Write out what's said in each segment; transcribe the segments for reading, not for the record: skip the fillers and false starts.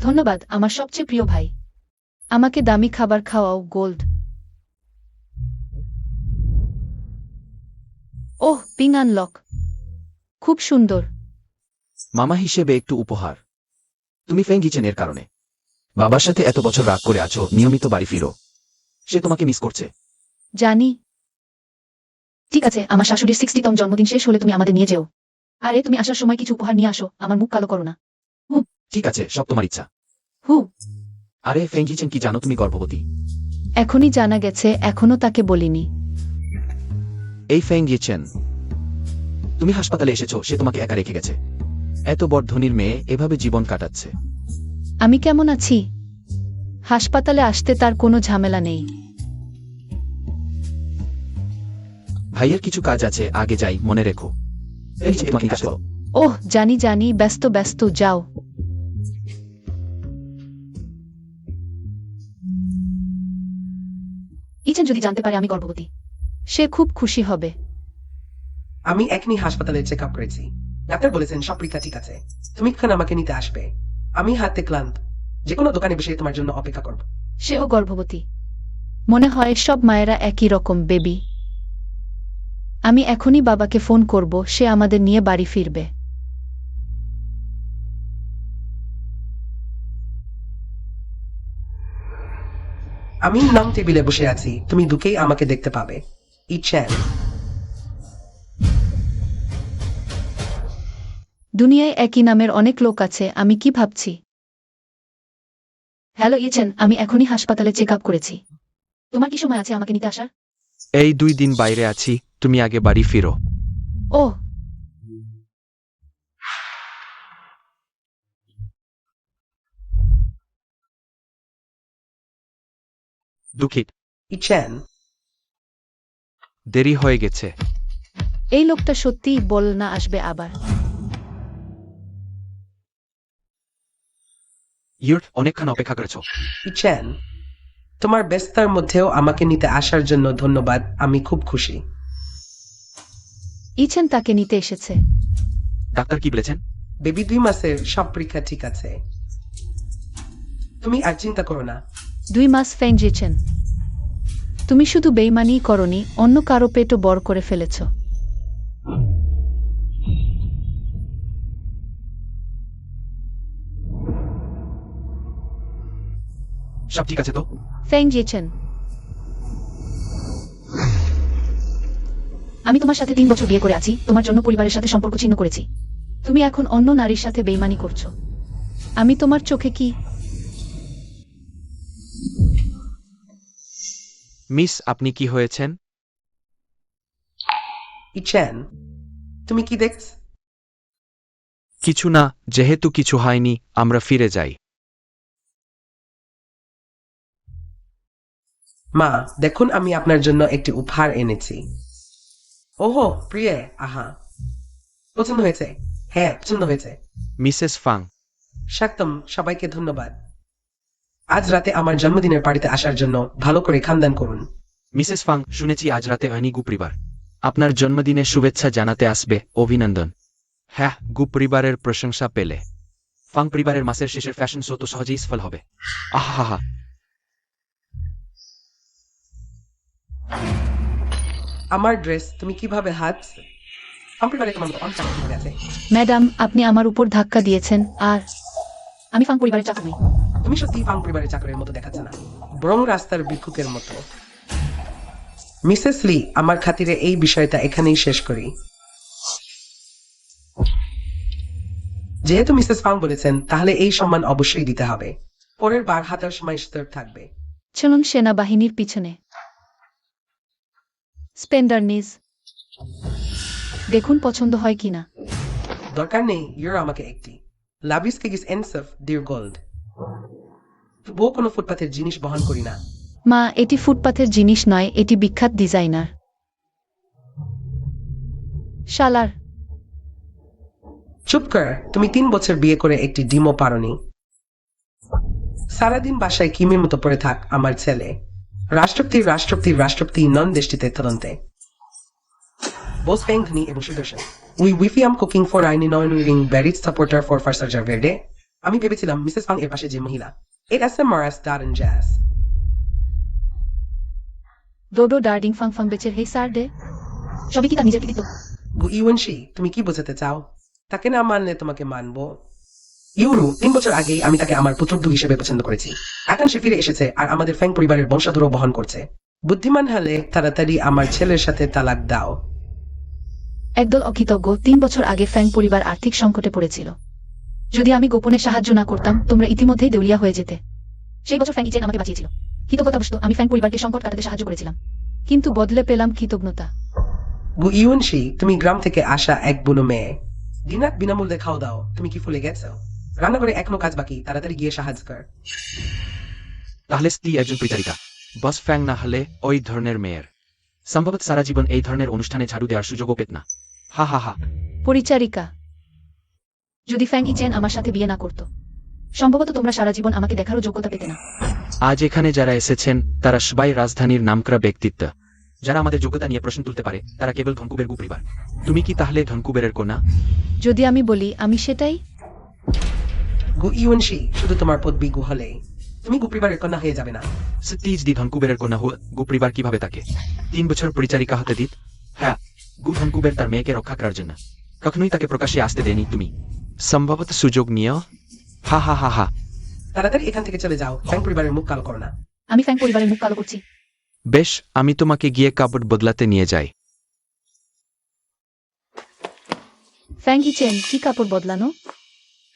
ধন্যবাদ আমার সবচেয়ে প্রিয় ভাই। আমাকে দামি খাবার খাওয়াও, গোল্ড। ওহ, পিং আনলক। খুব সুন্দর। মামা হিসেবে একটু উপহার। তুমি ফেং গিয়েছেন এর কারণে। বাবার সাথে এত বছর রাগ করে আছো, নিয়মিত বাড়ি ফিরো। সে তোমাকে মিস করছে। জানি। ঠিক আছে, আমার শাশুড়ির 60তম জন্মদিন শেষ হলে তুমি আমাদের নিয়ে যেও। আরে তুমি আসার সময় কিছু উপহার নিয়ে আসো, আমার মুখ কালো করো না। ঠিক আছে, সব তোমার ইচ্ছা। হু। আরে ফেং গিয়েছেন কি জানো তুমি গর্ভবতী? এখনই জানা গেছে, এখনো তাকে বলিনি। এই ফেং গিয়েছেন, তুমি হাসপাতালে এসেছো, সে তোমাকে একা রেখে গেছে। এত বড় ধনীর মেয়ে এভাবে জীবন কাটাচ্ছে। আমি কেমন আছি? হাসপাতালে আসতে তার কোনো ঝামেলা নেই। ভাইয়ের কিছু কাজ আছে, আগে যাই, মনে রেখো। এই যে তোমাকে কাজ করো। ওহ জানি জানি, ব্যস্ত ব্যস্ত, যাও। ইচেন যদি জানতে পারে আমি গর্ভবতী, সে খুব খুশি হবে। আমি এখনই হাসপাতালে চেক আপ করেছি। ডাক্তার বলেছেন সব পরীক্ষা ঠিক আছে। তুমি কখন আমাকে নিতে আসবে? আমি হাতে ক্লান্ত, যে কোনো দোকানে বসে তোমার জন্য অপেক্ষা করব। সেও গর্ভবতী। মনে হয় সব মায়েরা একই রকম, বেবি। আমি এখনই বাবাকে ফোন করব, সে আমাদের নিয়ে বাড়ি ফিরবে। আমি নাম টেবিলে বসে আছি, তুমি ঢুকেই আমাকে দেখতে পাবে। ইচ্ছেন। দুনিয়ায় একই নামের অনেক লোক আছে, আমি কি ভাবছি। হ্যালো ইচেন, আমি এখনই হাসপাতালে চেক আপ করেছি। তোমার কি সময় আছে আমাকে নিতে আসার? এই 2 দিন বাইরে আছি, তুমি আগে বাড়ি ফিরো। ওহ। দুঃখিত, ইচ্ছেন। দেরি হয়ে গেছে। এই লোকটা সত্যিই বল না আসবে আবার। ইউর অনেকক্ষণ অপেক্ষা করেছো। ইচ্ছেন। তোমার ব্যস্ততার মধ্যেও আমাকে নিতে আসার জন্য ধন্যবাদ, আমি খুব খুশি। ইচেন তাকে নিতে এসেছে। ডাক্তার কি বলেছেন? বেবি 2 মাসের, সব পরীক্ষা ঠিক আছে। তুমি আর চিন্তা করো না। 2 মাস ফেঞ্জেছেন। তুমি শুধু বেইমানিই করনি, অন্য কারো পেটও বড় করে ফেলেছ। সব ঠিক আছে তো? ফেঞ্জেছেন। আমি তোমার সাথে 3 বছর বিয়ে করে আছি, তোমার জন্য পরিবারের সাথে সম্পর্ক ছিন্ন করেছি। তুমি এখন অন্য নারীর সাথে বেইমানি করছো। আমি তোমার চোখে কি? মিস, আপনি কি হয়েছেন? ইচ্ছেন। তুমি কি দেখছ? কিছু না, যেহেতু কিছু হয়নি, আমরা ফিরে যাই। মা, দেখুন আমি আপনার জন্য একটি উপহার এনেছি। ওহো প্রিয়ে, আহা, পছন্দ হয়েছে? হ্যাঁ, পছন্দ হয়েছে। মিসেস ফাং, স্বাগতম, সবাইকে ধন্যবাদ। আজ রাতে আমার জন্মদিনের পার্টিতে আসার জন্য ভালো করে খানদান করুন। মিসেস ফাং, শুনেছি আজ রাতে হয়নি গু পরিবার আপনার জন্মদিনের শুভেচ্ছা জানাতে আসবে, অভিনন্দন। হ্যাঁ, গু পরিবারের প্রশংসা পেলে ফাং পরিবারের মাসের শেষের ফ্যাশন শো তো সহজেই সফল হবে। আহা। আমার ড্রেস তুমি কিভাবে হাত? আমার পরিবারে তোমার মতো অনেক চাকর কিভাবে আছে? ম্যাডাম, আপনি আমার উপর ধাক্কা দিয়েছেন। আর আমি ফাং পরিবারের চাকর নই। তুমি সত্যি ফাং পরিবারের চাকরের মতো দেখাচ্ছে না, বরং রাস্তার ভিক্ষুকের মতো। মিসেস লি, আমার খাতিরে এই বিষয়টা এখানেই শেষ করি। যেহেতু মিসেস ফাং বলেছেন, তাহলে এই সম্মান অবশ্যই দিতে হবে। পরের বার হাতার সময় স্তর থাকবে। চলুন সেনাবাহিনীর পিছনে। স্পেন্ডার নিজ। দেখুন পছন্দ হয় কিনা। দরকার নেই, ইউর আমাকে একটি লাভিস কেগিস এনসফ ডির গোল্ড। বউ কোনো ফুটপাথের জিনিস বহন করি না। মা, এটি ফুটপাথের জিনিস নয়, এটি বিখ্যাত ডিজাইনার। শালার। চুপ কর, তুমি 3 বছর বিয়ে করে একটি ডিমও পারোনি। সারাদিন বাসায় কিমের মতো পড়ে থাক আমার ছেলে। রাষ্ট্রপতি নন দেশটিতে তদন্তে। Both Feng Dhani এবং সুদর্শন। We am cooking for Aini Noinring Berit supporter for Farsarja Verde. আমি ভেবেছিলাম মিসেস ফাং এর পাশে যে মহিলা এটা মারাস দারুন জ্যাস ডোডো ডার্ডিং ফাং ফাং বেচের হেই স্যার ডে সবই কি তার নিজের কৃতিত্ব? গু ইউএনশি তুমি কি বোঝাতে চাও? তাকে না মানলে তোমাকে মানবো। ইউরু 3 বছর আগেই আমি তাকে আমার পুত্রদু হিসেবে পছন্দ করেছি। এখন সে ফিরে এসেছে আর আমাদের ফ্যাং পরিবারের বংশধরও বহন করছে। বুদ্ধিমান হলে তাড়াতাড়ি আমার ছেলের সাথে তালাক দাও। একদল অকৃতজ্ঞ 3 বছর আগে ফ্যাং পরিবার আর্থিক সংকটে পড়েছিল। যদি আমি গোপনে সাহায্য না করতাম তোমরা ইতিমধ্যেই দেউলিয়া হয়ে যেতে। সেই বছর ফ্যাং ইচেন আমাকে বাঁচিয়েছিল। কৃতজ্ঞতাবশত আমি ফ্যাং পরিবারকে সংকট কাটাতে সাহায্য করেছিলাম, কিন্তু বদলে পেলাম কৃতজ্ঞতা। গু ইউএনশি তুমি গ্রাম থেকে আসা এক বুনো মেয়ে, দিনাত বিনামূল্যে খাওয়া দাও। তুমি কি ফুলে গেছো? রান্নাঘরে এখনো কাজ বাকি, তাড়াতাড়ি গিয়ে সাহায্য কর। তাহলে স্ত্রী একজন পরিচারিকা, বস ফ্যাং না হলে ওই ধরনের মেয়ের সম্ভবত সারা জীবন এই ধরনের অনুষ্ঠানে ঝাড়ু দেওয়ার সুযোগও পেত না। হা হা হা। পরিচারিকা, যদি ফ্যাং ইচেন আমার সাথে বিয়ে না করত সম্ভবত তোমরা সারা জীবন আমাকে দেখারও যোগ্যতা পেতে না। আজ এখানে যারা এসেছেন তারা সবাই রাজধানীর নামকরা ব্যক্তিত্ব। যারা আমাদের যোগ্যতা নিয়ে প্রশ্ন তুলতে পারে তারা কেবল ধনকুবের গু পরিবার। তুমি কি তাহলে ধনকুবেরের কন্যা? যদি আমি বলি আমি সেটাই। গু ইউএনশি শুধু তোমার পদবি গু হলেই তুমি গু পরিবারের কন্যা হয়ে যাবে না। সত্যি যদি ধনকুবেরের কন্যা হো, গু পরিবার কিভাবে তাকে 3 বছর পরিচারিকা হতে দিত? হ্যাঁ, গু ধনকুবের তার মেয়েকে রক্ষা করার জন্য কখনোই তাকে প্রকাশ্যে আসতে দেয়নি। তুমি সম্ভবত সুযোগ নিও। হা হা হা হা। তাড়াতাড়ি এখান থেকে চলে যাও, ফ্যাং পরিবারের মুখ কালো করো না। আমি ফ্যাং পরিবারের মুখ কালো করছি? বেশ, আমি তোমাকে গিয়ে কাপড় বদলাতে নিয়ে যাই। ফ্যাং ইচেন, কি কাপড় বদলানো?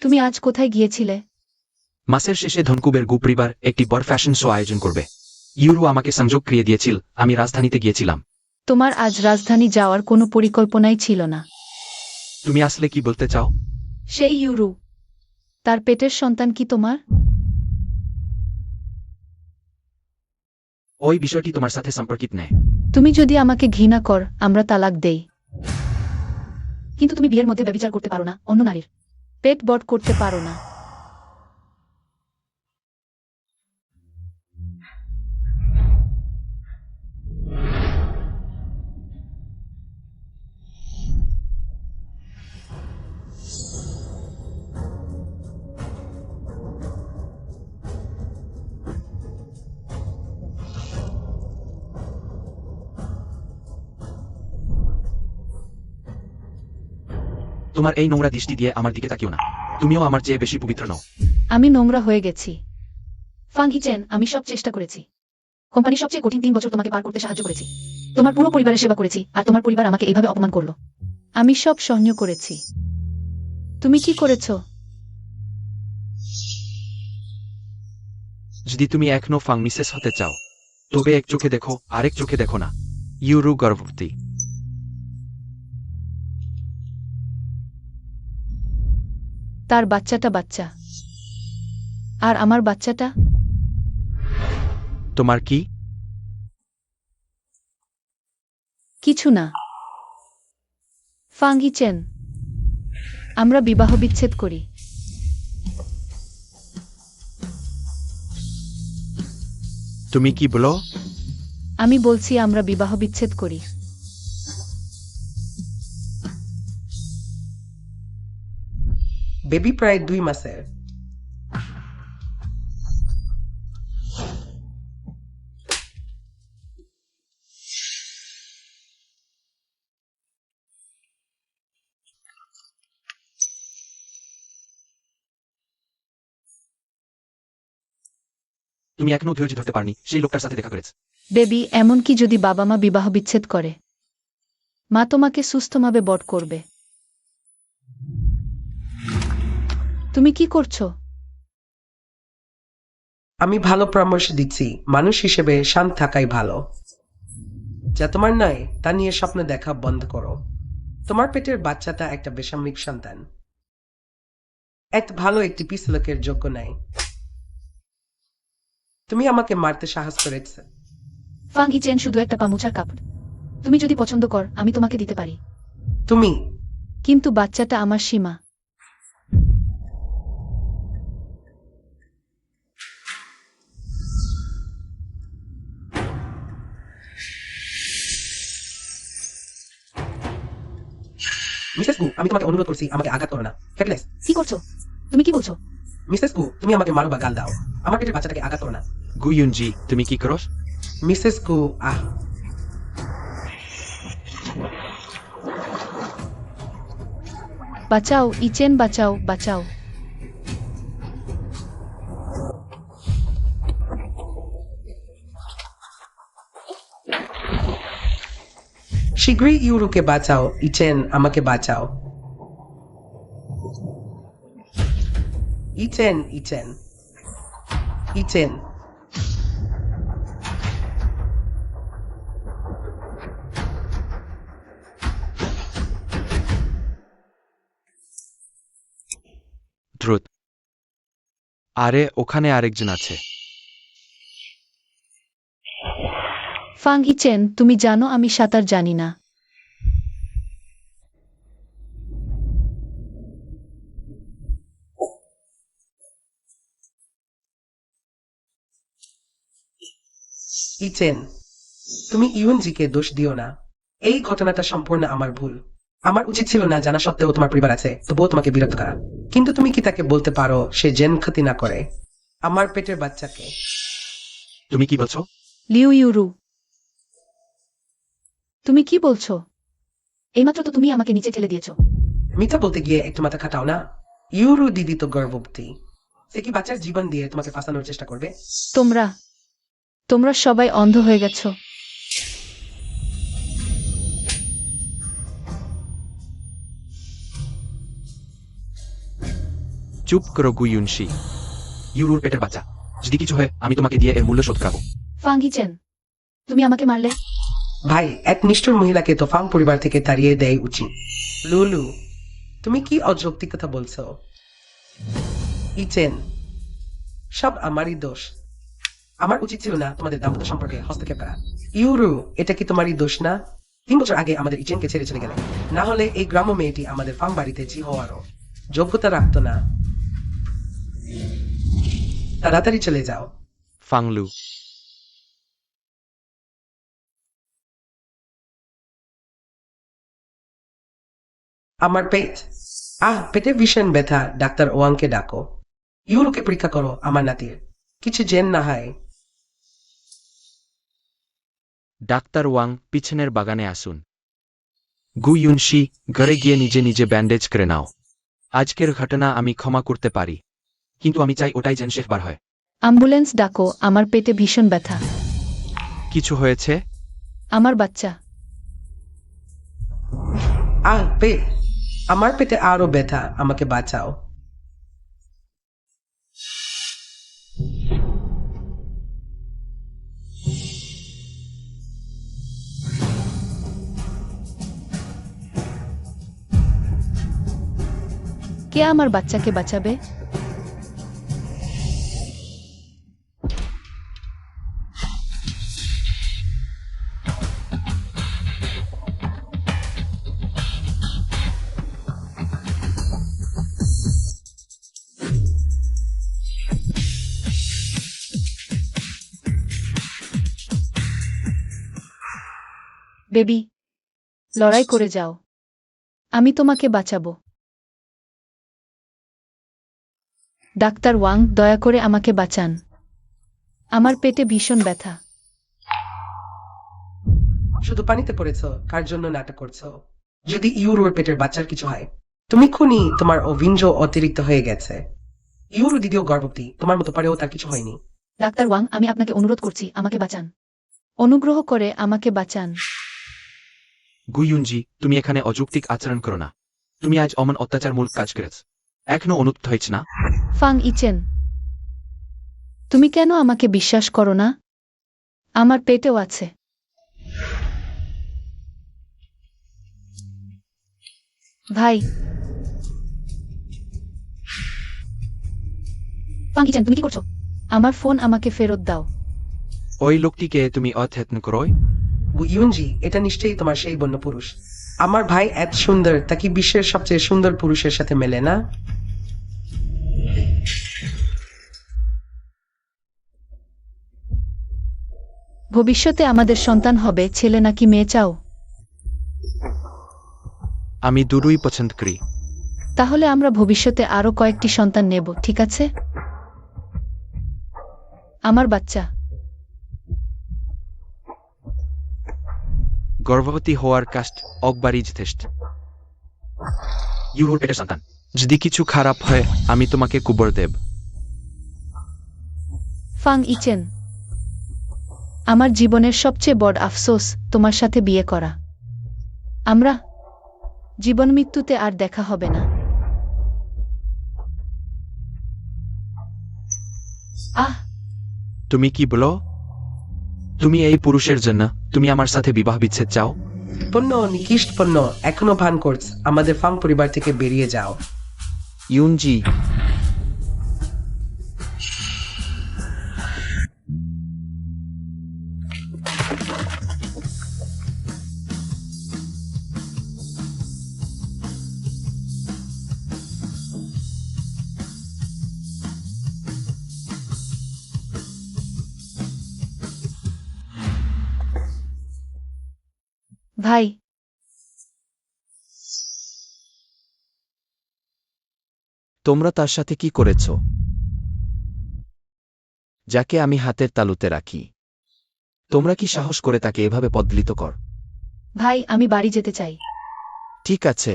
তুমি আজ কোথায় গিয়েছিলে? মাসের শেষে ধনকুবের গু পরিবার একটি বড় ফ্যাশন শো আয়োজন করবে। ইউরো আমাকে সংযোগ করিয়ে দিয়েছিল, আমি রাজধানীতে গিয়েছিলাম। তোমার আজ রাজধানী যাওয়ার কোনো পরিকল্পনাই ছিল না। তুমি আসলে কি বলতে চাও? সেই ইউরু, তার পেটের সন্তান কি তোমার? ওই বিষয়টি তোমার সাথে সম্পর্কিত নেই। তুমি যদি আমাকে ঘৃণা কর আমরা তালাক দেই, কিন্তু তুমি বিয়ের মধ্যে ব্যভিচার করতে পারো না, অন্য নারীর পেট বড় করতে পারো না। তোমার এই নোংরা দৃষ্টি দিয়ে আমার দিকে তাকিও না। তুমিও আমার চেয়ে বেশি পবিত্র নও। আমি নোংরা হয়ে গেছি। ফাং ইচেন, আমি সব চেষ্টা করেছি। কোম্পানির সবচেয়ে কঠিন 3 বছর তোমাকে পার করতে সাহায্য করেছি। তোমার পুরো পরিবারের সেবা করেছি, আর তোমার পরিবার আমাকে এইভাবে অপমান করলো। আমি সব সহ্য করেছি। তুমি কি করেছো? যদি তুমি এখনো ফাং মিসেস হতে চাও তবে এক চোখে দেখো, আরেক চোখে দেখো না। ইউরু গর্ভবতী। তার বাচ্চাটা বাচ্চা, আর আমার বাচ্চাটা? তোমার কি? কিছু না। ফাং ইচেন, আমরা বিবাহ বিচ্ছেদ করি। তুমি কি বলো? আমি বলছি আমরা বিবাহ বিচ্ছেদ করি। বেবি প্রায় 2 মাসের। তুমি এখনো ধৈর্য ধরতে পারনি সেই লোকটার সাথে দেখা করেছে। বেবি, এমনকি যদি বাবা মা বিবাহ বিচ্ছেদ করে, মা তোমাকে সুস্থভাবে বড় করবে। তুমি কি করছো? আমি ভালো পরামর্শ দিচ্ছি, মানুষ হিসেবে শান্ত থাকাই ভালো। যা তোমার নয় তা নিয়ে স্বপ্ন দেখা বন্ধ করো। তোমার পেটের বাচ্চাটা একটা বেসামরিক সন্তান, এত ভালো একটি পিস্তলকের যোগ্য নাই। তুমি আমাকে মারতে সাহস করেছ। ফাং ইচেন শুধু একটা পামুচার কাপড়। তুমি যদি পছন্দ কর আমি তোমাকে দিতে পারি, তুমি কিন্তু বাচ্চাটা আমার সীমা। মিসেস গু, আমি তোমাকে অনুরোধ করছি আমাকে আঘাত করো না। ফেকলেস, কি করছো? তুমি কি বলছো? মিসেস কু, তুমি আমাকে মারো বা গাল দাও, আমার পেটের বাচ্চাটাকে আঘাত করো না। গুইউনজি তুমি কি করস? মিসেস কু, বাঁচাও ইচেন, বাঁচাও, বাঁচাও। শীঘ্রই ইউরুকে বাঁচাও, ইচেন আমাকে বাঁচাও। ইচেন, ইচেন, ইচেন। দ্রুত। আরে ওখানে আরেকজন আছে। ফাং ইচেন, তুমি জানো আমি সাঁতার জানি না। ইচেন, তুমি ইউনজিকে দোষ দিও না। এই ঘটনাটা সম্পূর্ণ আমার ভুল। আমার উচিত ছিল না জানা সত্ত্বেও তোমার পরিবার আছে তবুও তোমাকে বিরক্ত করা। কিন্তু তুমি কি তাকে বলতে পারো সে জেন ক্ষতি না করে আমার পেটের বাচ্চাকে? তুমি কি বলছো? লিউ ইউরু, তুমি কি বলছো? এইমাত্র তো তুমি আমাকে নিচে ঠেলে দিয়েছো। মিথ্যা বলতে গিয়ে একটু মাথা খাটাও না। ইউরু দিদি তো গর্ভবতী, সে কি বাচ্চার জীবন দিয়ে তোমাকে ফাঁসানোর চেষ্টা করবে? তোমরা তোমরা সবাই অন্ধ হয়ে গেছো। চুপ করো গুইউনশি। ইউরুর পেটের বাচ্চা, যদি কিছু হয় আমি তোমাকে দিয়ে এর মূল্য শোধ করাবো। ফাং ইচেন, তুমি আমাকে মারলে। ভাই, এক নিষ্ঠুর মহিলাকে তো ফাং পরিবার থেকে তাড়িয়ে দেয় উচিত। লুলু, তুমি কি অযৌক্তিক কথা বলছো? ইচেন, সব আমারই দোষ। আমার উচিত ছিল না তোমাদের দাম্পত্য সম্পর্কে হস্তক্ষেপ করা। ইউরু, এটা কি তোমারই দোষ না? 3 বছর আগে আমাদের ইচেনকে ছেড়ে চলে গেলে, না হলে এই গ্রাম্য মেয়েটি আমাদের ফার্ম বাড়িতে জি হওয়ারও যোগ্যতা রাখতো না। তাড়াতাড়ি চলে যাও। ফাংলু। আমার পেট, পেটে ভীষণ ব্যথা, ডাক্তার ওয়াংকে ডাকো। ইউরুকে পরীক্ষা করো আমার নাতির কিছু জেন না হয়। ডাক্তার ওয়াং পিছনের বাগানে আসুন। গুইউনশি, ঘরে গিয়ে নিজে নিজে ব্যান্ডেজ করে নাও। আজকের ঘটনা আমি ক্ষমা করতে পারি, কিন্তু আমি চাই ওটাই যেন শেষবার হয়। অ্যাম্বুলেন্স ডাকো, আমার পেটে ভীষণ ব্যথা। কিছু হয়েছে? আমার বাচ্চা। পেট, আমার পেটে আরো ব্যথা, আমাকে বাঁচাও। কে আমার বাচ্চাকে বাঁচাবে? বেবি, লড়াই করে যাও, আমি তোমাকে বাঁচাবো। ডাক্তার ওয়াং, দয়া করে আমাকে বাঁচান, আমার পেটে ভীষণ ব্যথা। শুধু পানিতে পড়েছো, কার জন্য নাটক করছো? যদি ইউরোর পেটের বাচ্চার কিছু হয়, তুমি খুনি, তোমার অভিনজ অতিরিক্ত হয়ে গেছে। ইউরো দিদিও গর্ভবতী, তোমার মতো পারেও তার কিছু হয়নি। ডাক্তার ওয়াং, আমি আপনাকে অনুরোধ করছি, আমাকে বাঁচান, অনুগ্রহ করে আমাকে বাঁচান। গুইউনজি, তুমি এখানে অযৌক্তিক আচরণ করো না। তুমি আজ অমন অত্যাচারমূলক কাজ করেছ, এখনো অনুতপ্ত হয়েছ না? ফাং ইচেন, তুমি কেন আমাকে বিশ্বাস করো না? আমার পেটেও আছে। ভাই, ফাং ইচেন, তুমি কি করছো? আমার ফোন আমাকে ফেরত দাও। ওই লোকটিকে তুমি অত্যত্ন করোই। ইউনজি, এটা নিশ্চয়ই তোমার সেই বন্য পুরুষ। আমার ভাই এত সুন্দর, তা কি বিশ্বের সবচেয়ে সুন্দর পুরুষের সাথে মেলে না? ভবিষ্যতে আমাদের সন্তান হবে ছেলে নাকি মেয়ে চাও? আমি দুটোই পছন্দ করি। তাহলে আমরা ভবিষ্যতে আরো কয়েকটি সন্তান নেব, ঠিক আছে? আমার বাচ্চা। গর্ভবতী হওয়ার কাস্ট অকবারই যথেষ্ট। ইউরোর পেটের সন্তান। যদি কিছু খারাপ হয় আমি তোমাকে কুবর দেব। ফাং ইচেন, আমার জীবনের সবচেয়ে বড় আফসোস তোমার সাথে বিয়ে করা। আমরা জীবন মৃত্যুতে আর দেখা হবে না। আহ, তুমি কি বলো? তুমি এই পুরুষের জন্য তুমি আমার সাথে বিবাহ বিচ্ছেদ চাও? পণ্য নিকৃষ্ট পণ্য এখনো ভান করছ, আমাদের ফাং পরিবার থেকে বেরিয়ে যাও। ইউনজি, ভাই, তোমরা তার সাথে কি করেছ? যাকে আমি হাতের তালুতে রাখি। তোমরা কি সাহস করে তাকে এভাবে পদদলিত কর? ভাই, আমি বাড়ি যেতে চাই। ঠিক আছে,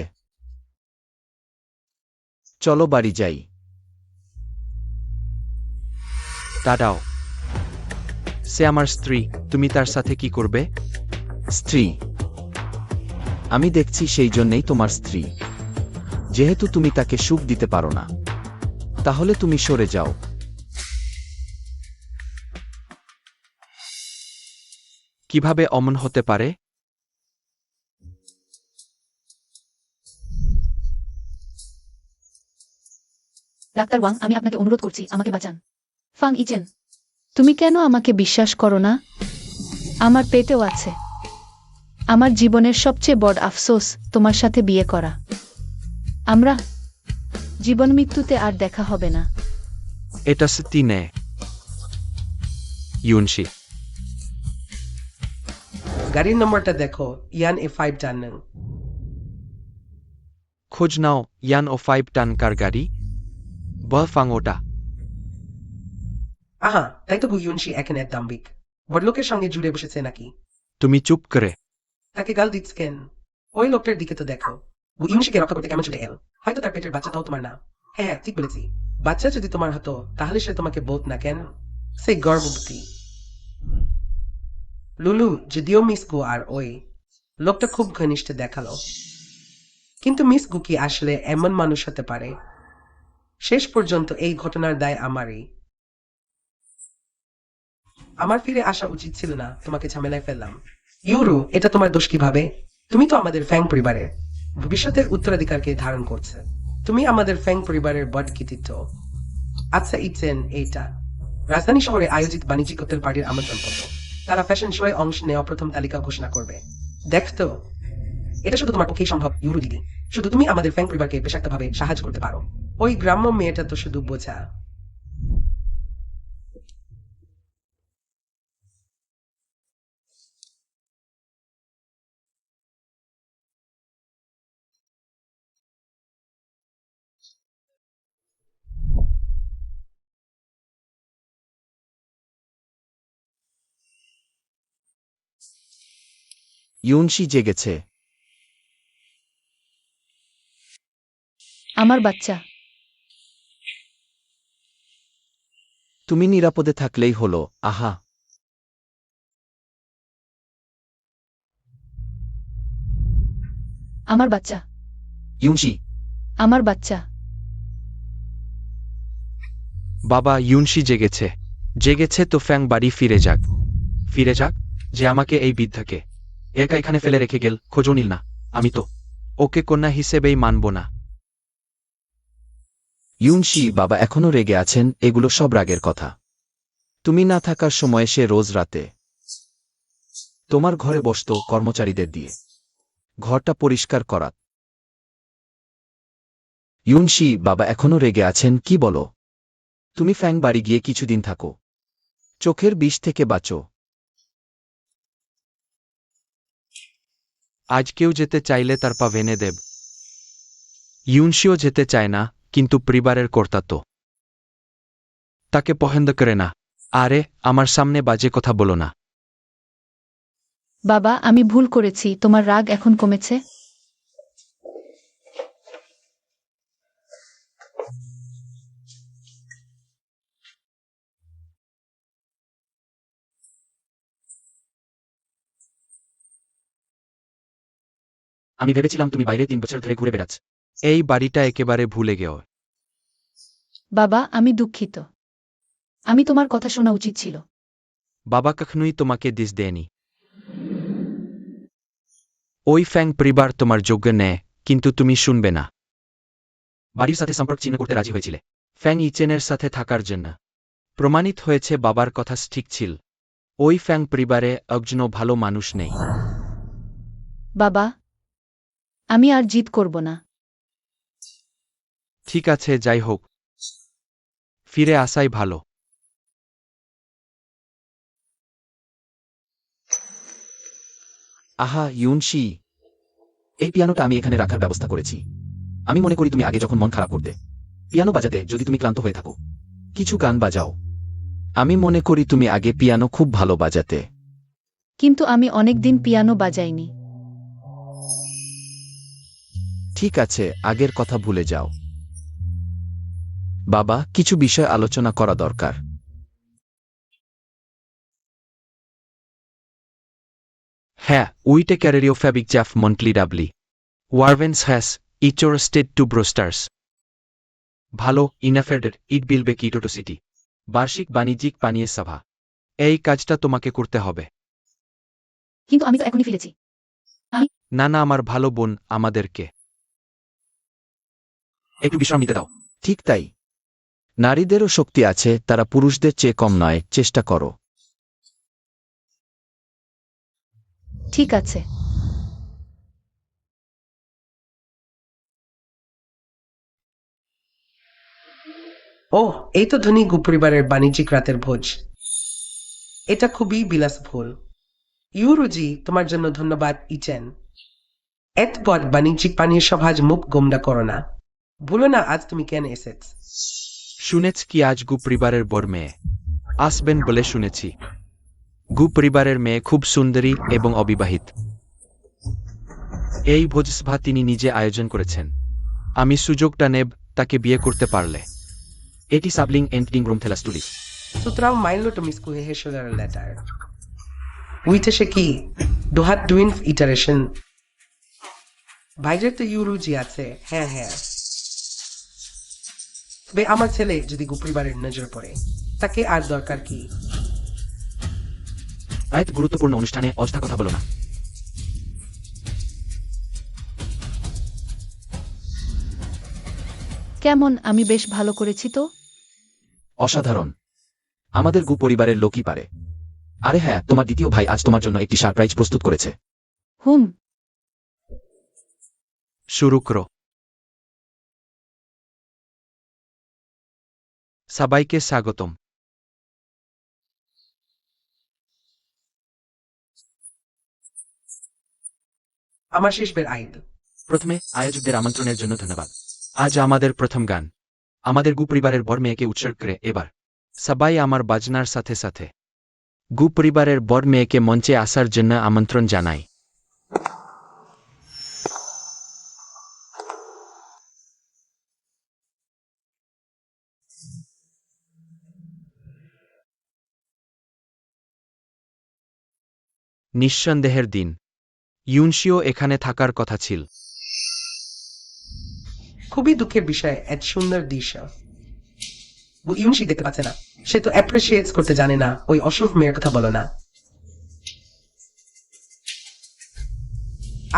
চলো বাড়ি যাই। দাঁড়াও, সে আমার স্ত্রী, তুমি তার সাথে কি করবে? স্ত্রী? আমি দেখছি সেই জন্যেই তোমার স্ত্রী। যেহেতু তুমি তাকে সুখ দিতে পারো না, তাহলে তুমি সরে যাও। কিভাবে অমন হতে পারে? ডাক্তার ওয়াং, আমি আপনাকে অনুরোধ করছি, আমাকে বাঁচান। ফাং ইচেন, তুমি কেন আমাকে বিশ্বাস করো না? আমার পেটেও আছে। আমার জীবনের সবচেয়ে বড় আফসোস তোমার সাথে বিয়ে করা। আমরা জীবন মৃত্যুতে আর দেখা হবে না। এটা সত্যি নেই। ইউনশি, গাড়ির নম্বরটা দেখো, ইয়ান A5 জানেন। খোঁজ নাও ইয়ান ও 5 টানকার গাড়ি। বল ফাং ওটা। আহা, তাই তো গুইউনশি এখানে দাম্বিক বড়লোকের সঙ্গে জুড়ে বসেছে নাকি? তুমি চুপ করে। তাকে গাল দিচ্ছ কেন? ওই লোকটার দিকে তো দেখো। গুইউনশিকে রক্ষা করতে কেমন ছুটে এল। হয়তো তার পেটের বাচ্চাটাও তোমার না। হ্যাঁ, ঠিক বলেছি। বাচ্চা যদি তোমার হতো তাহলে সে তোমাকে বলত না কেন? সে গর্ভবতী। লুলু, যদিও মিস গু আর ওই লোকটা খুব ঘনিষ্ঠ দেখালো, কিন্তু মিস গু কি আসলে এমন মানুষ হতে পারে? শেষ পর্যন্ত এই ঘটনার দায় আমারই। আমার ফিরে আসা উচিত ছিল না, তোমাকে ঝামেলায় ফেললাম। ইউরু, এটা তোমার দোষ কিভাবে? তুমি তো আমাদের ফ্যাং পরিবারের ভবিষ্যতের উত্তরাধিকারকে ধারণ করছে। তুমি আমাদের ফ্যাং পরিবারের বড কৃতিত্ব। আচ্ছা ইচেন, এইটা রাজধানী শহরে আয়োজিত বাণিজ্যিক হোটেল পার্টির আমন্ত্রণপত্র। তারা ফ্যাশন শোয়ে অংশ নেওয়া প্রথম তালিকা ঘোষণা করবে। দেখতো, এটা শুধু তোমার পক্ষেই সম্ভব ইউরু দিদি। শুধু তুমি আমাদের ফ্যাং পরিবারকে পেশাগতভাবে সাহায্য করতে পারো। ওই গ্রাম্য মেয়েটা তো শুধু বোঝা। ইউনশি জেগেছে। আমার বাচ্চা। তুমি নিরাপদে থাকলেই হলো। আহা, আমার বাচ্চা। ইউনশি, আমার বাচ্চা। বাবা, ইউনশি জেগেছে। জেগেছে তো ফ্যাং বাড়ি ফিরে যাক। ফিরে যাক, যে আমাকে এই বৃদ্ধাকে একা এখানে ফেলে রেখে গেল। খোঁজও নিল না। আমি তো ওকে কন্যা হিসেবেই মানব না। ইউনশি বাবা এখনো রেগে আছেন। এগুলো সব রাগের কথা। তুমি না থাকার সময়ে সে রোজ রাতে তোমার ঘরে বসত কর্মচারীদের দিয়ে ঘরটা পরিষ্কার করাত। ইউনশি বাবা এখনো রেগে আছেন। কি বলো? তুমি ফ্যাং বাড়ি গিয়ে কিছুদিন থাকো। চোখের বিষ থেকে বাঁচো। আজ কেউ যেতে চাইলে তার পা ভেঙে দেব। ইউনশিও যেতে চায় না, কিন্তু পরিবারের কর্তা তো তাকে পছন্দ করে না। আরে, আমার সামনে বাজে কথা বলো না। বাবা, আমি ভুল করেছি। তোমার রাগ এখন কমেছে? আমি ভেবেছিলাম তুমি বাইরে 3 বছর ধরে ঘুরে বেড়াচ্ছ। এই বাড়িটা একেবারে ভুলে গেও। বাবা, আমি দুঃখিত। আমি তোমার কথা শোনা উচিত ছিল। বাবা কখনোই তোমাকে দিস দেয়নি। ওই ফ্যাং পরিবার তোমার যোগ্য নেয়, কিন্তু তুমি শুনবে না। বাড়ির সাথে সম্পর্ক চিহ্ন করতে রাজি হয়েছিলে ফ্যাং ইচেনের সাথে থাকার জন্য। প্রমাণিত হয়েছে বাবার কথা ঠিক ছিল। ওই ফ্যাং পরিবারে একজনও ভালো মানুষ নেই। বাবা, আমি আর জিদ করব না। ঠিক আছে, যাই হোক, ফিরে আসাই ভালো। আহা ইউনশি, এই পিয়ানোটা আমি এখানে রাখার ব্যবস্থা করেছি। আমি মনে করি তুমি আগে যখন মন খারাপ করতে পিয়ানো বাজাতে, যদি তুমি ক্লান্ত হয়ে থাকো কিছু গান বাজাও। আমি মনে করি তুমি আগে পিয়ানো খুব ভালো বাজাতে। কিন্তু আমি অনেকদিন পিয়ানো বাজাইনি। ঠিক আছে, আগের কথা ভুলে যাও। বাবা, কিছু বিষয় আলোচনা করা দরকার। হ্যাঁ, উইটে ক্যারেরিও ফ্যাবিক জ্যাফ মন্টলি ডাবলি ওয়ারভেন্স হ্যাস ইচোর স্টেট টু ব্রোস্টার্স ভালো ইনাফেডের ইট বিলবে কিটোটো সিটি বার্ষিক বাণিজ্যিক পানীয় সভা। এই কাজটা তোমাকে করতে হবে। কিন্তু আমি তো এখনই ফিরেছি। না না, আমার ভালো বোন, আমাদেরকে একটু বিশ্রাম নিতে দাও। ঠিক তাই, নারীদেরও শক্তি আছে, তারা পুরুষদের চেয়ে কম নয়। চেষ্টা করো। ঠিক আছে। ওহ, এই তো ধনী গু পরিবারের বাণিজ্যিক রাতের ভোজ। এটা খুবই বিলাসবহুল। ইউরুজি, তোমার জন্য ধন্যবাদ ইচেন। এতপর বাণিজ্যিক পানীয় সভাজ মুখ গোমডা করো না। ভুলো না আজ তুমি কেন এসেছ। শুনেছ কি আজ গু পরিবারের বড় মেয়ে আসবেন বলে শুনেছি। গু পরিবারের মেয়ে খুব সুন্দরী এবং অবিবাহিত। এই ভোজসভা তিনি নিজে আয়োজন করেছেন। আমি সুযোগটা নেব তাকে বিয়ে করতে পারলে। এটি সাবলিং এন্টিং রুম থেলাস তুলি। Sutraum Milo to Miss Kuheshular letter. উইথে কি ডোহাত ডুইন ইটারেশন। বাইরের তো ইউরুজি আছে। হ্যাঁ হ্যাঁ, তবে আমার ছেলে যদি গুপরিবারের নজর পড়ে, তাকে আর দরকার কি। এত গুরুত্বপূর্ণ অনুষ্ঠানে অযথা কথা বলো না। কেমন? আমি বেশ ভালো করেছি তো। অসাধারণ। আমাদের গু পরিবারের লোকই পারে। আরে হ্যাঁ, তোমার দ্বিতীয় ভাই আজ তোমার জন্য একটি সারপ্রাইজ প্রস্তুত করেছে। হুম। শুরু করো। সবাইকে স্বাগতম। আমার শেষবের আইন। প্রথমে আয়োজকদের আমন্ত্রণের জন্য ধন্যবাদ। আজ আমাদের প্রথম গান আমাদের গু পরিবারের বর মেয়েকে উৎসর্গ করে। এবার সবাই আমার বাজনার সাথে সাথে গু পরিবারের বর মেয়েকে মঞ্চে আসার জন্য আমন্ত্রণ জানাই। নিঃসন্দেহের দিন ইউনশিও এখানে থাকার কথা ছিল। খুবই দুঃখের বিষয়, এত সুন্দর দৃশ্য ইউনশি দেখতে পাচ্ছে না। সে তো অ্যাপ্রিসিয়েট করতে জানে না। ওই অশুভ মেয়ের কথা বলো না।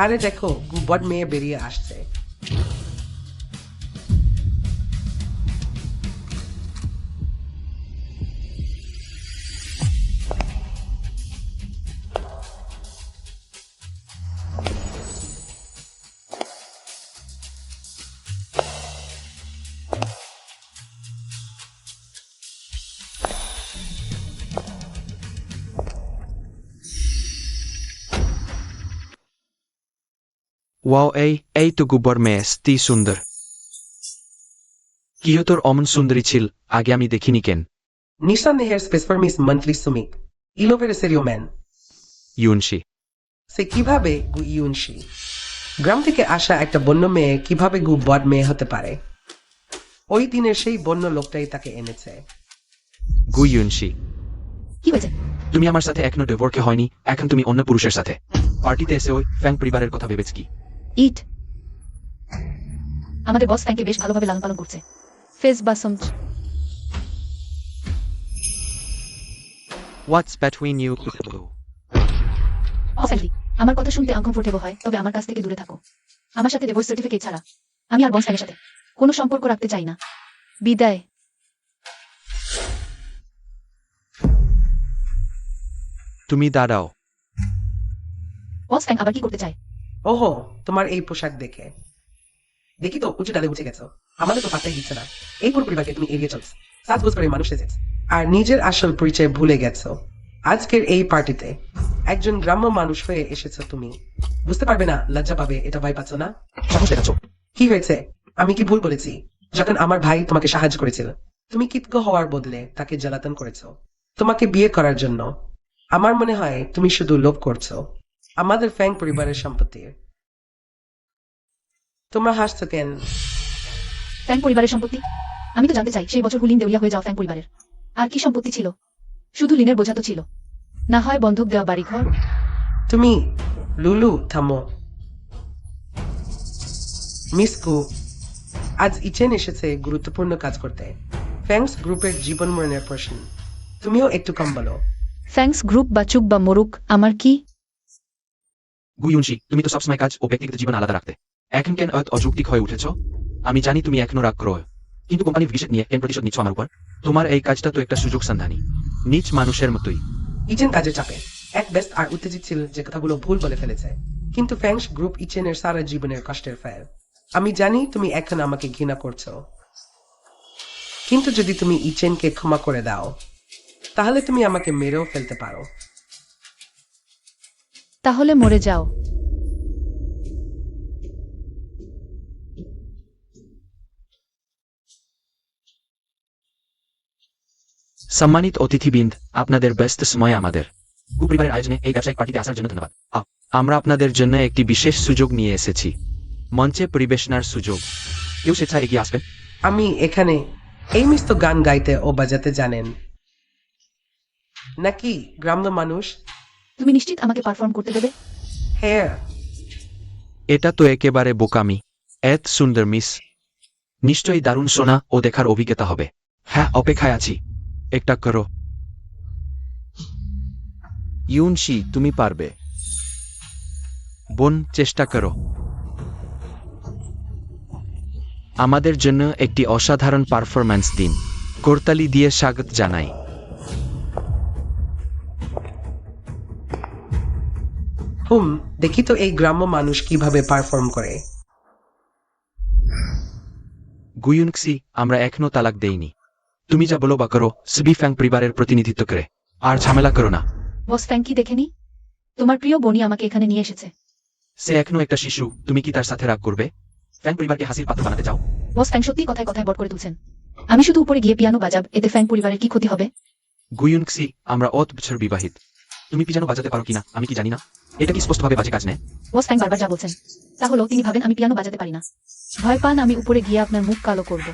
আরে দেখো, বড মেয়ে বেরিয়ে আসছে। ওয়াও, এই তো গু বর মেয়ে তি সুন্দর। কিয়তর অমন সুন্দরী ছিল আগে আমি দেখিনি কেন নিঃসন্দেহের স্পেসফার্মিস মন্থলি সুমিক ইলোভের সেরিও ম্যান ইউনশি সে কিভাবে গু ইউনশি গ্রাম থেকে আসা একটা বন্য মেয়ে কিভাবে গু বড মেয়ে হতে পারে ওই দিনের সেই বন্য লোকটাই তাকে এনেছে গু ইউনশি কি হয়েছে? তুমি আমার সাথে এখনো ডেভোর্কে হয়নি এখন তুমি অন্য পুরুষের সাথে পার্টিতে এসে ওই ফ্যাং পরিবারের কথা ভেবেছ কি ইট আমাদের বস ফ্যাংকে বেশ ভালোভাবে লালন পালন করছে। ফেস বা সমচ হোয়াটস বিটুইন ইউ অফেন্ডলি আমার কথা শুনতে আনকমফোর্টেবল হয় তবে আমার কাছ থেকে দূরে থাকো। আমার সাথে ডিভোর্স সার্টিফিকেট ছাড়া আমি আর বস ফ্যাংয়ের সাথে কোনো সম্পর্ক রাখতে চাই না। বিদায়। তুমি দাঁড়াও বস ফ্যাং আবার কি করতে চায়? ওহো তোমার এই পোশাক দেখে দেখি তো উঁচু ডালে উঠে গেছো আমাদের তো পাত্তাই দিচ্ছে না এই পুরো পরিবারকে তুমি এড়িয়ে চলছ সাজগোজ করে মানুষ সেজেছ আর নিজের আসল পরিচয় ভুলে গেছো আজকের এই পার্টিতে একজন গ্রাম্য মানুষ হয়ে এসেছো তুমি বুঝতে পারবে না লজ্জা পাবে এটা ভয় পাচ্ছ না সাহস দেখাচ্ছ কি হয়েছে আমি কি ভুল বলেছি যখন আমার ভাই তোমাকে সাহায্য করেছিল তুমি কৃতজ্ঞ হওয়ার বদলে তাকে জ্বালাতন করেছো তোমাকে বিয়ে করার জন্য আমার মনে হয় তুমি শুধু লোভ করছো আমাদের ফ্যাং পরিবারের সম্পত্তির তোমরা হাসছো কেন ফ্যাং পরিবারের সম্পত্তি? আমি তো জানতে চাই সেই বছর লিন দেউলিয়া হয়ে যাওয়া ফ্যাং পরিবারের আর কি সম্পত্তি ছিল? শুধু লিনের বোঝা তো ছিল না, হয় বন্ধক দেওয়া বাড়িঘর। তুমি লুলু থামো মিস কু আজ ইচেন এসেছে গুরুত্বপূর্ণ কাজ করতে ফ্যাংস গ্রুপের জীবন মরণের প্রশ্ন তুমিও একটু কম বলো ফ্যাংস গ্রুপ বা চুপ বা মরুক আমার কি? গু ইউনশি তুমি তো সবসময় কাজ ও ব্যক্তিগত জীবন আলাদা রাখতে এখন কেন অযৌক্তিক হয়ে উঠেছ আমি জানি তুমি এখনো রাগ করো কিন্তু কোম্পানি ভবিষ্যৎ নিয়ে কেন প্রতিশোধ নিচ্ছ আমার উপর তোমার এই কাজটা তো একটা সুযোগ সন্ধানী নিচ মানুষের মতোই ইচেন কাজের চাপে এক ব্যস্ত আর উত্তেজিত ছিল যে কথাগুলো ভুল বলে ফেলেছে কিন্তু ফ্যাংস গ্রুপ ইচেনের সারা জীবনের কষ্টের ফেল আমি জানি তুমি এখন আমাকে ঘৃণা করছো কিন্তু যদি তুমি ইচেনকে ক্ষমা করে দাও তাহলে তুমি আমাকে মেরেও ফেলতে পারো তাহলে মরে যাও। সম্মানিত অতিথিবৃন্দ আপনাদের ব্যস্ত সময় আমাদের গু পরিবারের আয়োজনে এই ব্যবসায়িক পার্টিতে আসার জন্য ধন্যবাদ আমরা আপনাদের জন্য একটি বিশেষ সুযোগ নিয়ে এসেছি মঞ্চে পরিবেশনার সুযোগ কেউ স্বেচ্ছায় এগিয়ে আসবেন আমি এখানে এই মিস্ত গান গাইতে ও বাজাতে জানেন নাকি গ্রাম্য মানুষ তুমি নিশ্চিত আমাকে পারফর্ম করতে দেবে? হ্যাঁ এটা তো একেবারে বোকামি এত সুন্দর মিস নিশ্চয়ই দারুণ শোনা ও দেখার অভিজ্ঞতা হবে হ্যাঁ অপেক্ষায় আছি একটা করো ইউনশি তুমি পারবে। বোন চেষ্টা করো আমাদের জন্য একটি অসাধারণ পারফরম্যান্স দিন করতালি দিয়ে স্বাগত জানাই দেখি তো এই গ্রাম্য মানুষ কিভাবে পারফর্ম করে গুয়ুনক্সি আমরা এখনো তালাক দেইনি তুমি যা বলো বা করো সবই ফ্যাং পরিবারের প্রতিনিধিত্ব করে আর ঝামেলা করো না বস ফ্যাং কি দেখেনি? তোমার প্রিয় বনি আমাকে এখানে নিয়ে এসেছে। সে এখনো একটা শিশু তুমি কি তার সাথে রাগ করবে ফ্যাং পরিবারকে হাসির পাত্র বানাতে চাও বস ফ্যাং সত্যি কথায় কথায় বট করে তুলছেন। আমি শুধু উপরে গিয়ে পিয়ানো বাজাব, এতে ফ্যাং পরিবারের কি ক্ষতি হবে? গুয়ুনক্সি আমরা 8 বছর বিবাহিত তুমি পিয়ানো বাজাতে পারো কিনা আমি কি জানি না এটা কি স্পষ্টভাবে বাজে কাজ নেয় বস ফ্যাং বারবার যা বলছেন তা হলো তিনি ভাবেন আমি পিয়ানো বাজাতে পারি না। ভয় পান আমি উপরে গিয়ে আপনার মুখ কালো করব।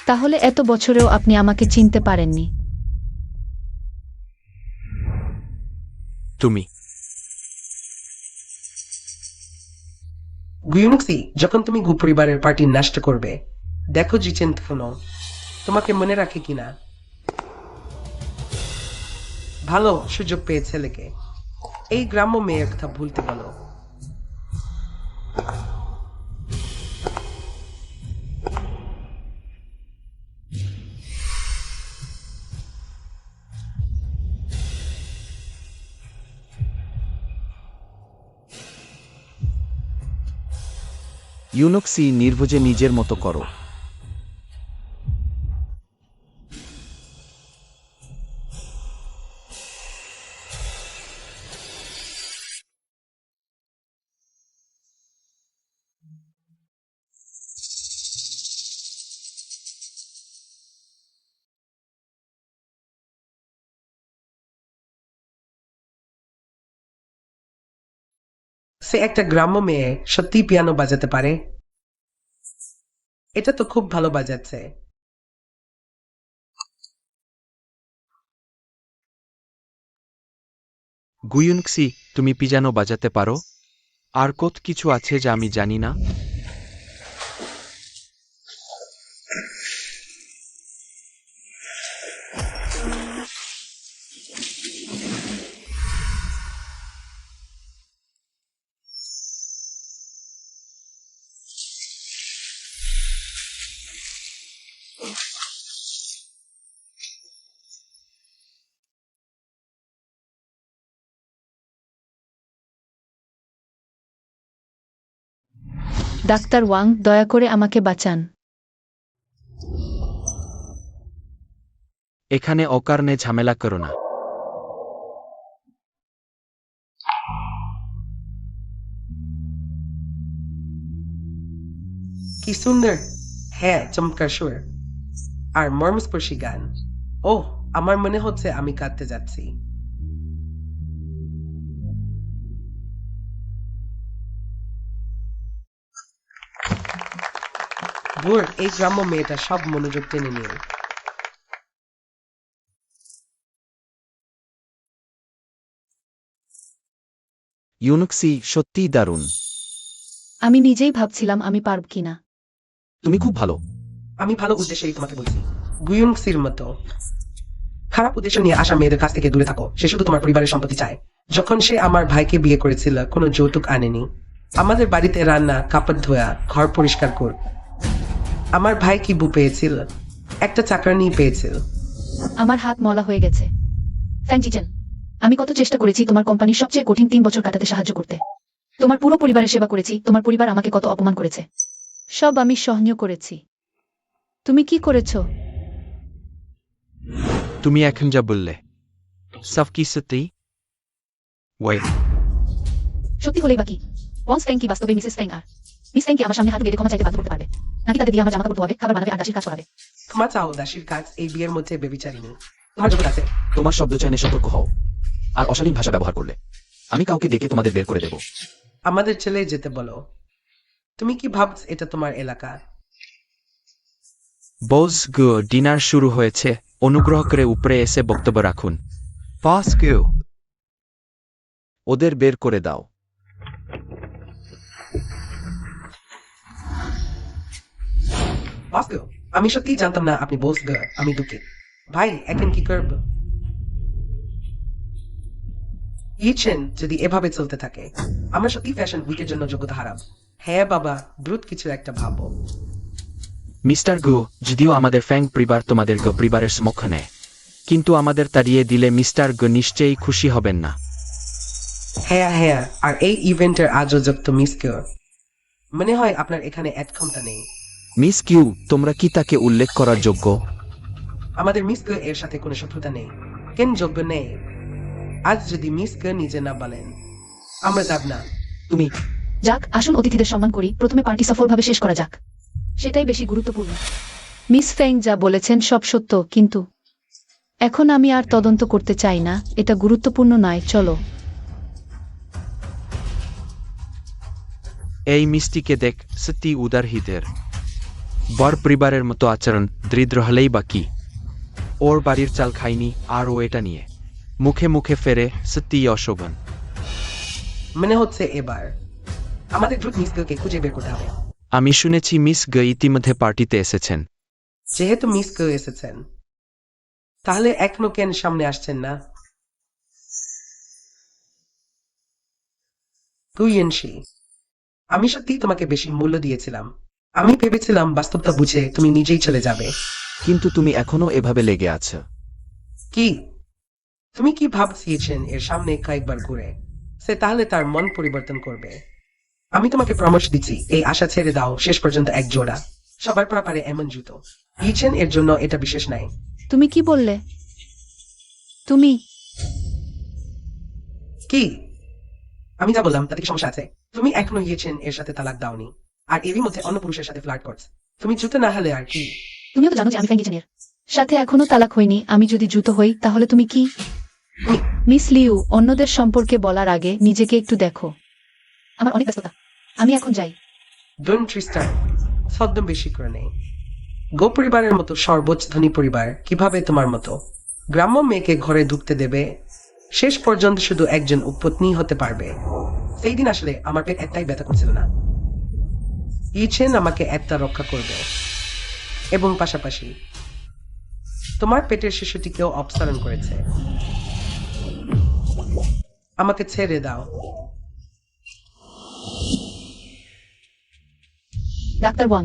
তাহলে এত বছরেও আপনি আমাকে চিনতে পারেননি? তুমি গুয়ুনক্সি যখন তুমি গু পরিবারের পার্টি নষ্ট করবে দেখো জিচেন ফোনো তোমাকে মনে রাখে কিনা ভালো সুযোগ পেয়ে ছেলেকে এই গ্রাম্য মেয়ের কথা ভুলতে বলো ইউনক্সি নির্ভুজে নিজের মতো করো। সে একটা গ্রাম্য মেয়ে সত্যি পিয়ানো বাজাতে পারে। এটা তো খুব ভালো বাজাচ্ছে। গুয়ুনক্সি, তুমি পিজানো বাজাতে পারো? আর কত কিছু আছে যা আমি জানি না। ডাক্তার ওয়াং, দয়া করে আমাকে বাঁচান। এখানে অকারণে ঝামেলা করো না। কি সুন্দর! হ্যাঁ, চমৎকার সুর আর মর্মস্পর্শী গান। ওহ, আমার মনে হচ্ছে আমি কাঁদতে যাচ্ছি। ভোর, এই গ্রাম্য মেয়েটা সব মনোযোগ টেনে নিয়ে। ইউনুক্সি সত্যিই দারুণ। আমি নিজেই ভাবছিলাম আমি পারব কিনা। তুমি খুব ভালো। আমি ভালো উদ্দেশ্যেই তোমাকে বলছি। গুয়ুনক্সির মতো খারাপ উদ্দেশ্য নিয়ে আসা মেয়েদের কাছ থেকে দূরে থাকো। সে শুধু তোমার পরিবারের সম্পত্তি চায়। যখন সে আমার ভাইকে বিয়ে করেছিল, কোনো যৌতুক আনেনি। আমাদের বাড়িতে রান্না, কাপড় ধোয়া, ঘর পরিষ্কার কর। আমার ভাই কি বউ পেয়েছিল? একটা চাকরানি পেয়েছিল। আমার হাত মলা হয়ে গেছে। ফ্যাং জিচেন, আমি কত চেষ্টা করেছি তোমার কোম্পানির সবচেয়ে কঠিন 3 বছর কাটাতে সাহায্য করতে। তোমার পুরো পরিবারের সেবা করেছি। তোমার পরিবার আমাকে কত অপমান করেছে। সব আমি সহ্য করেছি। তুমি কি করেছো? তুমি এখন যা বললে সব কি সত্যি? ওয়ে, সত্যি হলেই বাকি। ওয়াংস ফ্যাং কি বাস্তবে মিসেস ফ্যাং আর মিস ফ্যাং কি আমার সামনে হাত গেড়ে ক্ষমা চাইতে বাধ্য করতে পারবে? নাকি তাদের দিয়ে আমার জামা কাপড় ধোয়াবে, খাবার বানাবে আর দাসীর কাজ করাবে? ক্ষমা চাও, দাসীর কাজ এই বিয়ের মধ্যে বেবিচারিনী। তোমার যোগ্যতা আছে। তোমার শব্দ চয়নে সতর্ক হও। আর অশালীন ভাষা ব্যবহার করলে আমি কাউকে ডেকে তোমাদের বের করে দেব। আমাদের ছেলে যেতে বলো। তুমি কি ভাবছ এটা তোমার এলাকা? বস গো, ডিনার শুরু হয়েছে। অনুগ্রহ করে উপরে এসে বক্তব্য রাখুন। পাস গো। ওদের বের করে দাও। বস গো, আমি সত্যিই জানতাম না আপনি বস গো। আমি দুঃখিত। ভাই, এখন কি করব? ইয়েছেন, যদি এভাবে চলতে থাকে আমরা সত্যি ফ্যাশন উইকের জন্য যোগ্যতা হারাব। হ্যাঁ বাবা, দ্রুত কিছু একটা ভাবো। মিস্টার গো, যদিও আমাদের ফ্যাং পরিবার তোমাদের গো পরিবারের সমক্ষ নেয়, কিন্তু আমাদের তাড়িয়ে দিলে মিস্টার গো নিশ্চয়ই খুশি হবেন না। হ্যাঁ হ্যাঁ, আর এই ইভেন্টের আয়োজক তো মিস কেউ। মনে হয় আপনার এখানে এক ক্ষমতা নেই। মিস কিউ, তোমরা কি তাকে উল্লেখ করার যোগ্য? আমাদের মিস কেউ এর সাথে কোনো শত্রুতা নেই। কেন যোগ্য নেই? আজ যদি মিস কেউ নিজে না বলেন, আমরা যাব না। তুমি যাক, আসুন অতিথিদের সম্মান করি। প্রথমে পার্টি সফলভাবে শেষ করা যাক। সেটাই বেশি গুরুত্বপূর্ণ। মিস ফ্যাং যা বলেছেন সব সত্য, কিন্তু এখন আমি আর তদন্ত করতে চাই না। এটা গুরুত্বপূর্ণ নয়। চলো। এই মিষ্টিকে দেখ, সত্যি উদার হৃদয়ের। বর পরিবারের মতো আচরণ, দরিদ্র হলেই বা কি? ওর বাড়ির চাল খাইনি আর ও এটা নিয়ে মুখে মুখে ফেরে, সত্যিই অশোভন। মনে হচ্ছে এবার আমাদের দ্রুত মিস কেউকে খুঁজে বের করতে হবে। আমি শুনেছি মিস গ ইতিমধ্যে পার্টিতে এসেছেন। যেহেতু মিস কেউ এসেছেন, তাহলে এখনো কেন সামনে আসছেন না? গুইয়েনশি, আমি সত্যি তোমাকে বেশি মূল্য দিয়েছিলাম। আমি ভেবেছিলাম বাস্তবতা বুঝে তুমি নিজেই চলে যাবে। কিন্তু তুমি এখনো এভাবে লেগে আছো। কি তুমি কি ভাবছিয়েছেন এর সামনে কয়েকবার ঘুরে সে তাহলে তার মন পরিবর্তন করবে? আমি তোমাকে পরামর্শ দিচ্ছি, এই আশা ছেড়ে দাও। শেষ পর্যন্ত এক জোড়া সবার পরা পারে এমন জুতো দিয়েছেন, এর জন্য এটা বিশেষ নাই। তুমি কি বললে? তুমি কি আমি যা বললাম তাতে কি সমস্যা আছে? তুমি এখনো গিয়েছেন এর সাথে তালাক দাওনি, আর এরই মধ্যে অন্য পুরুষের সাথে ফ্লার্ট করছ। তুমি জুতো না হলে আর কি? তুমিও তো জানো যে আমি ফ্যাং জিচেনের সাথে এখনো তালাক হইনি। আমি যদি জুতো হই তাহলে তুমি কি? মিস লিউ, অন্যদের সম্পর্কে বলার আগে নিজেকে একটু দেখো। আমার অনেক ব্যস্ততা, আমি এখন যাই। ডোন্ট ট্রিস্টার, ছদ্ম বেশি করে নেই। গো পরিবারের মতো সর্বোচ্চ ধনী পরিবার কিভাবে তোমার মতো গ্রাম্য মেয়েকে ঘরে ঢুকতে দেবে? শেষ পর্যন্ত শুধু একজন উপপত্নী হতে পারবে। সেই দিন আসলে আমার পেট একটাই ব্যথা করছিল না। ইচেন আমাকে একটা রক্ষা করবে, এবং পাশাপাশি তোমার পেটের শিশুটিকেও অপসারণ করেছে। আমাকে ছেড়ে দাও। ডাক্তার ওয়াং,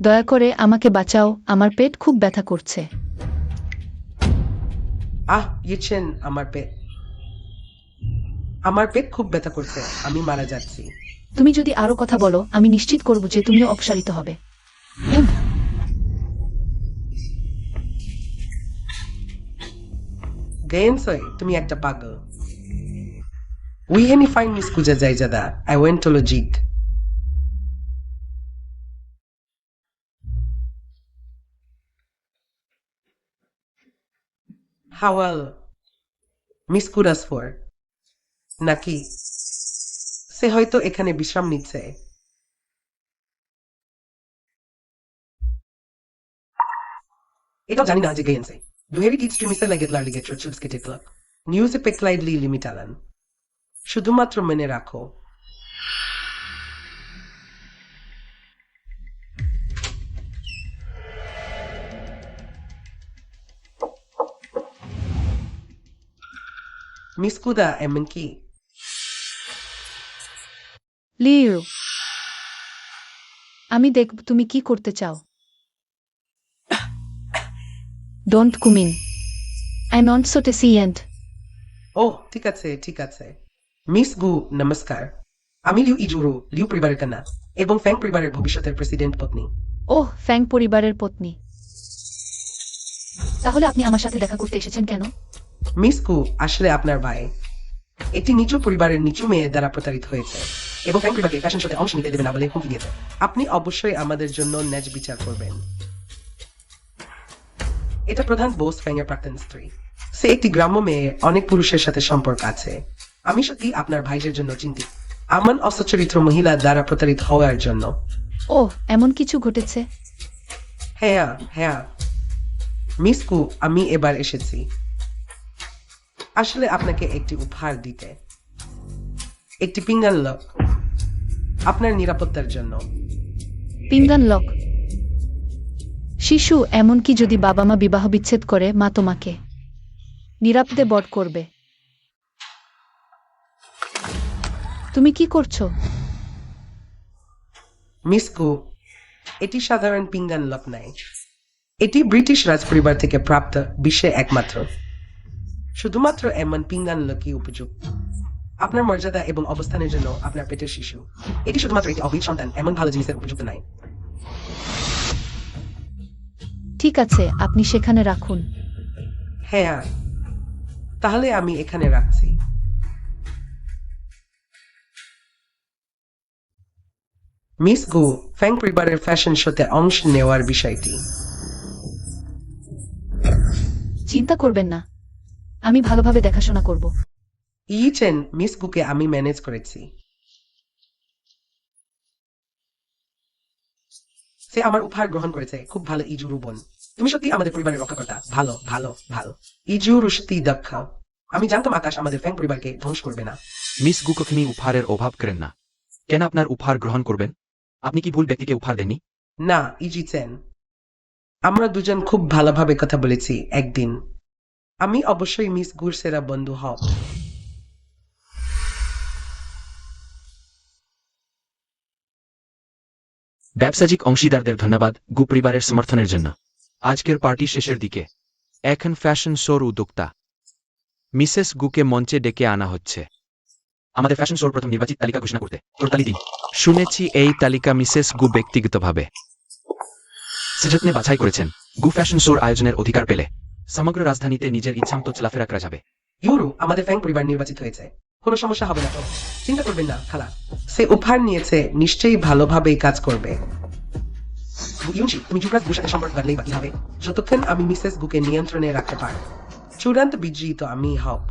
দয়া করে আমাকে বাঁচাও, আমার পেট খুব ব্যথা করছে। ইচেন, আমার পেট খুব ব্যথা করছে, আমি মারা যাচ্ছি। তুমি যদি আরো কথা বলো, আমি নিশ্চিত করব যে তুমিও অপসারিত হবে। গেয়েনসই, তুমি একটা পাগল। উইহেনি ফাইন মিস কুজা জায়জাদা, আই ওয়েন্ট টু লজিক। হাওয়াল মিস কুরাসফোর নাকি সে হয়তো এখানে বিশ্রাম নিচ্ছে। এটাও জানি না যে গেয়েনসে দুহেরি ডিস্ট্রিমিসে লাগে লার্লিগে চুলসকে টেকলাক নিউজে পেকলাইডলি লিমিটালান। শুধুমাত্র মনে রাখো, মিস কুদা এমনকি লিউ, আমি দেখব তুমি কি করতে চাও। Don't come in, I am also patient. ঠিক আছে ঠিক আছে। মিস গু, নমস্কার। আমি লিউ ইজুরু, লিউ পরিবারের কন্যা এবং ফ্যাং পরিবারের ভবিষ্যতের প্রেসিডেন্ট পত্নী। ওহ, ফ্যাং পরিবারের পত্নী। তাহলে আপনি আমার সাথে দেখা করতে এসেছেন কেন? মিস গু, আসলে আপনার ভাই একটি নিচু পরিবারের নিচু মেয়ে দ্বারা প্রতারিত হয়েছে এবং ফ্যাং পরিবারকে ফ্যাশন শোতে অংশ নিতে দেবে না বলে হুমকি দিয়েছে। আপনি অবশ্যই আমাদের জন্য ন্যায বিচার করবেন। এটা প্রধান বোস ফ্যাং এর প্রাক্তন স্ত্রী। সে একটি গ্রাম্য মেয়ে, অনেক পুরুষের সাথে সম্পর্ক আছে। আমি সত্যি আপনার ভাইয়ের জন্য চিন্তিত, এমন অসচ্চরিত্র মহিলা দ্বারা প্রতারিত হওয়ার জন্য। ওহ, এমন কিছু ঘটেছে? হ্যাঁ মিস কু, আমি এবার এসেছি আসলে আপনাকে একটি উপহার দিতে। একটি পিঙ্গান লক, আপনার নিরাপত্তার জন্য। পিঙ্গান লক? শিশু, এমনকি যদি বাবা মা বিবাহ বিচ্ছেদ করে, মা তোমাকে নিরাপদে বড় করবে। তুমি কি করছো? মিস কু, এটি সাধারণ পিঙ্গান লক নয়। এটি ব্রিটিশ রাজপরিবার থেকে প্রাপ্ত বিশ্বে একমাত্র। শুধুমাত্র এমন পিঙ্গান লকই উপযুক্ত আপনার মর্যাদা এবং অবস্থানের জন্য। আপনার পেটের শিশু, এটি শুধুমাত্র একটি অবৈধ সন্তান, এমন ভালো জিনিসের উপযুক্ত নয়। ঠিক আছে, আপনি সেখানে রাখুন। তাহলে আমি এখানে রাখছি। মিস গু, ফ্যাং পরিবারের ফ্যাশন শোতে অংশ নেওয়ার বিষয়টি। চিন্তা করবেন না, আমি ভালোভাবে দেখাশোনা করব। ইচেন, মিস গুকে আমি ম্যানেজ করেছি। সে আমার উপহার গ্রহণ করেছে। খুব ভালো ইজুরু বোন, তুমি সত্যি আমাদের পরিবারের রক্ষাকর্তা। ভালো ভালো ভালো ইজুরু সত্যি দক্ষ। আমি জানতাম আকাশ আমাদের ফ্যাং পরিবারকে ধ্বংস করবে না। মিস গু কখনই উপহারের অভাব করেন না। কেন আপনার উপহার গ্রহণ করবেন? আপনি কি ভুল ব্যক্তিকে উপহার দেননি? না ইজিচেন, আমরা দুজন খুব ভালোভাবে কথা বলেছি একদিন। আমি অবশ্যই মিস গুর সেরা বন্ধু হব। ব্যবসায়িক অংশীদারদের ধন্যবাদ গু পরিবারের সমর্থনের জন্য। আজকের পার্টি শেষের দিকে। এখন ফ্যাশন শোর উদ্যোক্তা মিসেস গুকে মঞ্চে ডেকে আনা হচ্ছে। আমাদের ফ্যাশন শোর প্রথম নির্বাচিত তালিকা ঘোষণা করতে করতালি দিন। শুনেছি এই তালিকা মিসেস গু ব্যক্তিগতভাবে সযত্নে বাছাই করেছেন। গু ফ্যাশন শোর আয়োজনের অধিকার পেলে সমগ্র রাজধানীতে নিজের ইচ্ছামতো চলাফেরা করা যাবে। ইউরু, আমাদের ফ্যাং পরিবার নির্বাচিত হয়েছে। কোনো সমস্যা হবে না তো? চিন্তা করবেন না খালা, সে উপহার নিয়েছে, নিশ্চয়ই ভালোভাবেই কাজ করবে। ইউনশি, তুমি যুবরাজ গুর সাথে সম্পর্ক বাদলেই বাকি হবে যতক্ষণ আমি মিসেস গুকে নিয়ন্ত্রণে রাখতে পারব। চূড়ান্ত বিজয়ী তো আমি হব।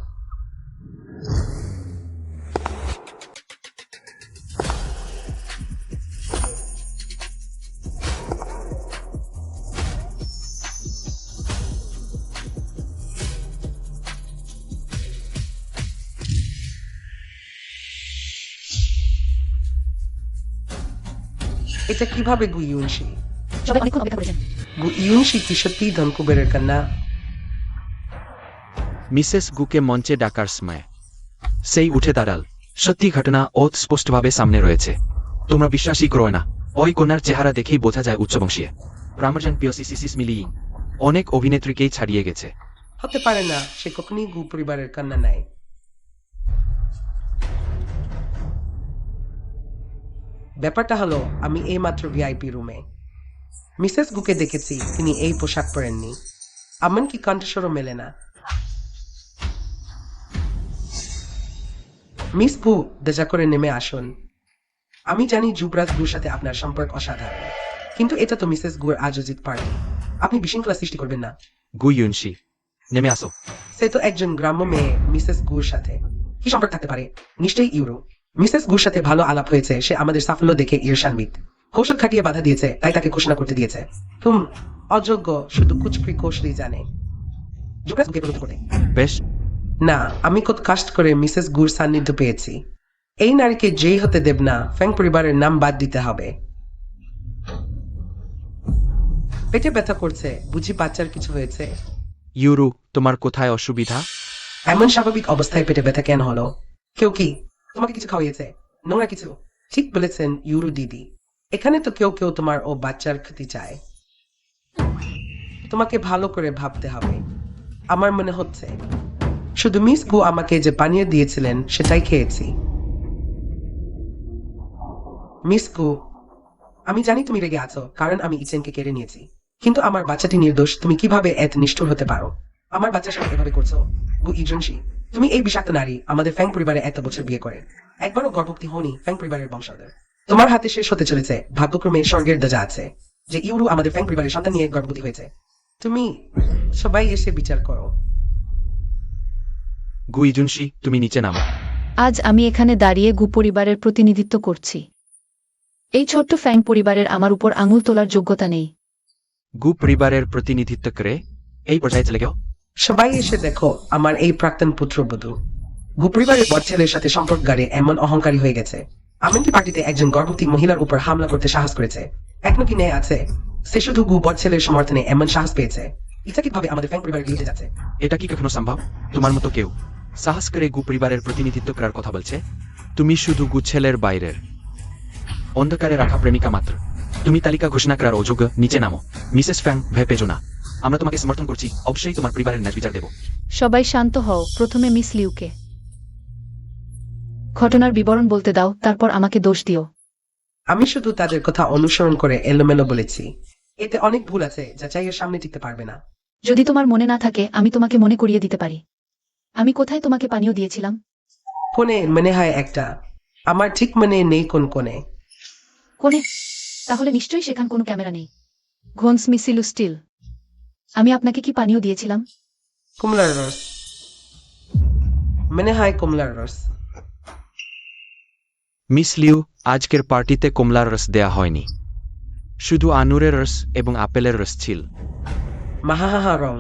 এটা কিভাবে গু ইউনশি? সবাই অনেকক্ষণ অপেক্ষা করেছেন। গু ইউনশি কি সত্যিই ধন কুবেরের কন্যা? মিসেস গুকে মঞ্চে ডাকার সময় সেই উঠে দাঁড়াল। সত্যি ঘটনা অত স্পষ্টভাবে সামনে রয়েছে, তোমরা বিশ্বাসই করো না। ওই কন্যার চেহারা দেখেই বোঝা যায় উচ্চবংশীয়। প্রামার্জন পিওসিসিস মিলিয়ে অনেক অভিনেত্রীকেই ছাড়িয়ে গেছে। হতে পারে না, সে কখনই গু পরিবারের কন্যা নাই। ব্যাপারটা হলো, আমি এইমাত্র ভিআইপি রুমে মিসেস গুকে দেখেছি, তিনি এই পোশাক পরেননি, এমনকি কণ্ঠস্বরও মেলে না। মিস গু, দয়া করে নেমে আসুন। আমি জানি যুবরাজ গুর সাথে আপনার সম্পর্ক অসাধারণ, কিন্তু এটা তো মিসেস গুর আয়োজিত পার্টি, আপনি বিশৃঙ্খলা সৃষ্টি করবেন না। গু ইউনশি, নেমে আসো। সে তো একজন গ্রাম্য মেয়ে, মিসেস গুর সাথে কি সম্পর্ক থাকতে পারে? নিশ্চয়ই ইউরো। মিসেস গুর সাথে ভালো আলাপ হয়েছে, সে আমাদের সাফল্য দেখে ঈর্ষান্বিত, কৌশল খাটিয়ে বাধা দিয়েছে, তাই তাকে ঘোষণা করতে দিয়েছে। অযোগ্য, শুধু কুচক্রি কৌশলই জানে। যুবরাজ গুকে বিরক্ত করে। বেশ, না, আমি কত কাষ্ট করে মিসেস গুর সান্নিধ্য পেয়েছি। এই নারীকে যেই হতে দেব না, ফ্যাং পরিবারের নাম বাদ দিতে হবে। পেটে ব্যথা করছে, বুঝি বাচ্চার কিছু হয়েছে? ইউরু, তোমার কোথায় অসুবিধা? এমন স্বাভাবিক অবস্থায় পেটে ব্যথা কেন হলো? কেউ কি তোমাকে কিছু খাওয়িয়েছে? নোংরা কিছু? ঠিক বলেছেন ইউরু দিদি, এখানে তো কেউ কেউ তোমার ও বাচ্চার ক্ষতি চায়। তোমাকে ভালো করে ভাবতে হবে। আমার মনে হচ্ছে শুধু মিস গু আমাকে যে পানীয় দিয়েছিলেন সেটাই খেয়েছি। মিস গু, আমি জানি তুমি রেগে আছো, কারণ আমি ইচেনকে কেড়ে নিয়েছি, কিন্তু আমার বাচ্চাটি নির্দোষ। তুমি কিভাবে এত নিষ্ঠুর হতে পারো? আমার বাচ্চার সাথে এভাবে করছো? গু ইজনশি, তুমি এই বিষাক্ত নারী আমাদের ফ্যাং পরিবারে এত বছর বিয়ে করে একবারও গর্ভবতী হওনি। ফ্যাং পরিবারের বংশধর, তোমার হাতে শেষ হতে চলেছে। ভাগ্যক্রমে স্বর্গের দরজা আছে যে ইউরু আমাদের ফ্যাং পরিবারের সন্তান নিয়ে গর্ভবতী হয়েছে। তুমি সবাই এসে বিচার করো। গু ইজুনশি, তুমি নিচে নামো। আজ আমি এখানে দাঁড়িয়ে গু পরিবারের প্রতিনিধিত্ব করছি। এই ছোট্ট ফ্যাং পরিবারের আমার উপর আঙুল তোলার যোগ্যতা নেই। গু পরিবারের প্রতিনিধিত্ব করে এই পর্যায়ে চলে গেও। সবাই এসে দেখো আমার এই প্রাক্তন পুত্রবধূ। গু পরিবারের বড় ছেলের সাথে সম্পর্ক গাড়ে এমন অহংকারী হয়ে গেছে, এমনকি পার্টিতে একজন গর্ভবতী মহিলার উপর হামলা করতে সাহস করেছে। এখনো কি ন্যায় আছে? সে শুধু গু বড় ছেলের সমর্থনে এমন সাহস পেয়েছে। এটা কিভাবে আমাদের ফ্যাং পরিবার গিয়ে যাচ্ছে? এটা কি কখনো সম্ভব? তোমার মতো কেউ সাহস করে গু পরিবারের প্রতিনিধিত্ব করার কথা বলছে? তুমি শুধু গু ছেলের বাইরের অন্ধকারে রাখা প্রেমিকা মাত্র। তুমি তালিকা ঘোষণা করার অযোগ্য। নিচে নামো। মিসেস ফ্যাং, ভয় পেজো না, আমরা তোমাকে সমর্থন করছি। অবশ্যই তোমার পরিবারের ন্যায় বিচার দেব। সবাই শান্ত হও। প্রথমে মিস লিউকে ঘটনার বিবরণ বলতে দাও, তারপর আমাকে দোষ দিও। আমি শুধু তাদের কথা অনুসরণ করে এলোমেলো বলেছি। এতে অনেক ভুল আছে যা চাইয়ের সামনে টিকতে পারবে না। যদি তোমার মনে না থাকে, আমি তোমাকে মনে করিয়ে দিতে পারি। আমি কোথায় তোমাকে পানীয় দিয়েছিলাম? কোণে মনে হয় একটা, আমার ঠিক মনে নেই কোন কোণে। কোণে? তাহলে নিশ্চয়ই সেখান কোনো ক্যামেরা নেই। ঘোন্স মিসিলু স্টিল, আমি আপনাকে কি পানীয় দিয়েছিলাম? কমলার রস, মনে হয় কমলার রস। মিস লিউ, আজকের পার্টিতে কমলার রস দেয়া হয়নি, শুধু আনুরের রস এবং আপেলের রস ছিল। মাহাহা রং,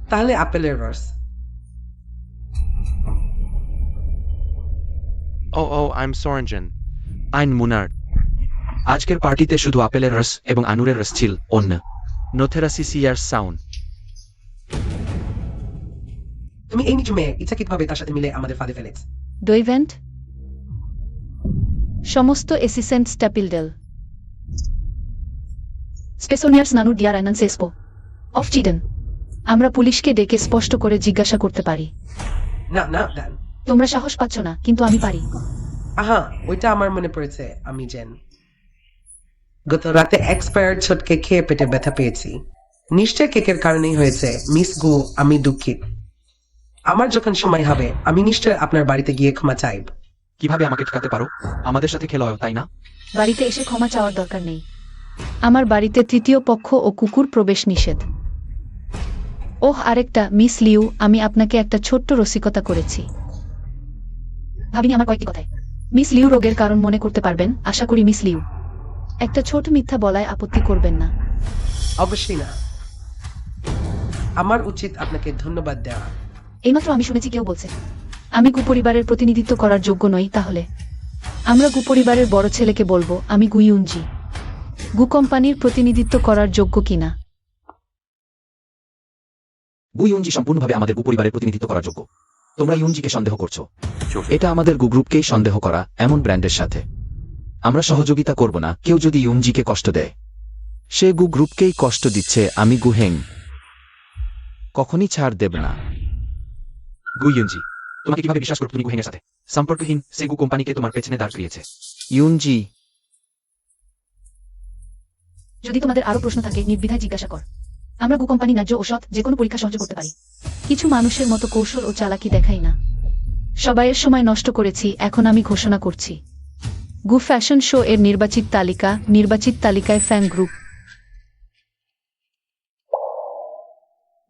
তাহলে আপেলের রস। ও ও, আইম সরেঞ্জন, আইন মুনার্ড। আজকের পার্টিতে শুধু আপেলের রস এবং আনুরের রস ছিল, অন্য নোথেরাসিসিয়ার সাউন্ড। তুমি এই নিচু মেয়ে ইচ্ছাকৃতভাবে তার সাথে মিলে আমাদের ফাঁদে ফেলেছ। ডইভেন্ট সমস্ত এসিসেন্ট স্ট্যাপিলডেল স্পেসোনিয়ার্স নানু ডিয়ার আইনান সেসপো অফ চিডেন। আমরা পুলিশকে ডেকে স্পষ্ট করে জিজ্ঞাসা করতে পারি। না না ডান, তোমরা সাহস পাচ্ছ না, কিন্তু আমি পারি। আহা, ওইটা আমার মনে পড়েছে। আমি জেন গত রাতে এক্সপায়ার্ড ছোটকে খেয়ে পেটে ব্যথা পেয়েছি। নিশ্চয় কেকের কারণেই হয়েছে। মিস গু, আমি দুঃখিত। আমার যখন সময় হবে আমি নিশ্চয় আপনার বাড়িতে গিয়ে ক্ষমা চাইব। কিভাবে আমাকে ঠকাতে পারো? আমাদের সাথে খেলা হয়, তাই না? বাড়িতে এসে ক্ষমা চাওয়ার দরকার নেই। আমার বাড়িতে তৃতীয় পক্ষ ও কুকুর প্রবেশ নিষেধ। ওহ, আরেকটা, মিস লিউ, আমি আপনাকে একটা ছোট্ট রসিকতা করেছি। ভাবিনি আমার কয়েকটি কথায় মিস লিউ রোগের কারণ মনে করতে পারবেন। আশা করি মিস লিউ একটা ছোট মিথ্যা বলায় আপত্তি করবেন না। অবশ্যই না, আমার উচিত আপনাকে ধন্যবাদ দেওয়া। এইমাত্র আমি শুনেছি কেউ বলছে আমি কুপরিবারের প্রতিনিধিত্ব করার যোগ্য নই। তাহলে আমরা গু পরিবারের বড় ছেলেকে বলবো আমি গু ইউনজি গু কোম্পানির প্রতিনিধিত্ব করার যোগ্য কিনা। গু ইউনজি সম্পূর্ণভাবে আমাদের গু পরিবারের প্রতিনিধিত্ব করার যোগ্য। তোমরা ইউনজিকে সন্দেহ করছো। এটা আমাদের গু গ্রুপকেই সন্দেহ করা, এমন ব্র্যান্ডের সাথে আমরা সহযোগিতা করব না। কেউ যদি ইউনজিকে কষ্ট দেয়, সে গু গ্রুপকেই কষ্ট দিচ্ছে। আমি গু হেং কখনই ছাড় দেব না। গু ইউনজি, তোমাকে কিভাবে বিশ্বাস করো? তুমি গু হেংয়ের সাথে সম্পর্কহীন সে গু কোম্পানিকে তোমার পেছনে দাঁড় করিয়েছে। ইউনজি, যদি তোমাদের আরো প্রশ্ন থাকে নির্দ্বিধায় জিজ্ঞাসা কর। আমরা গু কোম্পানি ন্যায্য ও সৎ যে কোনো পরীক্ষা সহ্য করতে পারি। কিছু মানুষের মতো কৌশল ও চালাকি দেখাই না। সবাইয়ের সময় নষ্ট করেছি, এখন আমি ঘোষণা করছি গু ফ্যাশন শো এর নির্বাচিত তালিকায় ফ্যান গ্রুপ।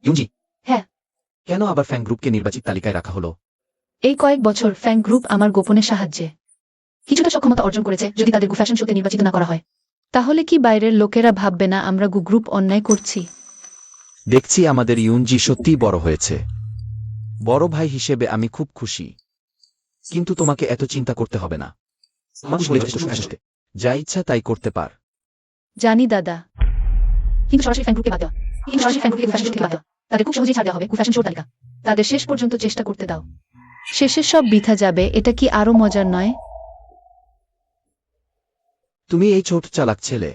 ইউনজি, হ্যাঁ। কেন আবার ফ্যান গ্রুপকে নির্বাচিত তালিকায় রাখা হলো? এই কয়েক বছর ফ্যান গ্রুপ আমার গোপনে সাহায্যে কিছুটা সক্ষমতা অর্জন করেছে। যদি তাদের গু ফ্যাশন শোতে নির্বাচিত না করা হয়, তাহলে কি বাইরের লোকেরা ভাববে না আমরা গু গ্রুপ অন্যায় করছি? দেখছি আমাদের ইউনজি সত্যিই বড় হয়েছে। বড় ভাই হিসেবে আমি খুব খুশি, কিন্তু তোমাকে এত চিন্তা করতে হবে না। মানুষ বলে যথেষ্ট সুখে আসতে। যা ইচ্ছা তাই করতে পার। জানি দাদা, কিন্তু সরাসরি ফ্যান গ্রুপকে বাদ দেওয়া, গু ফ্যাশন শো থেকে বাদ দেওয়া, তাদের খুব সহজেই ছাড় দেওয়া হবে গু ফ্যাশন শোর তালিকা। তাদের শেষ পর্যন্ত চেষ্টা করতে দাও, শেষে সব বৃথা যাবে। এটা কি আরো মজার নয়? তুমি এই ছোট চালাক ছেলে।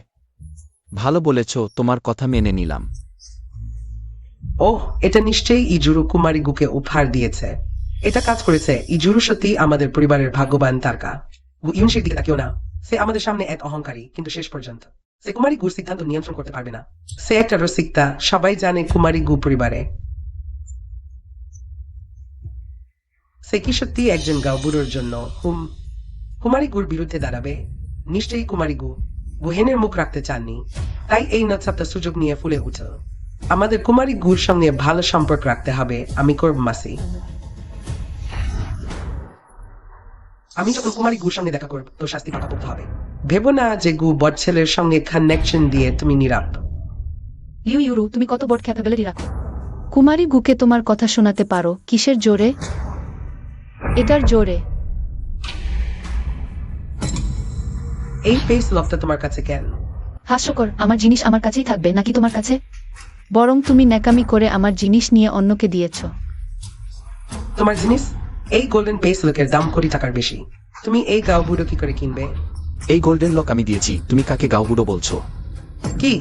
ভালো বলেছ, তোমার কথা মেনে নিলাম। ওহ, এটা নিশ্চয়ই ইজুরু কুমারী গুকে উপহার দিয়েছে। এটা কাজ করেছে। ইজুরু সত্যি আমাদের পরিবারের ভাগ্যবান তারকা। গু ইউনশির দিকে তাকিও না। সে আমাদের সামনে এক অহংকারী, কিন্তু শেষ পর্যন্ত সে কুমারী গুর সিদ্ধান্ত নিয়ন্ত্রণ করতে পারবে না। সে একটা রসিকতা, সবাই জানে কুমারী গু পরিবারে। সে কি সত্যি একজন গাঁওবুড়োর জন্য কুমারী গুর বিরুদ্ধে দাঁড়াবে? নিশ্চয়ই কুমারী গু গুহেনের মুখ রাখতে চাননি, তাই এই নৎসপ্তাহ সুযোগ নিয়ে ফুলে উঠল। আমাদের কুমারী গুর সঙ্গে ভালো সম্পর্ক রাখতে হবে। আমি করব মাসি। আমি যখন কুমারী গুর সঙ্গে দেখা করব তো শাস্তি পাকা পড়তে হবে। ভেবো না যে গু বট ছেলের সঙ্গে কানেকশন দিয়ে তুমি নীরব। লিউ ইউরু, তুমি কত বড় ক্যাপাবিলিটি রাখো। কুমারী গুকে তোমার কথা শোনাতে পারো? কিসের জোরে? এটার জোরে। এই ফেস লকটা তোমার কাছে কেন? হাস্যকর। আমার জিনিস আমার কাছেই থাকবে নাকি তোমার কাছে? বরং তুমি ন্যাকামি করে আমার জিনিস নিয়ে অন্যকে দিয়েছ। তোমার জিনিস? এই গোল্ডেন পেস লকের দাম কোটি টাকার বেশি। তুমি এই গাও বুড়ো কি করে কিনবে? এই গোল্ডেন লক আমি দিয়েছি, তুমি কাকে গাঁওবুড়ো বলছো? কি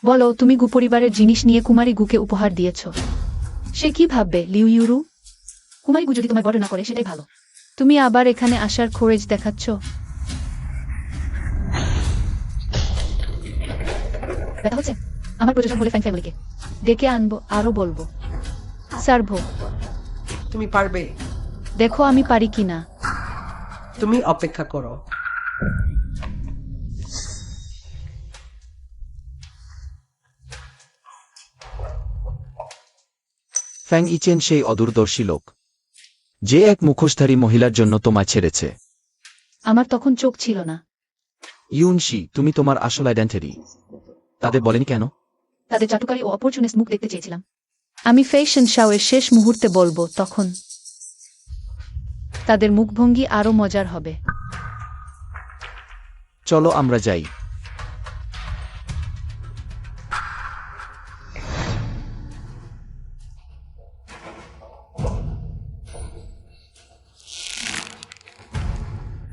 বলো, তুমি গু পরিবারের জিনিস নিয়ে কুমারী গুকে উপহার দিয়েছ। সে কি ভাববে লিউ ইউরু? কুমারী গু যদি তোমায় বড় না করে সেটাই ভালো। তুমি আবার এখানে আসার খোরেজ দেখাচ্ছ। দেখা হচ্ছে। আমার প্রয়োজন হলে ফ্যান ফ্যামিলিকে ডেকে আনবো, আরো বলবো সার্ভো। তুমি পারবে? দেখো আমি পারি কিনা। তুমি অপেক্ষা করো। ফ্যাং ইচেন সেই অদূরদর্শী লোক যে এক মুখোশধারী মহিলার জন্য তোমায় ছেড়েছে। আমার তখন চোখ ছিল না। ইউনশি, তুমি তোমার আসল আইডেন্টিটি তাদের বলেনি কেন? তাদের চাটুকারী ও অপরচুনিস্ট মুখ দেখতে চেয়েছিলাম। আমি ফ্যাশন শোয়ের শেষ মুহূর্তে বলবো, তখন তাদের মুখভঙ্গি আরো মজার হবে। চলো আমরা যাই।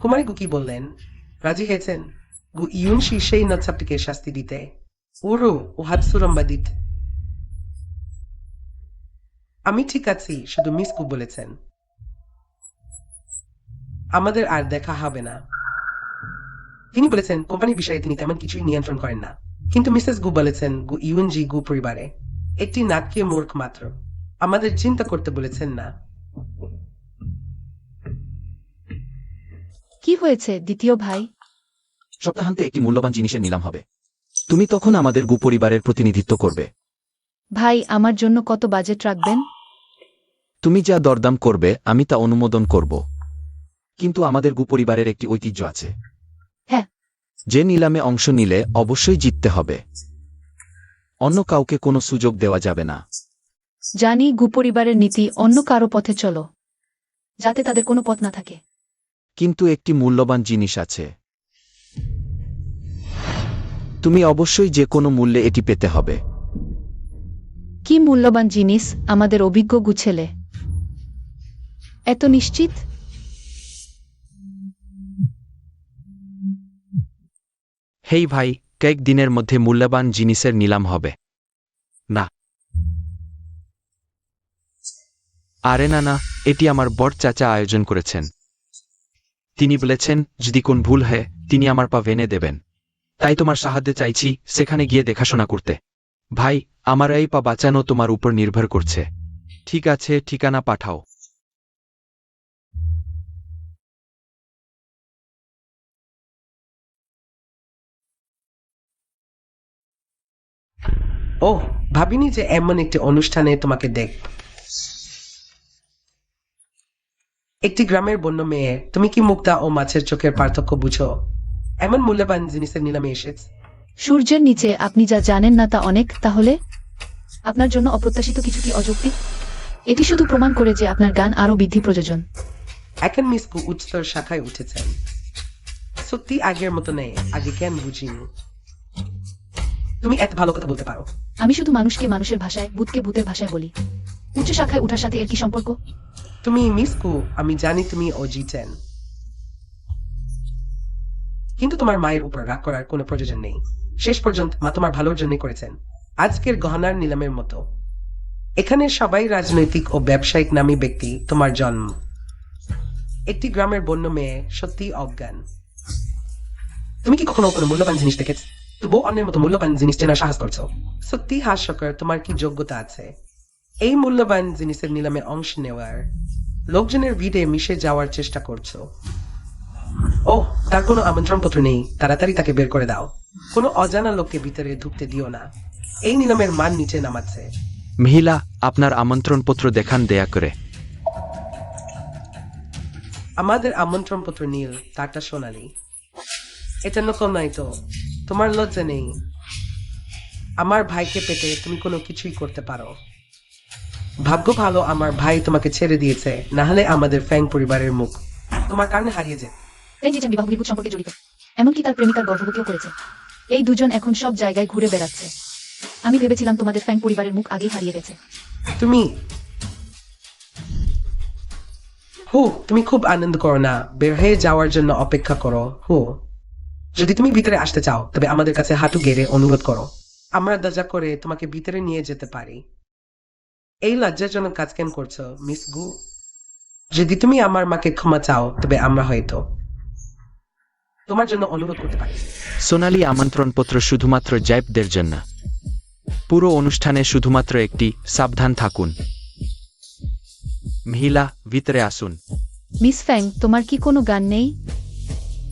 কুমারী গু কি বললেন? রাজি হয়েছেন গু ইউনশি সেই নৎসাপটিকে শাস্তি দিতে? উরু ও হাতসুরম্বা দিতে? আমি ঠিক আছি, শুধু মিস গু বলেছেন আমাদের আর দেখা হবে না। তিনি বলেছেন কোম্পানির বিষয়ে তিনি তেমন কিছুই নিয়ন্ত্রণ করেন না, কিন্তু মিসেস গু বলেছেন গু ইউএনজি গু পরিবারে একটি নাটকীয় মূর্খ মাত্র। আমাদের চিন্তা করতে বলেছেন না। কি হয়েছে দ্বিতীয় ভাই? সপ্তাহান্তে একটি মূল্যবান জিনিসের নিলাম হবে। তুমি তখন আমাদের গু পরিবারের প্রতিনিধিত্ব করবে। ভাই, আমার জন্য কত বাজেট রাখবেন? তুমি যা দরদাম করবে আমি তা অনুমোদন করব, কিন্তু আমাদের গু পরিবারের একটি ঐতিহ্য আছে। হ্যাঁ। যে নিলামে অংশ নিলে অবশ্যই জিততে হবে। অন্য কাউকে কোনো সুযোগ দেওয়া যাবে না। জানি গু পরিবারের নীতি, অন্য কারো পথে চলো। যাতে তাদের কোনো পথ না থাকে। কিন্তু একটি মূল্যবান জিনিস আছে। তুমি অবশ্যই যে কোনো মূল্যে এটি পেতে হবে। কি মূল্যবান জিনিস আমাদের অভিজ্ঞ গুছেলে? এত নিশ্চিত? হেই ভাই, কয়েক দিনের মধ্যে মূল্যবান জিনিসের নিলাম হবে। না, আরে না না, এটি আমার বড় চাচা আয়োজন করেছেন। তিনি বলেছেন যদি কোন ভুল হয় তিনি আমার পা ভেঙে দেবেন। তাই তোমার সাহায্য চাইছি সেখানে গিয়ে দেখাশোনা করতে। ভাই, আমার এই পা বাঁচানো তোমার উপর নির্ভর করছে। ঠিক আছে, ঠিকানা পাঠাও। ওহ, ভাবিনি যে এমন একটি অনুষ্ঠানে তোমাকে দেখ। একটি গ্রামের বন্য মেয়ে, তুমি কি মুক্তা ও মাছের চোখের পার্থক্য বুঝো? এমন মূল্যবান জিনিসের নিলামে এসেছে। সূর্যের নিচে আপনি যা জানেন না তা অনেক। তাহলে আপনার জন্য অপ্রত্যাশিত কিছু কি অযৌক্তিক? এটি শুধু প্রমাণ করে যে আপনার গান আরও বৃদ্ধি প্রয়োজন। এখন মিসকু উচ্চতর শাখায় উঠেছেন। সত্যি আগের মতো নেই, আগে কেন বুঝিনি। তুমি এত ভালো কথা বলতে পারো। আমি শুধু মানুষকে মানুষের ভাষায়, ভূতকে ভূতের ভাষায় বলি। উচ্চ শাখায় ওঠার সাথে এর কি সম্পর্ক? তুমি মিসকু, আমি জানি তুমি অজিতেন, কিন্তু তোমার মায়ের উপর রাগ করার কোনো প্রয়োজন নেই। শেষ পর্যন্ত মা তোমার ভালোর জন্যই করেছেন। আজকের গহনার নিলামের মতো। এখানে সবাই রাজনৈতিক ও ব্যবসায়িক নামী ব্যক্তি। তোমার জন্ম একটি গ্রামের বন্য মেয়ে, সত্যি অজ্ঞান। তুমি কি কখনো কোনো মূল্যবান জিনিস দেখেছ? তবুও অন্যের মতো মূল্যবান জিনিস চেনার সাহস করছো। সত্যি হাস্যকর। তোমার কি যোগ্যতা আছে এই মূল্যবান জিনিসের নিলামে অংশ নেওয়ার? লোকজনের ভিড়ে মিশে যাওয়ার চেষ্টা করছো। ওহ, তার কোনো আমন্ত্রণপত্র নেই। তাড়াতাড়ি তাকে বের করে দাও। কোনো অজানা লোককে ভিতরে ঢুকতে দিও না। এই নিলামের মান নিচে নামাচ্ছে। মহিলা, আপনার আমন্ত্রণপত্র দেখান দয়া করে। আমাদের আমন্ত্রণপত্র নীল, তারটা সোনালি। এটা নকল নাই তো? তোমার লজ্জা নেই? আমার ভাইকে পেতে তুমি কোনো কিছুই করতে পারো। ভাগ্য ভালো আমার ভাই তোমাকে ছেড়ে দিয়েছে, না হলে আমাদের ফ্যাং পরিবারের মুখ তোমার কারণে হারিয়ে যেত। ফেঞ্জিচেন বিবাহ বিভূত সম্পর্কে জড়িত, এমনকি তার প্রেমিকার গর্ভবতীও করেছে। এই দুজন এখন সব জায়গায় ঘুরে বেড়াচ্ছে। আমি ভেবেছিলাম তোমাদের ফ্যাং পরিবারের মুখ আগেই হারিয়ে গেছে। তুমি তুমি খুব আনন্দ করো না। বের হয়ে যাওয়ার জন্য অপেক্ষা করো। যদি তুমি ভিতরে আসতে চাও তবে আমাদের কাছে হাঁটু গেড়ে অনুরোধ করো। আমরা দরজা করে তোমাকে ভিতরে নিয়ে যেতে পারি। এই লজ্জাজনক কাজ কেন করছো মিস গু? যদি তুমি আমার মাকে ক্ষমা চাও তবে আমরা হয়তো তোমার জন্য অনুরোধ করতে পারি। সোনালী আমন্ত্রণপত্র শুধুমাত্র জাইপদের জন্য। পুরো অনুষ্ঠানে শুধুমাত্র একটি সাবধান থাকুন। মহিলা, ভিতরে আসুন। মিস ফ্যাং, তোমার কি কোনো গান নেই?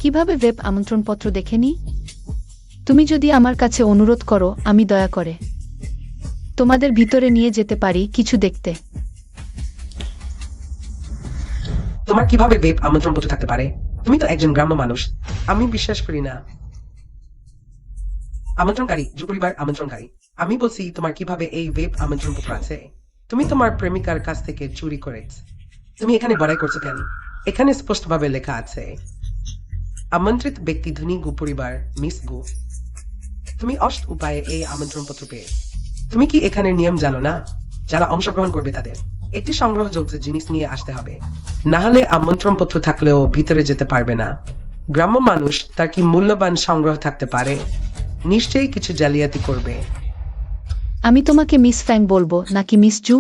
কিভাবে ওয়েব আমন্ত্রণপত্র দেখেনি? তুমি যদি আমার কাছে অনুরোধ করো আমি দয়া করে তোমাদের ভিতরে নিয়ে যেতে পারি কিছু দেখতে। তোমার কিভাবে বেব আমন্ত্রণপত্র থাকতে পারে? তুমি তো একজন গ্রাম্য মানুষ। আমি বিশ্বাস করি না। আমন্ত্রণকারী, পরিবার আমন্ত্রণকারী। আমি বলছি তোমার কিভাবে এই ওয়েব আমন্ত্রণপত্র আছে? তুমি তোমার প্রেমিকার কাছ থেকে চুরি করেছ। তুমি এখানে বড়াই করছো কেন? এখানে স্পষ্টভাবে লেখা আছে আমন্ত্রিত ব্যক্তি ধনী গু পরিবার মিস গু। তুমি অষ্ট উপায়ে এই আমন্ত্রণপত্র পেয়ে। তুমি কি এখানে নিয়ম জানো না? যারা অংশগ্রহণ করবে তাদের একটি সংগ্রহযোগ্য জিনিস নিয়ে আসতে হবে, না হলে আমন্ত্রণপত্র থাকলেও ভিতরে যেতে পারবে না। গ্রাম্য মানুষ, তার কি মূল্যবান সংগ্রহ থাকতে পারে? নিশ্চয়ই কিছু জালিয়াতি করবে। আমি তোমাকে মিস ফ্যাং বলবো নাকি মিস জু?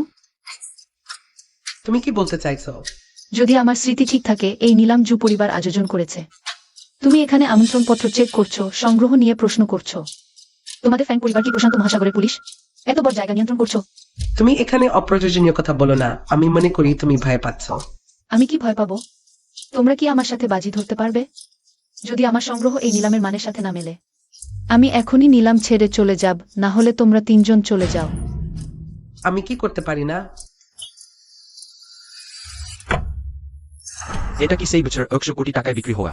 তুমি কি বলতে চাইছো? যদি আমার স্মৃতি ঠিক থাকে এই নিলাম জু পরিবার আয়োজন করেছে। তুমি এখানে আমন্ত্রণপত্র চেক করছো, সংগ্রহ নিয়ে প্রশ্ন করছো। তোমাদের ফ্যাং পরিবার কি প্রশান্ত মহাসাগরের পুলিশ? এত বড় জায়গা নিয়ন্ত্রণ করছো? তুমি এখানে অপ্রয়োজনীয় কথা বলো না। আমি মনে করি তুমি ভয় পাচ্ছ। আমি কি ভয় পাবো? তোমরা কি আমার সাথে বাজি ধরতে পারবে? যদি আমার সংগ্রহ এই নিলামের মানের সাথে না মেলে, আমি এখনই নিলাম ছেড়ে চলে যাব, না হলে তোমরা তিনজন চলে যাও। আমি কি করতে পারি না? এটা কি সেই বছর 100 কোটি টাকায় বিক্রি হওয়া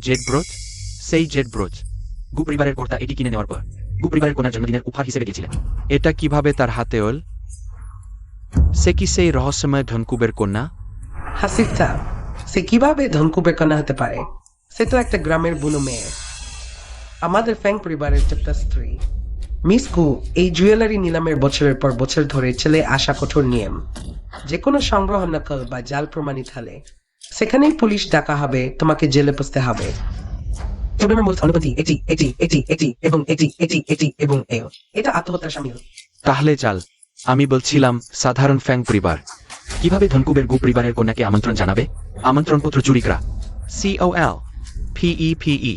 জেড ব্রোচ? সেই জেড ব্রোচ গু পরিবারের কর্তা এটি কিনে নেওয়ার পর গু পরিবারের কোনার জন্মদিনের উপহার হিসেবে দিয়েছিলেন। এটা কিভাবে তার হাতে এল? সে কি সেই রহস্যময় ধনকুবের কন্যা? হাসিফটা সে কিভাবে ধনকুবের কন্যা হতে পারে? সে তো একটা গ্রামের বুনো মেয়ে, আমাদের ফ্যাং পরিবারের একটা স্ত্রী। মিস গু, এই জুয়েলারি নিলামের বছরের পর বছর ধরে চলে আসা কঠোর নিয়ম। যে কোনো সংগ্রহ নকল বা জাল প্রমাণিত হলে সেখানেই পুলিশ ডাকা হবে, তোমাকে জেলে পৌঁছতে হবে। প্রবলেমের মূল অনুভূতি এটি এটি এটি এটি এবং এটি এটি এটি এবং এও। এটা আত্মহত্যার সামিল। তাহলে চাল, আমি বলছিলাম সাধারণ ফ্যাং পরিবার কিভাবে ধনকুবের গু পরিবারের কন্যাকে আমন্ত্রণ জানাবে? আমন্ত্রণপত্র চুরি করা। COL PEPE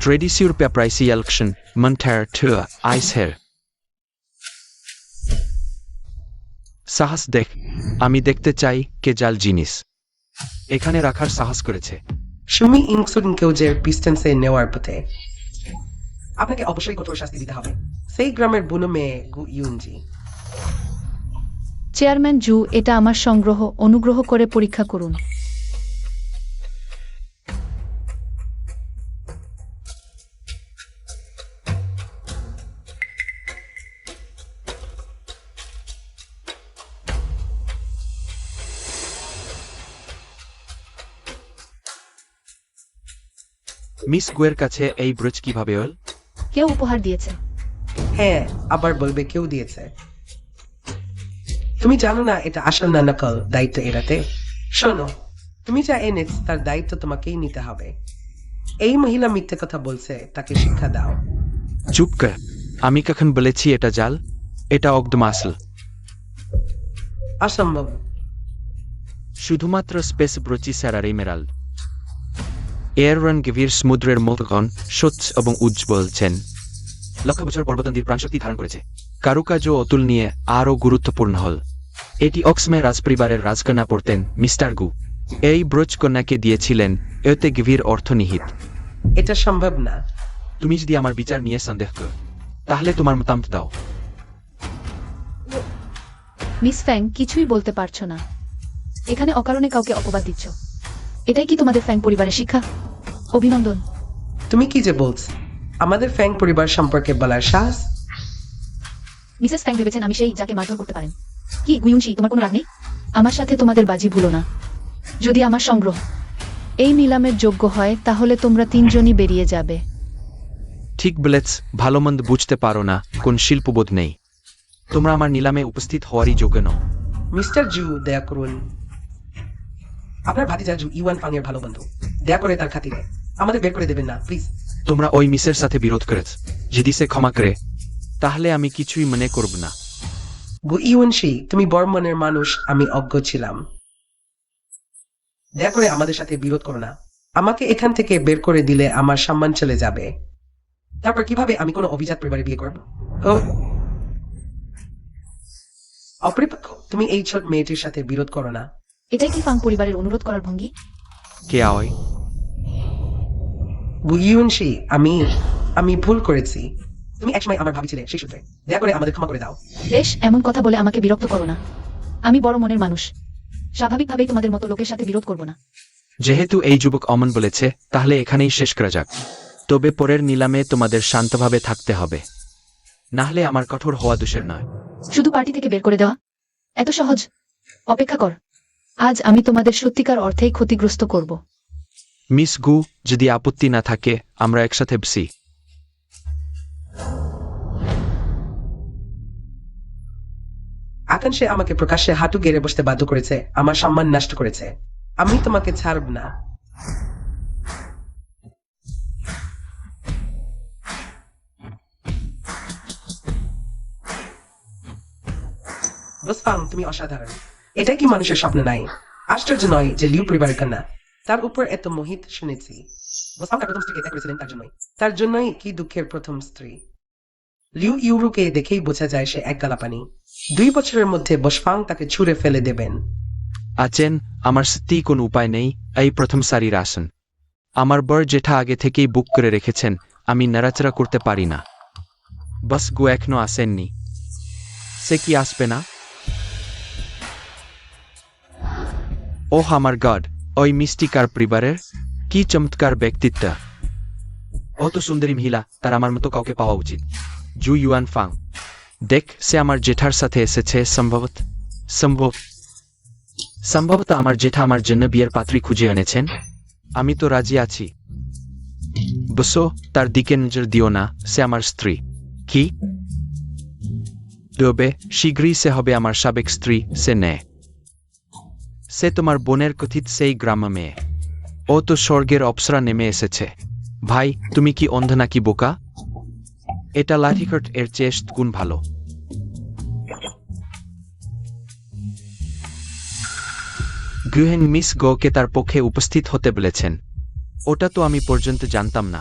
Tradisur Pepraisialction Monter Tua Iceher সাহস দেখ, আমি দেখতে চাই কে জাল জিনিস এখানে রাখার সাহস করেছে। সুমি ইনসুলিন কেউজের পিস্টেন্সে নেওয়ার পথে। আপনাকে অবশ্যই কঠোর শাস্তি দিতে হবে। সেই গ্রামের বুনো মেয়ে গু ইউনজি। চেয়ারম্যান জু, এটা আমার সংগ্রহ, অনুগ্রহ করে পরীক্ষা করুন। মিস গুয়ের কাছে এই ব্রোচ কিভাবে এল? কেউ উপহার দিয়েছে। হ্যাঁ, আবার বলবে কেউ দিয়েছে। তুমি জানো না এটা আসল না নকল? দায়িত্ব এড়াতে। শোনো, তুমি যা এনেছ তার দায়িত্ব তোমাকেই নিতে হবে। এই মহিলা মিথ্যে কথা বলছে, তাকে শিক্ষা দাও। চুপ কর, আমি কখন বলেছি এটা জাল? এটা অগদম আসল। অসম্ভব। শুধুমাত্র স্পেস ব্রোচি স্যারার এমেরাল্ড। এয়ারন গভীর সমুদ্রের মতগণ স্বচ্ছ এবং উজ্জ্বল ছেন। লক্ষ বছর পর্বতন্দির প্রাণশক্তি ধারণ করেছে। কারুকার্য অতুল নিয়ে আরও গুরুত্বপূর্ণ হল এটি অক্সমে রাজপরিবারের রাজকন্যা পড়তেন মিস্টার গু। এই ব্রোচ কন্যাকে দিয়েছিলেন, এতে গভীর অর্থ নিহিত। এটা সম্ভব না। তুমি যদি আমার বিচার নিয়ে সন্দেহ কর, তাহলে তোমার মতামত দাও। মিস ফ্যাং, কিছুই বলতে পারছো না। এখানে অকারণে কাউকে অপবাদ দিচ্ছ। এটাই কি তোমাদের ফ্যাং পরিবারের শিক্ষা? অভিনন্দন। তুমি কি যে বলছ? আমাদের ফ্যাং পরিবার সম্পর্কে বলার সাহস? মিসেস ফ্যাং ভেবেছেন আমি সেই যাকে মারধর করতে পারেন? কি গুয়ুনশি, তোমার কোনো রাগ নেই? আমার সাথে তোমাদের বাজি ভুলো না। যদি আমার সংগ্রহ এই নিলামের যোগ্য হয়, তাহলে তোমরা তিনজনই বেরিয়ে যাবে। ঠিক বলেছ, ভালো মন্দ বুঝতে পারো না, কোন শিল্পবোধ নেই। তোমরা আমার নিলামে উপস্থিত হওয়ারই যোগ্য নও। মিস্টার জু, দয়া করুন। আপনার ভাতিজা জু ইওয়ান ফাং এর ভালো বন্ধু। দয়া করে তার খাতিরে আমাদের বের করে দেবেন না, প্লিজ। তোমরা ওই মিসের সাথে বিরোধ করেছ, যদি সে ক্ষমা করে তাহলে আমি কিছুই মনে করব না। গু ইউনশি, তুমি বর্মনের মানুষ, আমি অজ্ঞ ছিলাম। দয়া করে আমাদের সাথে বিরোধ করো না। আমাকে এখান থেকে বের করে দিলে আমার সম্মান চলে যাবে। তারপর কিভাবে আমি কোনো অভিজাত পরিবারে বিয়ে করব? ও অপরিপক্ষ, তুমি এই ছোট মেয়েটির সাথে বিরোধ করো না। এটাই কি ফাং পরিবারের অনুরোধ করার ভঙ্গি? কে আওয়? গু ইউনশি, আমি ভুল করেছি। তুমি একসময় আমার ভাবি ছিলে, সেই সূত্রে। দয়া করে আমাদের ক্ষমা করে দাও। বেশ, এমন কথা বলে আমাকে বিরক্ত করো না। আমি বড় মনের মানুষ, স্বাভাবিকভাবেই তোমাদের মতো লোকের সাথে বিরোধ করব না। যেহেতু এই যুবক অমন বলেছে, তাহলে এখানেই শেষ করা যাক। তবে পরের নিলামে তোমাদের শান্তভাবে থাকতে হবে, নাহলে আমার কঠোর হওয়া দোষের নয়। শুধু পার্টি থেকে বের করে দেওয়া এত সহজ? অপেক্ষা কর, আজ আমি তোমাদের সত্যিকার অর্থেই ক্ষতিগ্রস্ত করব। মিস গু, যদি আপত্তি না থাকে আমরা একসাথে বসি। আকাঙ্ক্ষে আমাকে প্রকাশ্যে হাঁটু গেড়ে বসতে বাধ্য করেছে, আমার সম্মান নষ্ট করেছে। আমি তোমাকে ছাড়ব না। বসফাং, তুমি অসাধারণ। এটাই কি মানুষের স্বপ্ন নাই? আশ্চর্য নয় যে লিউ পরিবারের কন্যা, তার উপর এত মোহিত শুনেছি। বসফাং তার প্রথম স্ত্রীকে ত্যাগ করেছিলেন তার জন্যই কি দুঃখের প্রথম স্ত্রী। লিউ ইউরুকে দেখেই বোঝা যায় সে এক গালাপানি। 2 বছরের মধ্যে বসফাং তাকে ছুঁড়ে ফেলে দেবেন। আছেন, আমার সত্যিই কোনো উপায় নেই। এই প্রথম সারির আসন আমার বর জেঠা আগে থেকেই বুক করে রেখেছেন, আমি নাড়াচাড়া করতে পারি না। বস গু এখনো আসেননি। সে কি আসবে না? ওহ আমার গড, ওই মিষ্টিকার পরিবারের কি চমৎকার ব্যক্তিত্ব। অত সুন্দরী মহিলা, তার আমার মতো কাউকে পাওয়া উচিত। জু ইউয়ান ফাং, দেখ সে আমার জেঠার সাথে এসেছে। সম্ভব সম্ভবত আমার জেঠা আমার জন্য বিয়ের পাত্রী খুঁজে এনেছেন। আমি তো রাজি আছি। বসো, তার দিকে নজর দিও না, সে আমার স্ত্রী। কি? তবে শীঘ্রই সে হবে আমার সাবেক স্ত্রী, সে নেয়। সে তোমার বোনের কথিত সেই গ্রাম্য মেয়ে। ও তো স্বর্গের অপ্সরা নেমে এসেছে। ভাই, তুমি কি অন্ধ নাকি বোকা? এটা লাঠিখট এর চেয়ে গুণ ভালো। গৃহিণ মিস গোকে তার পক্ষে উপস্থিত হতে বলেছেন। ওটা তো আমি পর্যন্ত জানতাম না।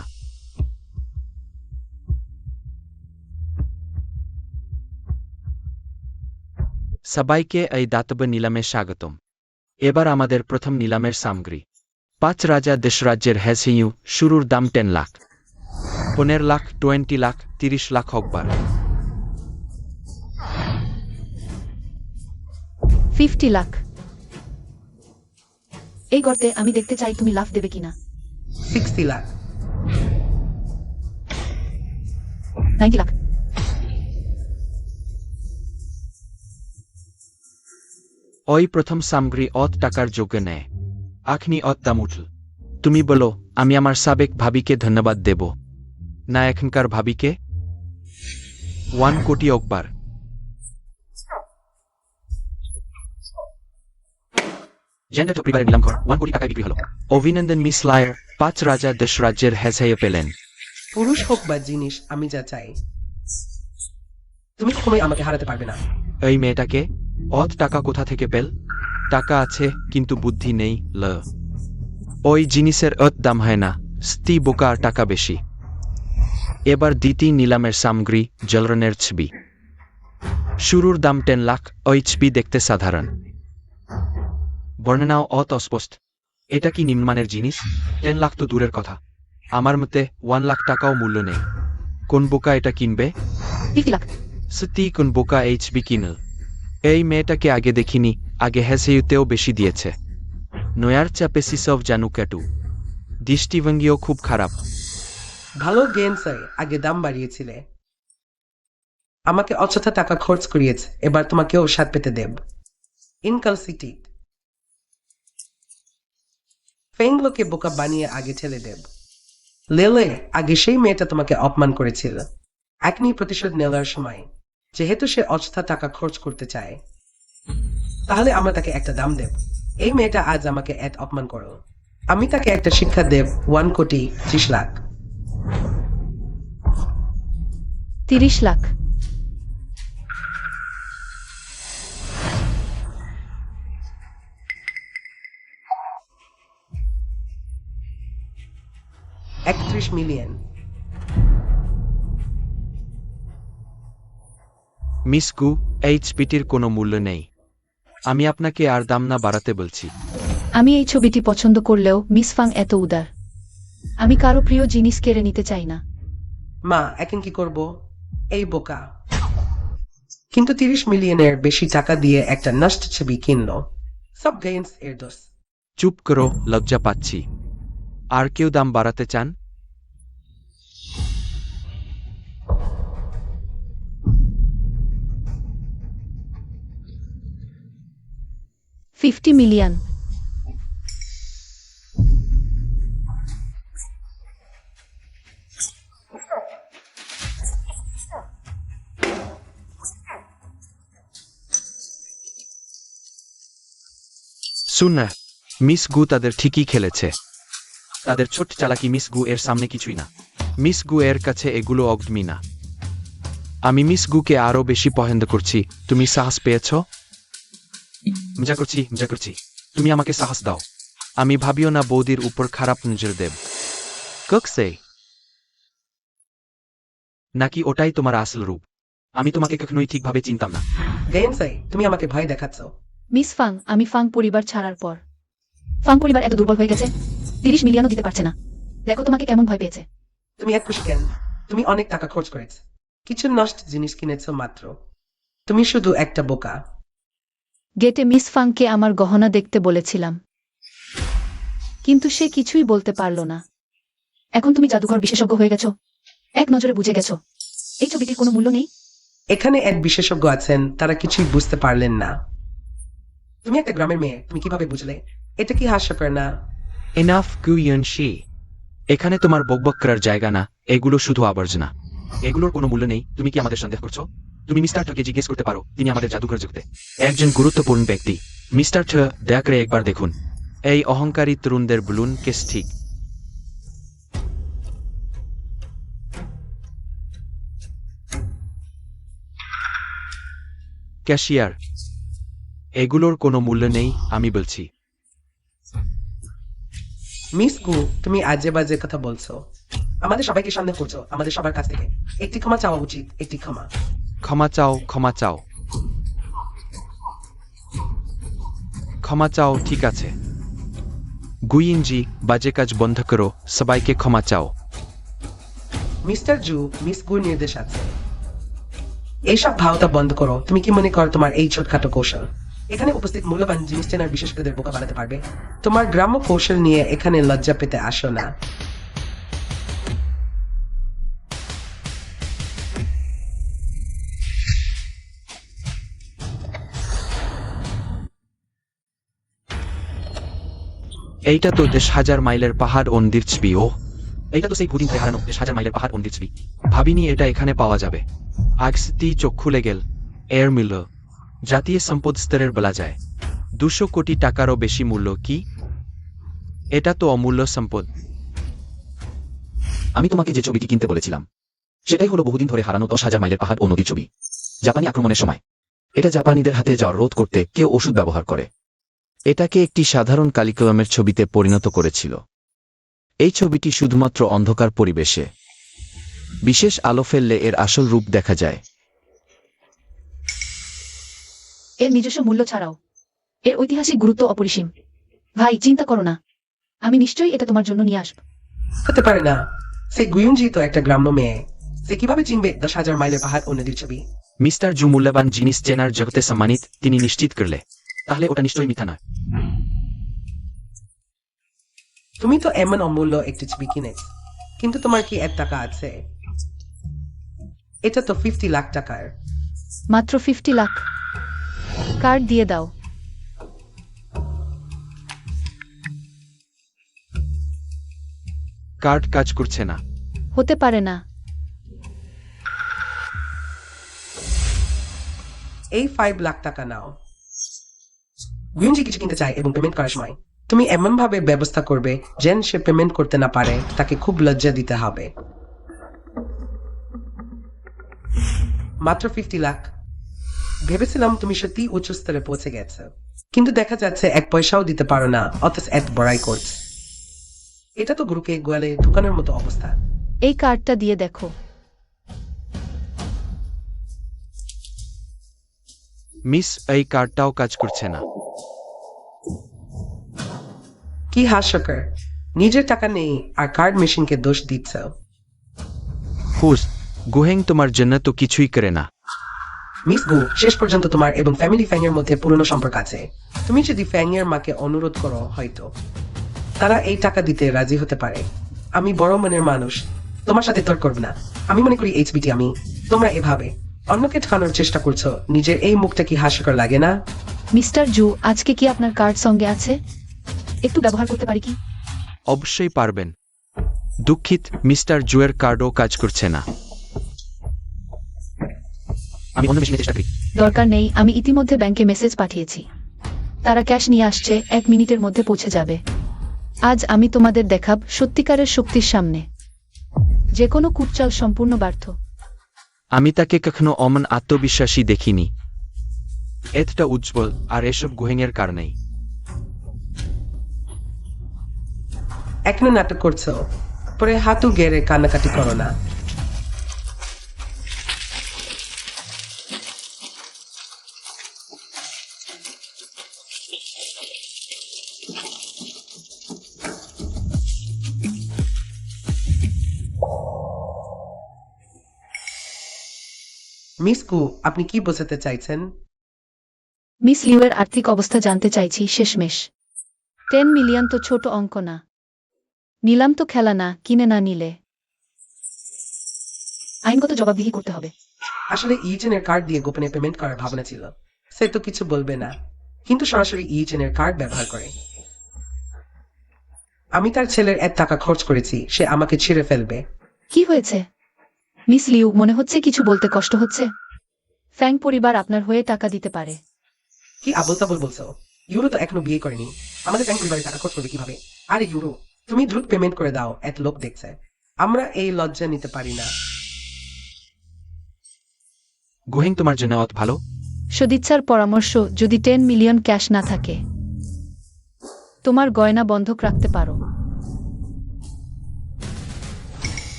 সবাইকে এই দাতব্য নিলামে স্বাগতম। এবার আমাদের প্রথম নিলামের সামগ্রী। 5 রাজা দেশরাজ্যের হ্যাসিউ, শুরুর দাম 10 লাখ, 15 লাখ, 20 লাখ, 30 লাখ অকবার। 50 লাখ। এই গর্তে আমি দেখতে চাই তুমি লাফ দেবে কিনা। 60 লাখ। 90 লাখ। ওই প্রথম সামগ্রী অত টাকার যোগ্য নেয়। আখনি অত দাম উঠল। তুমি বলো, আমি আমার সাবেক ভাবিকে ধন্যবাদ দেব না এখনকার ভাবিকে? 1 কোটি অকবার। জেন্ডার পরিবারের নিলাম ঘর 1 কোটি টাকায় বিক্রি হলো। অভিনন্দন মিস লায়ার, 5 রাজা দেশরাজ্যের হ্যাসাইয়ে পেলেন। পুরুষ হোক বা জিনিস, আমি যা চাই। তুমি কখনোই আমাকে হারাতে পারবে না। এই মেয়েটাকে অত টাকা কোথা থেকে পেল? টাকা আছে কিন্তু বুদ্ধি নেই। ওই জিনিসের অত দাম হয় না, স্তি বোকা আর টাকা বেশি। এবার দ্বিতীয় নিলামের সামগ্রী, জলরনের ছবি। শুরুর দাম 10 লাখ। ওই ছবি দেখতে সাধারণ, বর্ণনাও অত অস্পষ্ট। এটা কি নিম্নমানের জিনিস? 10 লাখ তো দূরের কথা, আমার মতে 1 লাখ টাকাও মূল্য নেই। কোন বোকা এটা কিনবে? 50 লাখ। সত্যি কোন বোকা এই ছবি কিনল? এই মেয়েটাকে আগে দেখিনি, আগে হ্যাসেইতেও বেশি দিয়েছে। নয়ার চাপে সিসব জানু ক্যাটু, দৃষ্টিভঙ্গিও খুব খারাপ। ভালো গেম চাই, আগে দাম বাড়িয়েছিলে। আমাকে অযথা টাকা খরচ করিয়েছে, এবার তোমাকেও স্বাদ পেতে দেব। ইনকালসিটিভ ফেংলোকে বোকা বানিয়ে আগে ঠেলে দেব। লেলে, আগে সেই মেয়েটা তোমাকে অপমান করেছিল। একনি প্রতিশোধ নেওয়ার সময়, যেহেতু সে অযথা টাকা খরচ করতে চায়, তাহলে আমরা তাকে একটা দাম দেব। এই মেয়েটা আজ আমাকে এত অপমান করো, আমি তাকে একটা শিক্ষা দেব। 1 কোটি 30 লাখ। 30 লাখ। $31 মিলিয়ন। মিস গু, এই ছবিটির কোনো মূল্য নেই। আমি আপনাকে আর দাম না বাড়াতে বলছি। আমি এই ছবিটি পছন্দ করলেও মিস ফাং এত উদার। আমি কারো প্রিয় জিনিস কেড়ে নিতে চাই না। মা, এখন কি করব? এই বোকা কিন্তু 30 মিলিয়নের বেশি টাকা দিয়ে একটা নষ্ট ছবি কিনলো। সব গেমস এর দোষ। চুপ করো, লজ্জা পাচ্ছি। আর কেউ দাম বাড়াতে চান? $50 মিলিয়ন। শুন না, মিস গু তাদের ঠিকই খেলেছে। তাদের ছোট চালাকি মিস গু এর সামনে কিছুই না। মিস গু এর কাছে এগুলো অগ্নি না। আমি মিস গুকে আরো বেশি পছন্দ করছি। তুমি সাহস পেয়েছ? মজা করছি। তুমি আমাকে সাহস দাও। আমি ভাবিও না বৌদির উপর খারাপ নজর দেব। ককসে নাকি ওটাই তোমার আসল রূপ? আমি তোমাকে কখনোই ঠিকভাবে চিনতাম না। গেমসাই, তুমি আমাকে ভয় দেখাচ্ছ। মিস ফাং, আমি ফাং পরিবার ছাড়ার পর ফাং পরিবার এত দুর্বল হয়ে গেছে, 30 মিলিয়নও দিতে পারছে না। দেখো তোমাকে কেমন ভয় পেয়েছে। তুমি এক খুশি কেন? তুমি অনেক টাকা খরচ করেছ, কিছু নষ্ট জিনিস কিনেছ মাত্র। তুমি শুধু একটা বোকা। গেটে মিস ফাংকে আমার গহনা দেখতে বলেছিলাম, কিন্তু সে কিছুই বলতে পারল না। এখন তুমি জাদুঘর বিশেষজ্ঞ হয়ে গেছো, এক নজরে বুঝে গেছো এই ছবিটির কোনো মূল্য নেই। এখানে এক বিশেষজ্ঞ আছেন, তারা কিছুই বুঝতে পারলেন না। তুমি একটা গ্রামের মেয়ে, তুমি কিভাবে বুঝলে? এটা কি হাস্যকর না? এনাফ কুইয়নশি। এখানে তোমার বকবক করার জায়গা না, এগুলো শুধু আবর্জনা। এগুলোর কোনো মূল্য নেই। তুমি কি আমাদের সন্দেহ করছো? তুমি মিস্টার ঠকে জিজ্ঞেস করতে পারো, তিনি আমাদের জাদুঘর যুক্তে একজন গুরুত্বপূর্ণ ব্যক্তি। মিস্টার ঠ, দয়া করে একবার দেখুন এই অহংকারী তরুণদের বলুন কেস ঠিক। ক্যাশিয়ার, এগুলোর কোনো মূল্য নেই, আমি বলছি। মিস গু, তুমি আজে বাজে কথা বলছো। আমাদের সবাইকে সন্দেহ করছো, আমাদের সবার কাছ থেকে। একটি ক্ষমা চাওয়া উচিত, একটি ক্ষমা। ক্ষমা চাও, ক্ষমা চাও, ক্ষমা চাও, ঠিক আছে। গুইনজি, বাজে কাজ বন্ধ করো, সবাইকে ক্ষমা চাও। মিস্টার জু, মিস গুর নির্দেশ আছে। এইসব ভাওতা বন্ধ করো। তুমি কি মনে করো তোমার এই ছোটখাটো কৌশল এখানে উপস্থিত মূল্যবান জিনিস চেনার বিশেষজ্ঞদের বোকা বানাতে পারবে? তোমার গ্রাম্য কৌশল নিয়ে এখানে লজ্জা পেতে আসো না। এইটা তো 10,000 মাইলের পাহাড় মন্দির ছবি। ও, এইটা তো সেই ভূদিন থেকে হারানো 10,000 মাইলের পাহাড় মন্দির ছবি। ভাবিনি এটা এখানে পাওয়া যাবে। আজটি চোখ খুলে গেল। এর মূল্য জাতীয় সম্পদ স্তরের বলা যায়। 200 কোটি টাকারও বেশি মূল্য। কি? এটা তো অমূল্য সম্পদ। আমি তোমাকে যে ছবিটি কিনতে বলেছিলাম সেটাই হলো বহুদিন ধরে হারানো 10,000 মাইলের পাহাড় ও নদীর ছবি। জাপানি আক্রমণের সময় এটা জাপানিদের হাতে যাওয়ার রোধ করতে কেউ ওষুধ ব্যবহার করে এটাকে একটি সাধারণ কালিকলমের ছবিতে পরিণত করেছিল। এই ছবিটি শুধুমাত্র অন্ধকার পরিবেশে বিশেষ আলো ফেললে এর আসল রূপ দেখা যায়। এর নিজস্ব মূল্য ছাড়াও এর ঐতিহাসিক গুরুত্ব অপরিসীম। ভাই, চিন্তা করো না, আমি নিশ্চয়ই এটা তোমার জন্য নিয়ে আসব। হতে পারে না। সেই গুয়ুনজি তো একটা গ্রাম্য মেয়ে। সে কিভাবে চিনবে 10,000 মাইলের পাহাড় ও নদীর ছবি? মিস্টার জু মূল্যবান জিনিস চেনার জগতে সম্মানিত, তিনি নিশ্চিত করলে তাহলে ওটা নিশ্চয়ই মিথ্যা নয়। তুমি তো এমন অমূল্য একটি ছবি কিনেছ, কিন্তু তোমার কি এত টাকা আছে? এটা তো 50 লাখ টাকার। মাত্র 50 লাখ? কার্ড দিয়ে দাও। কার্ড কাজ করছে না। হতে পারে না। এই 5 লাখ টাকা নাও। গুয়ুনজি কিছু কিনতে চায় এবং পেমেন্ট করার সময় তুমি এমন ভাবে ব্যবস্থা করবে যেন সে পেমেন্ট করতে না পারে, তাকে খুব লজ্জা দিতে হবে। মাত্র 50 লাখ? ভেবেছিলাম তুমি সত্যি উচ্চ স্তরে পৌঁছে গেছো, কিন্তু দেখা যাচ্ছে 1 পয়সাও দিতে পারো না, অথচ এত বড়াই করছ। এটা তো গুরুকে গোয়ালে ঢুকানোর মতো অবস্থা। এই কার্ডটা দিয়ে দেখো। মিস, এই কার্ডটাও কাজ করছে না। কি হাস্যকর, নিজের টাকা নেই আর কার্ড মেশিনকে দোষ দিচ্ছ। হুস, গুহেং তোমার জন্য তো কিছুই করে না। মিস গু, শেষ পর্যন্ত তোমার এবং ফ্যামিলি ফ্যাং এর মধ্যে পুরনো সম্পর্ক আছে। তুমি যদি ফ্যাং এর মাকে অনুরোধ করো, হয়তো তারা এই টাকা দিতে রাজি হতে পারে। আমি বড় মনের মানুষ, তোমার সাথে তর্ক করব না। আমি মনে করি এইচবিটি আমি। তোমরা এভাবে অন্যকে ঠকানোর চেষ্টা করছো, নিজের এই মুখটা কি হাস্যকর লাগে না? মিস্টার জু, আজকে কি আপনার কার্ড সঙ্গে আছে? একটু ব্যবহার করতে পারি কি? অবশ্যই পারবেন। দুঃখিত, মিস্টার জুয়ের কার্ডও কাজ করছে না। আমি অন্য মেশিনে চেষ্টা করি। দরকার নেই, আমি ইতিমধ্যে ব্যাংকে মেসেজ পাঠিয়েছি। তারা ক্যাশ নিয়ে আসছে, 1 মিনিটের মধ্যে পৌঁছে যাবে। আজ আমি তোমাদের দেখাব সত্যিকারের শক্তির সামনে যে কোনো কুটচাল সম্পূর্ণ ব্যর্থ। আমি তাকে কখনো অমন আত্মবিশ্বাসী দেখিনি। এতটা উজ্জ্বল, আর এসব গুহেংয়ের কারণেই। এখনো নাটক করছো, পরে হাতু গেড়ে কান্নাকাটি করো না। মিস কু, আপনি কি বোঝাতে চাইছেন? মিস লিউয়ের আর্থিক অবস্থা জানতে চাইছি শেষমেশ। 10 মিলিয়ন তো ছোট অঙ্ক না। নিলাম তো খেলা না, কিনে না নিলে আইনগত জবাবদিহি করতে হবে। আসলে ইউজেনের কার্ড দিয়ে গোপনে পেমেন্ট করার ভাবনা ছিল। সে তো কিছু বলবে না। কিন্তু সরাসরি ইচেনের কার্ড ব্যবহার করে। আমি তার ছেলের এত টাকা খরচ করেছি, সে আমাকে ছিঁড়ে ফেলবে। কি হয়েছে মিস লিউ? মনে হচ্ছে কিছু বলতে কষ্ট হচ্ছে। ফ্যাং পরিবার আপনার হয়ে টাকা দিতে পারে। কি আবল তাবল বলছো? ইউরো তো এখনো বিয়ে করেনি, আমাদের ব্যাংক পরিবারে টাকা খরচ করবে কিভাবে? আরে ইউরো, তুমি দ্রুত পেমেন্ট করে দাও, এত লোক দেখছে। আমরা এই লজ্জা নিতে পারি না। গুহেং তোমার জন্য অত ভালো। সদিচ্ছার পরামর্শ, যদি 10 মিলিয়ন ক্যাশ না থাকে তোমার গয়না বন্ধক রাখতে পারো।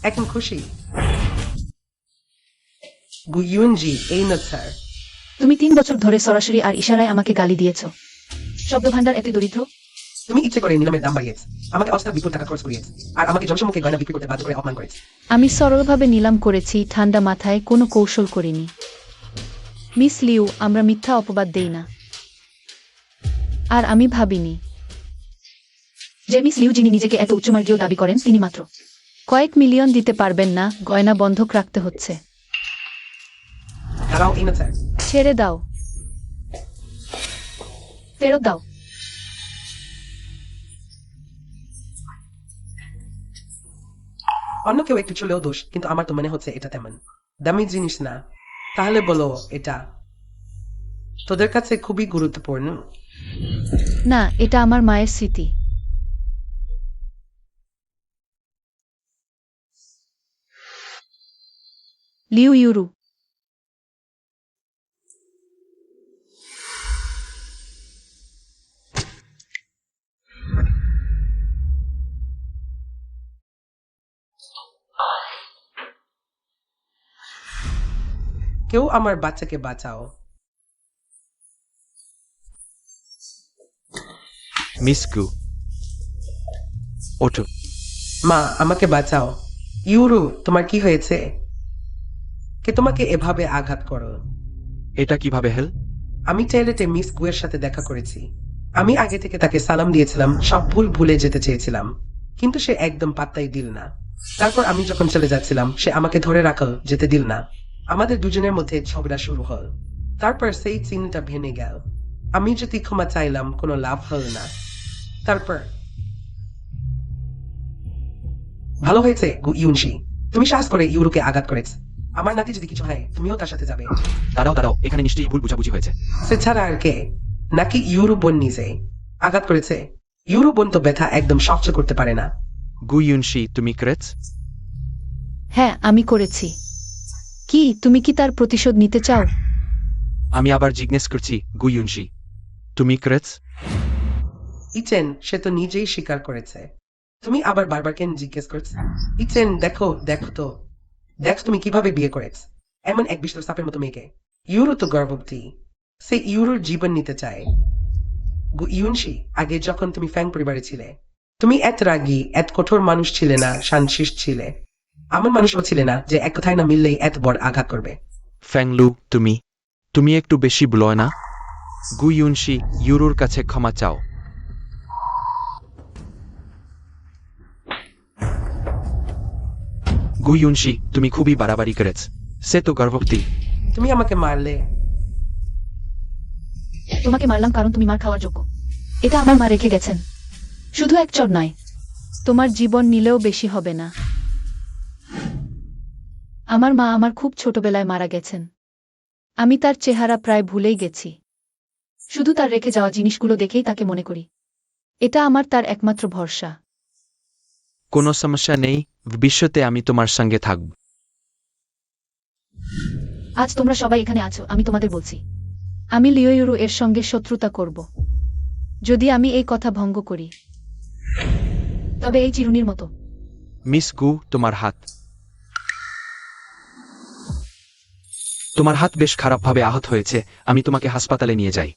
এখন খুশি? গুইউনজি, এই না স্যার। তুমি 3 বছর ধরে সরাসরি আর ইশারায় আমাকে গালি দিয়েছ। শব্দভাণ্ডার এত দরিদ্র। তুমি ইচ্ছে করে নিলামের দাম বাড়িয়েছ, আমাকে অস্ত্র বিপুল টাকা খরচ করিয়েছ, আর আমাকে জনসম্মুখে গয়না বিক্রি করতে বাধ্য করে অপমান করেছ। আমি সরলভাবে নিলাম করেছি, ঠান্ডা মাথায়, কোনো কৌশল করিনি। মিস লিউ, আমরা মিথ্যা অপবাদ দেই না। আর আমি ভাবিনি যে মিস লিউ, যিনি নিজেকে এত উচ্চমার্গীয় দাবি করেন, তিনি মাত্র কয়েক মিলিয়ন দিতে পারবেন না। গয়না বন্ধক রাখতে হচ্ছে। দাঁড়াও, এই না স্যার। ছেড়ে দাও, ফেরত দাও। অন্য কেউ একটু চলেও দোষ, কিন্তু আমার তো মনে হচ্ছে এটা তেমন দামি জিনিস না। তাহলে বলো, এটা তোদের কাছে খুবই গুরুত্বপূর্ণ? না, এটা আমার মায়ের স্মৃতি। লিউ ইউরু, কেউ আমার বাচ্চাকে বাঁচাও। মিস গু, ওঠো। মা, আমাকে বাঁচাও। ইউরু, তোমার কি হয়েছে? কে তোমাকে এভাবে আঘাত করো? এটা কিভাবে হেল? আমি টয়লেটে মিস গুয়ের সাথে দেখা করেছি। আমি আগে থেকে তাকে সালাম দিয়েছিলাম, সব ভুল ভুলে যেতে চেয়েছিলাম, কিন্তু সে একদম পাত্তাই দিল না। তারপর আমি যখন চলে যাচ্ছিলাম, সে আমাকে ধরে রাখল, যেতে দিল না। আমাদের দুজনের মধ্যে ঝগড়া শুরু হল। তারপর সেই চিনটা ভেঙে গেল। আমি যদি ক্ষমা চাইলাম, কোনো লাভ হল না। তারপর ভালো হয়েছে ইউনশি, তুমি সাহস করে ইউরুকে আঘাত করেছ। আমার নাতি যদি কিছু হয়, তুমিও তার সাথে যাবে। দাঁড়াও দাঁড়াও, এখানে নিশ্চয়ই ভুল বুঝাবুঝি হয়েছে। সে ছাড়া আর কে? নাকি ইউরো বোন নিজে আঘাত করেছে? ইউরো বোন তো ব্যথা একদম সহ্য করতে পারে না। গু ইউনশি, তুমি ক্রেচ? হ্যাঁ, আমি করেছি। কি, তুমি কি তার প্রতিশোধ নিতে চাও? আমি আবার জিজ্ঞেস করছি, গু ইউনশি, তুমি ক্রেচ? ইচেন, সে তো নিজেই স্বীকার করেছে। তুমি আবার বারবার কেন জিজ্ঞেস করছ? ইচেন, দেখো দেখো তো, দেখ তুমি কিভাবে বিয়ে করেছ এমন এক বিশ্বর সাপের মতো মেয়েকে। ইউরো তো গর্ভবতী, সে ইউরোর জীবন নিতে চায়। ইউনশি, আগে যখন তুমি ফ্যাং পরিবারে ছিলে, তুমি এত রাগী, এত কঠোর মানুষ ছিলে না, শানশিস ছিলে। এমন মানুষও ছিলে না যে এক কথায় না মিললেই এত বড় আঘাত করবে। ফ্যাংলু, তুমি তুমি একটু বেশি বলয় না? গু ইউনশি, ইউরোর কাছে ক্ষমা চাও। গু ইউনশি, তুমি খুবই বাড়াবাড়ি করেছ। সে তো গর্ভবতী। তুমি আমাকে মারলে। তোমাকে মারলাম কারণ তুমি মার খাওয়ার যোগ্য। এটা আমার মা রেখে গেছেন। শুধু এক চর নয়, তোমার জীবন নিলেও বেশি হবে না। আমার মা আমার খুব ছোটবেলায় মারা গেছেন। আমি তার চেহারা প্রায় ভুলেই গেছি। শুধু তার রেখে যাওয়া জিনিসগুলো দেখেই তাকে মনে করি। এটা আমার তার একমাত্র ভরসা। কোনো সমস্যা নেই, ভবিষ্যতে আমি তোমার সঙ্গে থাকব। আজ তোমরা সবাই এখানে আছো, আমি তোমাদের বলছি, আমি লিওইউরু এর সঙ্গে শত্রুতা করব। যদি আমি এই কথা ভঙ্গ করি, তবে এই চিরুনির মতো। মিস গু, তোমার হাত। তোমার হাত বেশ খারাপভাবে আহত হয়েছে, আমি তোমাকে হাসপাতালে নিয়ে যাই।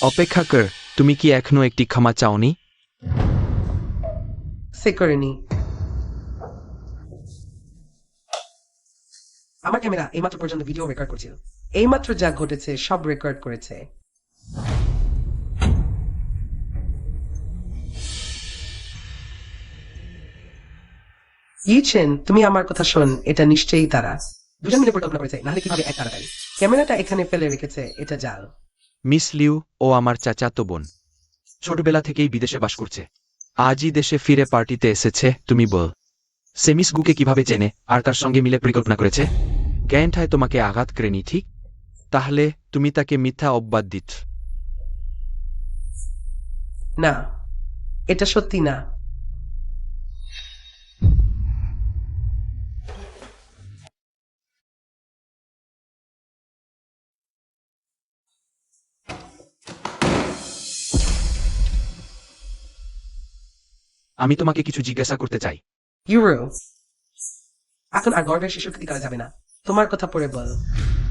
অপেক্ষা কর, তুমি কি এখনো একটি ক্ষমা চাওনি? সে করেনি। আমার ক্যামেরা এইমাত্র পর্যন্ত ভিডিও রেকর্ড করছিল। এইমাত্র যা ঘটেছে সব রেকর্ড করেছে। ইউচেন, তুমি আমার কথা শোন, এটা নিশ্চয়ই তারা দুজন মিলে পরিকল্পনা করেছে, নাহলে কিভাবে এক তাড়াতাড়ি ক্যামেরাটা এখানে ফেলে রেখেছে, এটা জাল। মিস লিউ ও আমার চাচাতো বোন ছোটবেলা থেকেই বিদেশে বাস করছে, আজই দেশে ফিরে পার্টিতে এসেছে। তুমি বল সে মিস গুকে কিভাবে চেনে আর তার সঙ্গে মিলে পরিকল্পনা করেছে? জ্ঞানঠায় তোমাকে আঘাত করেনি, ঠিক? তাহলে তুমি তাকে মিথ্যা অপবাদ দিচ্ছ। না, এটা সত্যি না। আমি তোমাকে কিছু জিজ্ঞাসা করতে চাই। ইউরো, এখন আর গর্বের শিশুর ক্ষতি করা যাবে না। তোমার কথা পড়ে বল।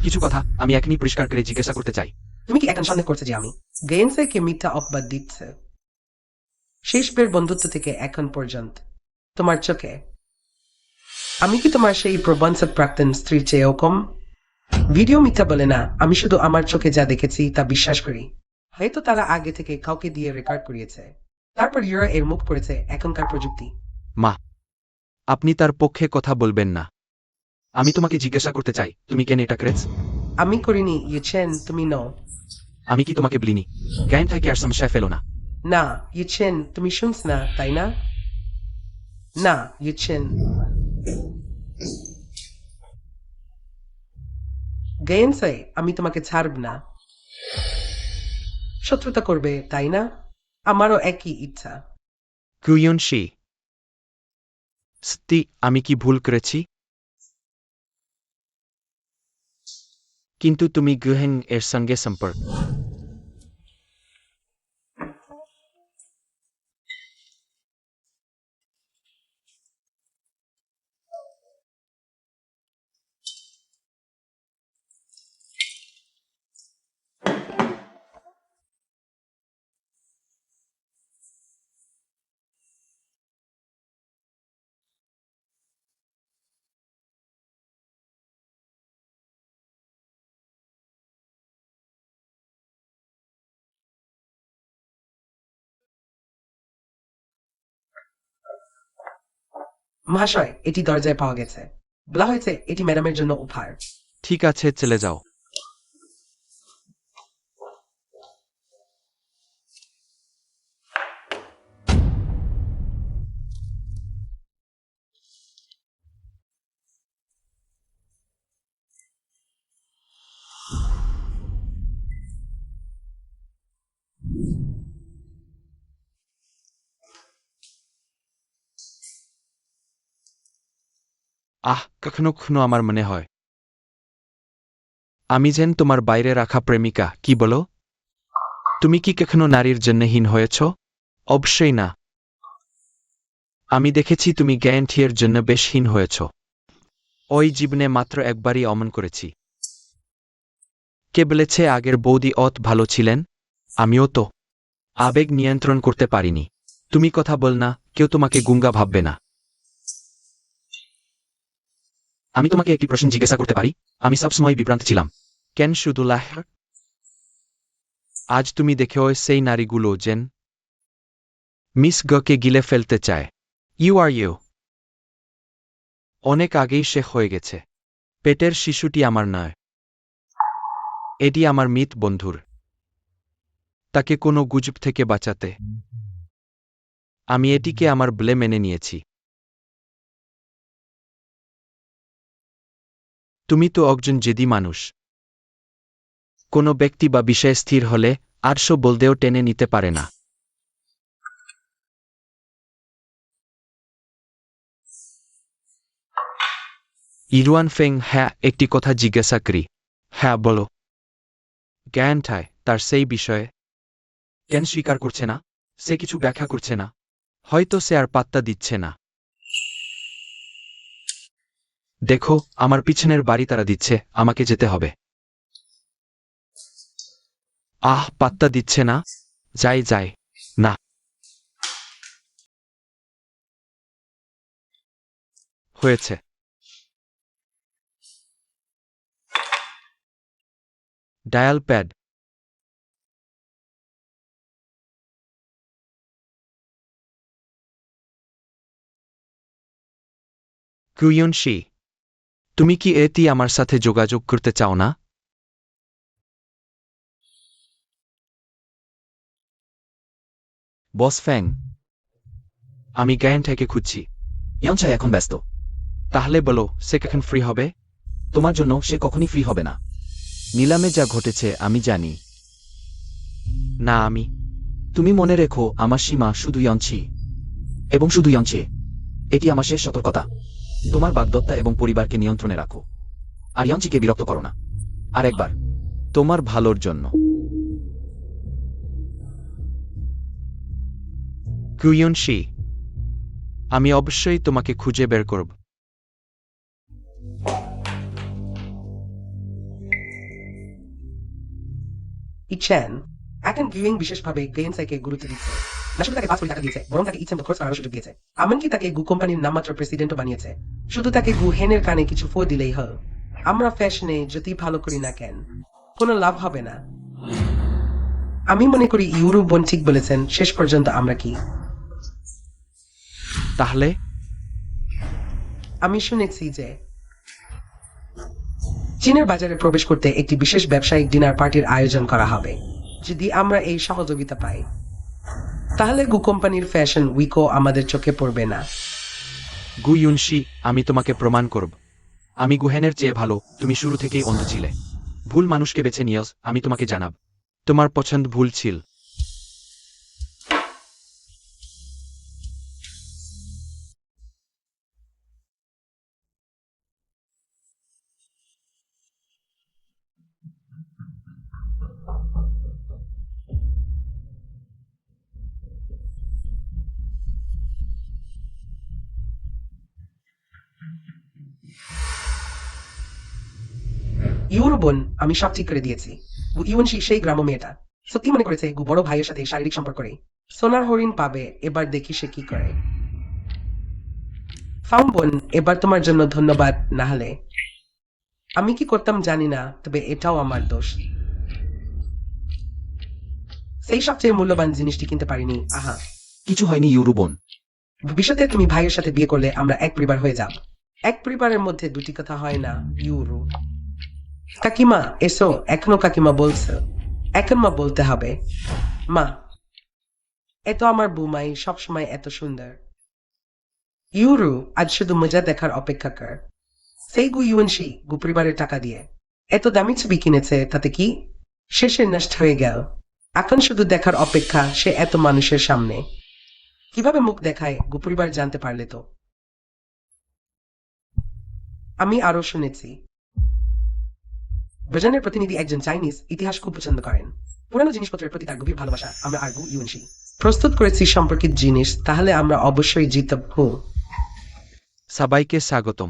কিছু কথা আমি এখনই পরিষ্কার করে জিজ্ঞাসা করতে চাই। তুমি কি এখন সন্দেহ করছো যে আমি গেন্সকে মিথ্যা অপবাদ দিচ্ছে? শেষবের বন্ধুত্ব থেকে এখন পর্যন্ত তোমার চোখে আমি কি তোমার সেই প্রবঞ্চক প্রাক্তন স্ত্রীর চেয়েও কম? ভিডিও মিথ্যা বলে না, আমি শুধু আমার চোখে যা দেখেছি তা বিশ্বাস করি। হয়তো তারা আগে থেকে কাউকে দিয়ে রেকর্ড করিয়েছে, তারপর ইউরা এর মুখ করেছে। এখনকার প্রযুক্তি। মা, আপনি তার পক্ষে কথা বলবেন না। আমি তোমাকে জিজ্ঞাসা করতে চাই, তুমি কেন এটা করেছ? আমি করিনি ইউচেন, তুমি নও। আমি কি তোমাকে বলিনি জ্ঞান থেকে আর সমস্যায় ফেলো না? না ইউচেন, তুমি শুনছ না, তাই না? না ইউচেন। গেন্সে, আমি তোমাকে ছাড়ব না। শত্রুতা করবে, তাই না? আমারও একই ইচ্ছা। কুইয়নশি স্তি, আমি কি ভুল করেছি? কিন্তু তুমি গুহেন এর সঙ্গে সম্পর্ক মহাশয়, এটি দরজায় পাওয়া গেছে। বলা হয়েছে এটি ম্যাডামের জন্য উপহার। ঠিক আছে, চলে যাও। কখনো কখনো আমার মনে হয় আমি যেন তোমার বাইরে রাখা প্রেমিকা। কি বলো? তুমি কি কখনো নারীর জন্য হীন হয়েছ? অবশ্যই না। আমি দেখেছি তুমি জ্ঞান ঠিয়ের জন্য বেশ হীন হয়েছ। ওই জীবনে মাত্র একবারই অমন করেছি। কে বলেছে আগের বৌদি অত ভালো ছিলেন? আমিও তো আবেগ নিয়ন্ত্রণ করতে পারিনি। তুমি কথা বল না, কেউ তোমাকে গুঙ্গা ভাববে না। আমি তোমাকে একটি প্রশ্ন জিজ্ঞাসা করতে পারি? আমি সবসময় বিভ্রান্ত ছিলাম। কেন শুধু লাহর? আজ তুমি দেখেও সেই নারীগুলো যেন মিস গকে গিলে ফেলতে চায়। You are you. অনেক আগেই সে হয়ে গেছে। পেটের শিশুটি আমার নয়, এটি আমার মিত বন্ধুর। তাকে কোনো গুজব থেকে বাঁচাতে আমি এটিকে আমার বলে মেনে নিয়েছি। তুমি তো একজন জেদি মানুষ। কোনো ব্যক্তি বা বিষয়ে স্থির হলে 800 বলদেও টেনে নিতে পারে না। ইরুয়ান ফেং, হ্যাঁ, একটি কথা জিজ্ঞাসা করি। হ্যাঁ, বলো। জ্ঞান ঠায় তার সেই বিষয়ে কেন স্বীকার করছে না? সে কিছু ব্যাখ্যা করছে না। হয়তো সে আর পাত্তা দিচ্ছে না। দেখো, আমার পিছনের বাড়ি তারা দিচ্ছে, আমাকে যেতে হবে। পাত্তা দিচ্ছে না। যাই যাই। না, হয়েছে। Dial pad. কুইয়নশি, তুমি কি এটি আমার সাথে যোগাযোগ করতে চাও না? বস ফ্যাং, আমি গায়ন থেকে খুঁজছি। ইয়ঞ্চাই এখন ব্যস্ত। তাহলে বলো, সে কখন ফ্রি হবে? তোমার জন্য সে কখনই ফ্রি হবে না। নিলামে যা ঘটেছে আমি জানি। না, আমি তুমি মনে রেখো, আমার সীমা শুধু ইয়ঞ্চি এবং শুধু ইয়ঞ্চে। এটি আমার শেষ সতর্কতা। তোমার বাগদত্তা এবং পরিবারকে নিয়ন্ত্রণে রাখো, আর ইয়ঞ্চিকে বিরক্ত করো না। আর একবার, তোমার ভালোর জন্য। কুইয়নশি, আমি অবশ্যই তোমাকে খুঁজে বের করব। ইচ্ছেন এখন ভিউইং বিশেষভাবে গেইনসাইকে গুরুত্ব দিচ্ছে। না শুধু তাকে 5 কোটি টাকা দিয়েছে, বরং তাকে ইচ্ছেন খরচ করার সুযোগ দিয়েছে। এমনকি তাকে গু কোম্পানির নামমাত্র প্রেসিডেন্টও বানিয়েছে। শুধু তাকে গু হেনের কানে কিছু ফো দিলেই হয়। আমরা ফ্যাশনে যদি ভালো করি না কেন, কোনো লাভ হবে না। আমি মনে করি ইউরো বোন ঠিক বলেছেন, শেষ পর্যন্ত আমরা কি। তাহলে আমি শুনেছি যে চীনের বাজারে প্রবেশ করতে একটি বিশেষ ব্যবসায়িক ডিনার পার্টির আয়োজন করা হবে। যদি আমরা এই সহযোগিতা পাই, তাহলে গু কোম্পানির ফ্যাশন উইকও আমাদের চোখে পড়বে না। গুইয়নশি, আমি তোমাকে প্রমাণ করব। আমি গুহেনের চেয়ে ভালো। তুমি শুরু থেকেই অন্ধ ছিলে। ভুল মানুষকে বেছে নিয়স, আমি তোমাকে জানাব। তোমার পছন্দ ভুল ছিল। ইউরো বোন, আমি সব ঠিক করে দিয়েছি। গু ইউনশি সেই গ্রাম্য মেয়েটা সত্যি মনে করেছে গু বড় ভাইয়ের সাথে শারীরিক সম্পর্ক করে সোনার হরিণ পাবে। এবার দেখি সে কি করে। ফাউন বোন, এবার তোমার জন্য ধন্যবাদ। না হলে আমি কি করতাম জানি না, তবে এটাও আমার দোষ। সেই সবচেয়ে মূল্যবান জিনিসটি কিনতে পারিনি। আহা, কিছু হয়নি ইউরোবোন। ভবিষ্যতে তুমি ভাইয়ের সাথে বিয়ে করলে আমরা এক পরিবার হয়ে যাব। এক পরিবারের মধ্যে দুটি কথা হয় না, ইউরো। কাকিমা এসো, এখনো কাকিমা বলছো। এখন মা বলতে হবে। মা, এত আমার বুমাই সবসময় এত সুন্দর। ইউরো আজ শুধু মজা দেখার অপেক্ষা কর। সেই গু ইউনশি গু পরিবারের টাকা দিয়ে এত দামি ছবি কিনেছে, তাতে কি শেষে নষ্ট হয়ে গেল। এখন শুধু দেখার অপেক্ষা সে এত মানুষের সামনে কিভাবে মুখ দেখায়। গু পরিবার জানতে পারলে তো। আমি আরো শুনেছি ব্রাজিলের প্রতিনিধি একজন চাইনিজ ইতিহাস খুব পছন্দ করেন। পুরানো জিনিসপত্রের প্রতি তার গভীর ভালোবাসা। আমরা আর গু ইউনশি প্রস্তুত করেছি সম্পর্কিত জিনিস, তাহলে আমরা অবশ্যই জিতব। সবাইকে স্বাগতম।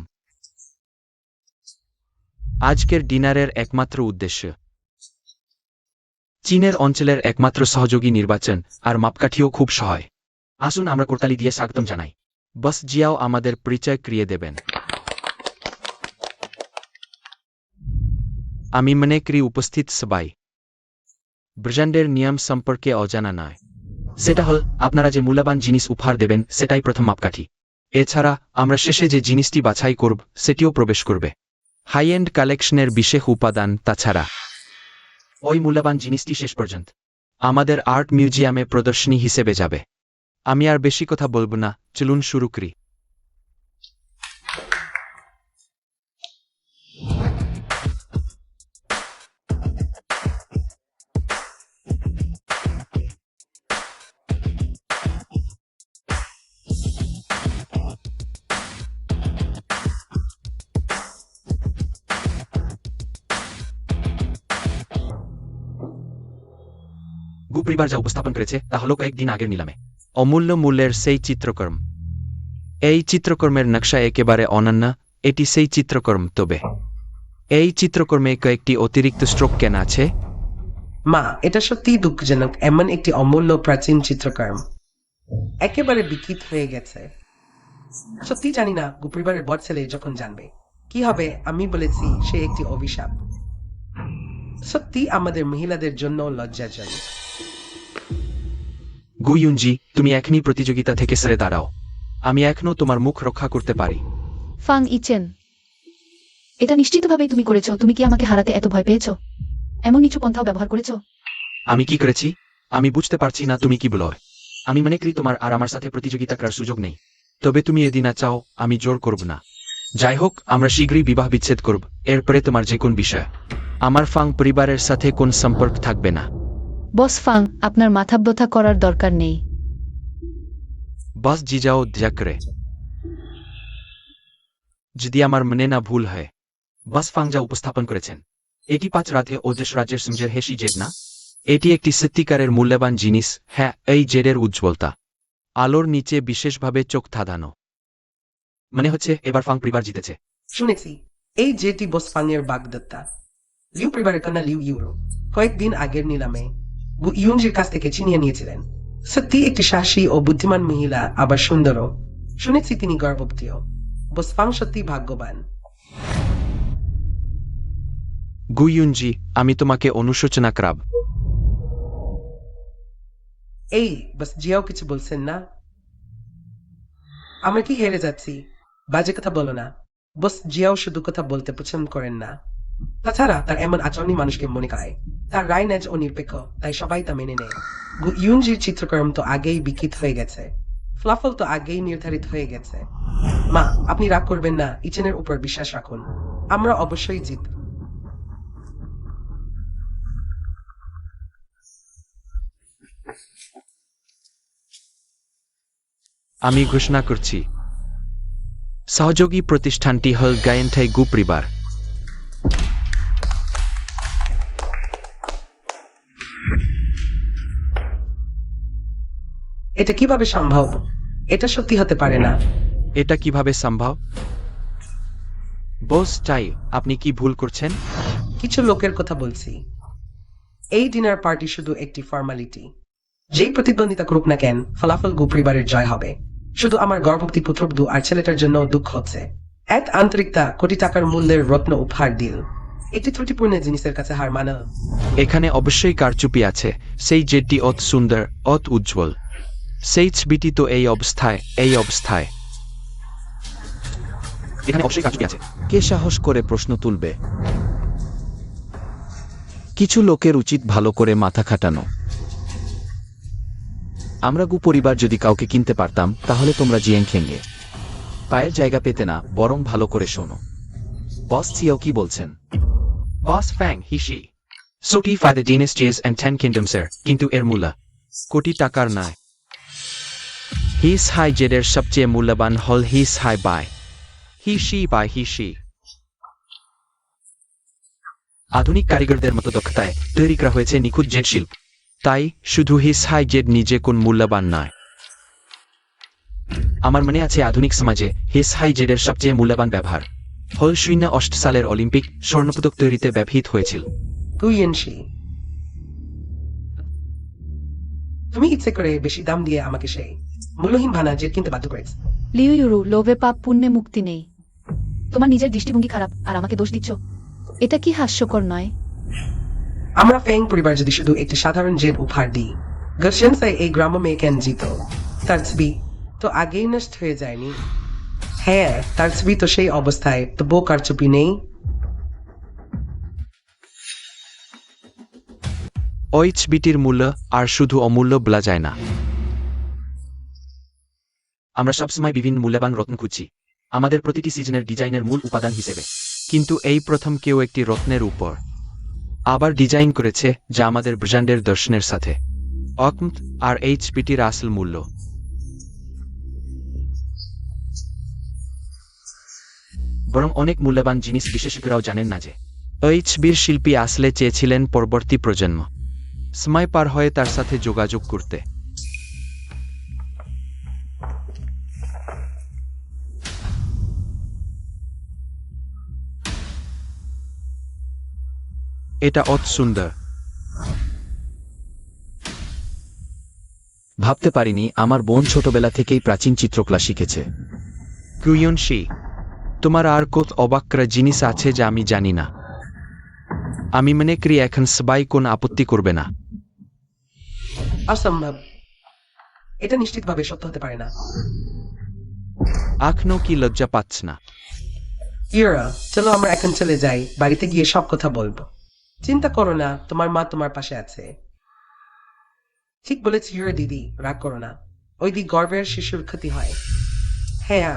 আজকের ডিনারের একমাত্র উদ্দেশ্য চীনের অঞ্চলের একমাত্র সহযোগী নির্বাচন, আর মাপকাঠিও খুব সহায়। আসুন আমরা করতালি দিয়ে স্বাগতম জানাই। বস জিয়াও আমাদের পরিচয় করিয়ে দেবেন। আমি মনে করি উপস্থিত সবাই ব্রাজিলের নিয়ম সম্পর্কে অজানা নয়। সেটা হল, আপনারা যে মূল্যবান জিনিস উপহার দেবেন সেটাই প্রথম মাপকাঠি। এছাড়া আমরা শেষে যে জিনিসটি বাছাই করব সেটিও প্রবেশ করবে। হাই এন্ড কালেকশনের বিশেষ উপাদান, তাছাড়া ওই মূল্যবান জিনিসটি শেষ পর্যন্ত আমাদের আর্ট মিউজিয়ামে প্রদর্শনী হিসেবে যাবে। আমি আর বেশি কথা বলবো না, চলুন শুরু করি। গু পরিবার যা উপস্থাপন করেছে তা হল কয়েকদিন আগের নিলামে অমূল্য মূল্যের সেই চিত্রকর্ম। এই চিত্রকর্মের নকশা একেবারে অনন্য। এটি সেই চিত্রকর্ম, তবে এই চিত্রকর্মে কয়েকটি অতিরিক্ত স্ট্রোক কেন আছে। মা, এটা সত্যিই দুঃখজনক। এমন একটি অমূল্য প্রাচীন চিত্রকর্ম একেবারে বিকৃত হয়ে গেছে। সত্যি জানি না গু পরিবারের বড় ছেলে যখন জানবে কি হবে। আমি বলেছি সে একটি অভিশাপ। সত্যি আমাদের মহিলাদের জন্য লজ্জাজনক। গু ইউনজি, তুমি এখনই প্রতিযোগিতা থেকে সরে দাঁড়াও। আমি এখনও তোমার মুখ রক্ষা করতে পারি। ফাং ইচেন, এটা নিশ্চিতভাবেই তুমি করেছো। তুমি কি আমাকে হারাতে এত ভয় পেয়েছো? এমন নিচু পন্থাও ব্যবহার করেছো? আমি কি করেছি? আমি বুঝতে পারছি না তুমি কি বলো। আমি মনে করি তোমার আর আমার সাথে প্রতিযোগিতা করার সুযোগ নেই। তবে তুমি এদিনা চাও, আমি জোর করব না। যাই হোক, আমরা শীঘ্রই বিবাহ বিচ্ছেদ করব। এরপরে তোমার যে কোন বিষয় আমার ফাং পরিবারের সাথে কোন সম্পর্ক থাকবে না। বস ফাং, আপনার মাথা ব্যথা করার দরকার নেই। বস জিজাও যা করে। যদি আমার মনে না ভুল হয়, বস ফাং যা উপস্থাপন করেছেন, এটি 5 রাতে ওজস রাজ্যের সূর্যের হেসি জেড না? এটি একটি সত্যিকারের মূল্যবান জিনিস। হ্যাঁ, এই জেডের উজ্জ্বলতা, আলোর নিচে বিশেষভাবে চোখ ধাঁধানো। মনে হচ্ছে এবার ফাং পরিবার জিতেছে। শুনেছি এই জেটি বস ফাংয়ের বাগদত্তা। লিউ পরিবারের কন্যা লিউ ইউরো কয়েকদিন আগের নিলামে গু ইউনজির কাছ থেকে ছিনিয়ে নিয়েছিলেন। সত্যি একটি সাহসী ও বুদ্ধিমান মহিলা, আবার সুন্দরও। শুনেছি তিনি গর্ভবতীও। বস ফাং সত্যি ভাগ্যবান। গুইউনজি, আমি তোমাকে অনুশোচনা করাব। এই বস জিয়াও কিছু বলছেন না? আমরা কি হেরে যাচ্ছি? বাজে কথা বলো না। বস জিয়াও শুধু কথা বলতে পছন্দ করেন না। তাছাড়া তার এমন আচরণই মানুষকে মনে করায় তার রায় ন্যায ও নিরপেক্ষ, তাই সবাই তা মেনে নেয়। গু ইউনজির চিত্রকর্ম তো আগেই বিকৃত হয়ে গেছে, ফলাফল তো আগেই নির্ধারিত হয়ে গেছে। মা, আপনি রাগ করবেন না, ইচেনের উপর বিশ্বাস রাখুন। আমরা অবশ্যই জিতব। আমি ঘোষণা করছি, সহযোগী প্রতিষ্ঠানটি হল গায়েন্থাই গু পরিবার। এটা কিভাবে সম্ভব? এটা সত্যি হতে পারে না। এটা কিভাবে সম্ভব? বস চাই, আপনি কি ভুল করছেন? কিছু লোকের কথা বলছি। এই ডিনার পার্টি শুধু একটি ফর্মালিটি। যেই প্রতিদ্বন্দ্বিতা করুক না কেন, ফলাফল গু পরিবারের জয় হবে। শুধু আমার গর্ভবতী পুত্রবধূ আর ছেলেটার জন্য দুঃখ হচ্ছে। এক আন্তরিকতা কোটি টাকার মূল্যের রত্ন উপহার দিল। একটি ত্রুটিপূর্ণ জিনিসের কাছে হার মানা। এখানে অবশ্যই কারচুপি আছে। সেই জেটটি অত সুন্দর, অত উজ্জ্বল। সেই ছবিটি তো এই অবস্থায়। এখানে অবশ্যই কারচুপি আছে। কে সাহস করে প্রশ্ন তুলবে? কিছু লোকের উচিত ভালো করে মাথা খাটানো। আমরা গু পরিবার যদি কাউকে কিনতে পারতাম, তাহলে তোমরা জিয়েং খেঙ্গে পায়ের জায়গা পেতে না, বরং ভালো করে শোনো। বস চিয়াও কি বলছেন? বস ফ্যাং হিসি সোটি ফাই দ্য ডিনেস্টিজ অ্যান্ড 10 কিংডমসের, কিন্তু এর মূল্য কোটি টাকার নয়। হিস হাই জেডের সবচেয়ে মূল্যবান হল হিস হাই বাই হিসি। আধুনিক কারিগরদের মতো দক্ষতায় তৈরি করা হয়েছে নিখুঁত জেড শিল্প। তাই শুধু হিস হাই জেড নিজে কোন মূল্যবান নয়। আমার মনে আছে আধুনিক সমাজে হিস হাই জেডের সবচেয়ে মূল্যবান ব্যবহার হল 08 সালের অলিম্পিক স্বর্ণপদক তৈরিতে ব্যবহৃত হয়েছিল। গু ইয়েনশি, তুমি ইচ্ছে করে বেশি দাম দিয়ে আমাকে সেই মূল্যহীন ভানা জেট কিনতে বাধ্য করেছ। লিউ ইউরু, লোভে পাপ পুণ্যে মুক্তি নেই। তোমার নিজের দৃষ্টিভঙ্গি খারাপ আর আমাকে দোষ দিচ্ছ। এটা কি হাস্যকর নয়? আমরা ফেং পরিবার যদি শুধু একটি সাধারণ জেট উপহার দিই, গার্সেন্সাই এই গ্রাম্য মেয়ে কেন জিত? তার ছবি তো আগেই নষ্ট হয়ে যায়নি? হ্যাঁ, তার ছবি তো সেই অবস্থায়, তো বউ কারচুপি নেই। ওই ছবিটির মূল্য আর শুধু অমূল্য বলা যায় না। আমরা সবসময় বিভিন্ন মূল্যবান রত্ন খুঁজছি আমাদের প্রতিটি সিজনের ডিজাইনের মূল উপাদান হিসেবে, কিন্তু এই প্রথম কেউ একটি রত্নের উপর আবার ডিজাইন করেছে যা আমাদের ব্র্যান্ডের দর্শনের সাথে অকমত। আর এই ছবিটির আসল মূল্য বরং অনেক মূল্যবান জিনিস বিশেষজ্ঞরাও জানেন না যে এই ছবির শিল্পী আসলে চেয়েছিলেন পরবর্তী প্রজন্ম সময় পার হয়ে তার সাথে যোগাযোগ করতে। এটা অত সুন্দর। ভাবতে পারিনি আমার বোন ছোটবেলা থেকেই প্রাচীন চিত্রকলা শিখেছে। গুইয়নশি, তোমার আর কত অবাক করা জিনিস আছে যা আমি জানি না। আমি মনে করি এখন সবাই কোন আপত্তি করবে না। অসম্ভব। এটা নিশ্চিতভাবে সত্য হতে পারে না। এখনো কি লজ্জা পাচ্ছ না? ইউরা, চলো আমরা এখন চলে যাই, বাড়িতে গিয়ে সব কথা বলবো। চিন্তা করো না, তোমার মা তোমার পাশে আছে। ঠিক বলেছি ইউরা দিদি, রাগ করো না। ওই দিক গর্ভের শিশুর ক্ষতি হয়। হ্যাঁ,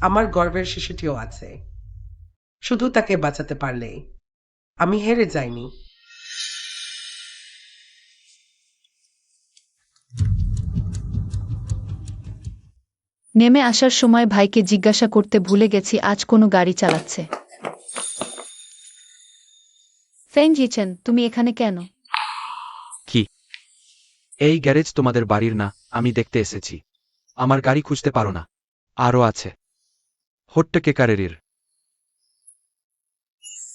আমার গর্ভের শিশুটিও আছে। শুধু তাকে বাঁচাতে পারলেই। আমি হেরে যাইনি। নেমে আসার সময় ভাইকে জিজ্ঞাসা করতে ভুলে গেছি আজ কোনো গাড়ি চালাচ্ছে। ফেং জিচেন, তুমি এখানে কেন? কি এই গ্যারেজ তোমাদের বাড়ির না? আমি দেখতে এসেছি। আমার গাড়ি খুঁজতে পারো না? আরও আছে হট্টকে কারেরির।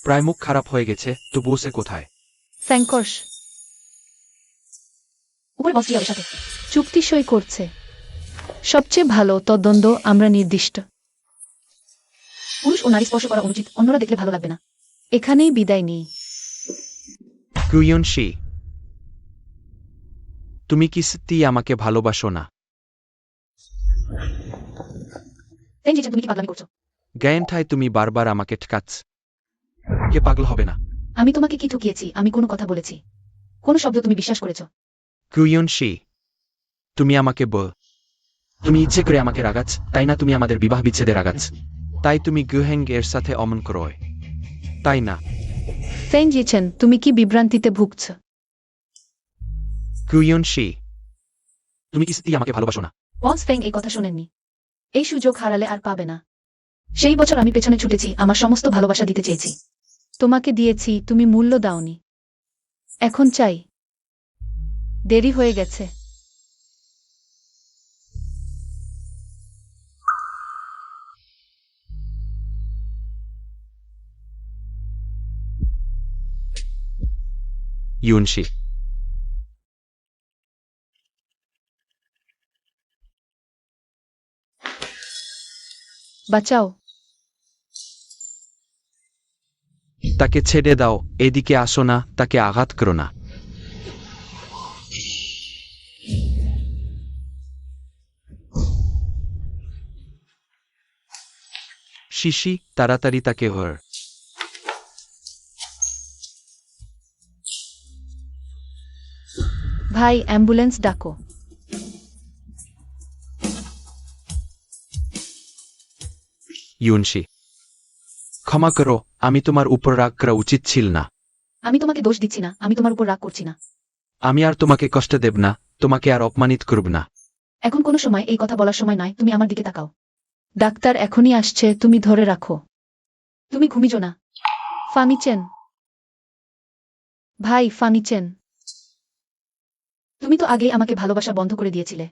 প্রায় মুখ খারাপ হয়ে গেছে, তো বসে কোথায়? ফ্যাংকর্স উপরে বস ওর সাথে চুক্তি সই করছে। সবচেয়ে ভালো তদন্ত আমরা নির্দিষ্ট। পুরুষ ও নারী স্পর্শ করা অনুচিত, অন্যরা দেখলে ভালো লাগবে না। এখানেই বিদায় নিই। কুইয়নশি, তুমি কি সত্যি আমাকে ভালোবাসো না? ফেং জিচেন, তুমি কি পাগলামি করছো? জ্ঞানঠায় তুমি বারবার আমাকে ঠকাচ্ছ। কে পাগল হবে না? আমি তোমাকে কি ঠকিয়েছি? আমি কোনো কথা বলেছি? কোন শব্দ তুমি বিশ্বাস করেছো? কুইয়নশি, তুমি আমাকে তুমি ইচ্ছে করে আমাকে রাগাচ্ছ, তাই না? তুমি আমাদের বিবাহ বিচ্ছেদে রাগাচ্ছ, তাই তুমি গুহেং এর সাথে অমন করোয়, তাই না? ফেং জিচেন, তুমি কি বিভ্রান্তিতে ভুগছ? কুইয়নশি, তুমি কি সত্যি আমাকে ভালোবাসো না? ওয়ান্স ফেং এই কথা শোনেননি। এই সুযোগ হারালে আর পাবে না। সেই বছর আমি পেছনে ছুটেছি, আমার সমস্ত ভালোবাসা দিতে চেয়েছি। তোমাকে দিয়েছি, তুমি মূল্য দাওনি। এখন চাই। দেরি হয়ে গেছে। ইউনশি, বাঁচাও। তাকে ছেড়ে দাও, এদিকে আসো না, তাকে আঘাত করো না। শিশি, তাড়াতাড়ি তাকে হর। ভাই, অ্যাম্বুলেন্স ডাকো। ইউনশি, ক্ষমা করো, আমি তোমার উপর রাগ করা উচিত ছিল না। আমি তোমাকে দোষ দিচ্ছি না, আমি তোমার উপর রাগ করছি না। আমি আর তোমাকে কষ্ট দেব না, তোমাকে আর অপমানিত করব না। এখন কোনো সময় এই কথা বলার সময় নয়, তুমি আমার দিকে তাকাও। ডাক্তার এখনই আসছে, তুমি ধরে রাখো। তুমি ঘুমিজো না। ফামিচেন, ভাই ফামিচেন, তুমি তো আগেই আমাকে ভালোবাসা বন্ধ করে দিয়েছিলে।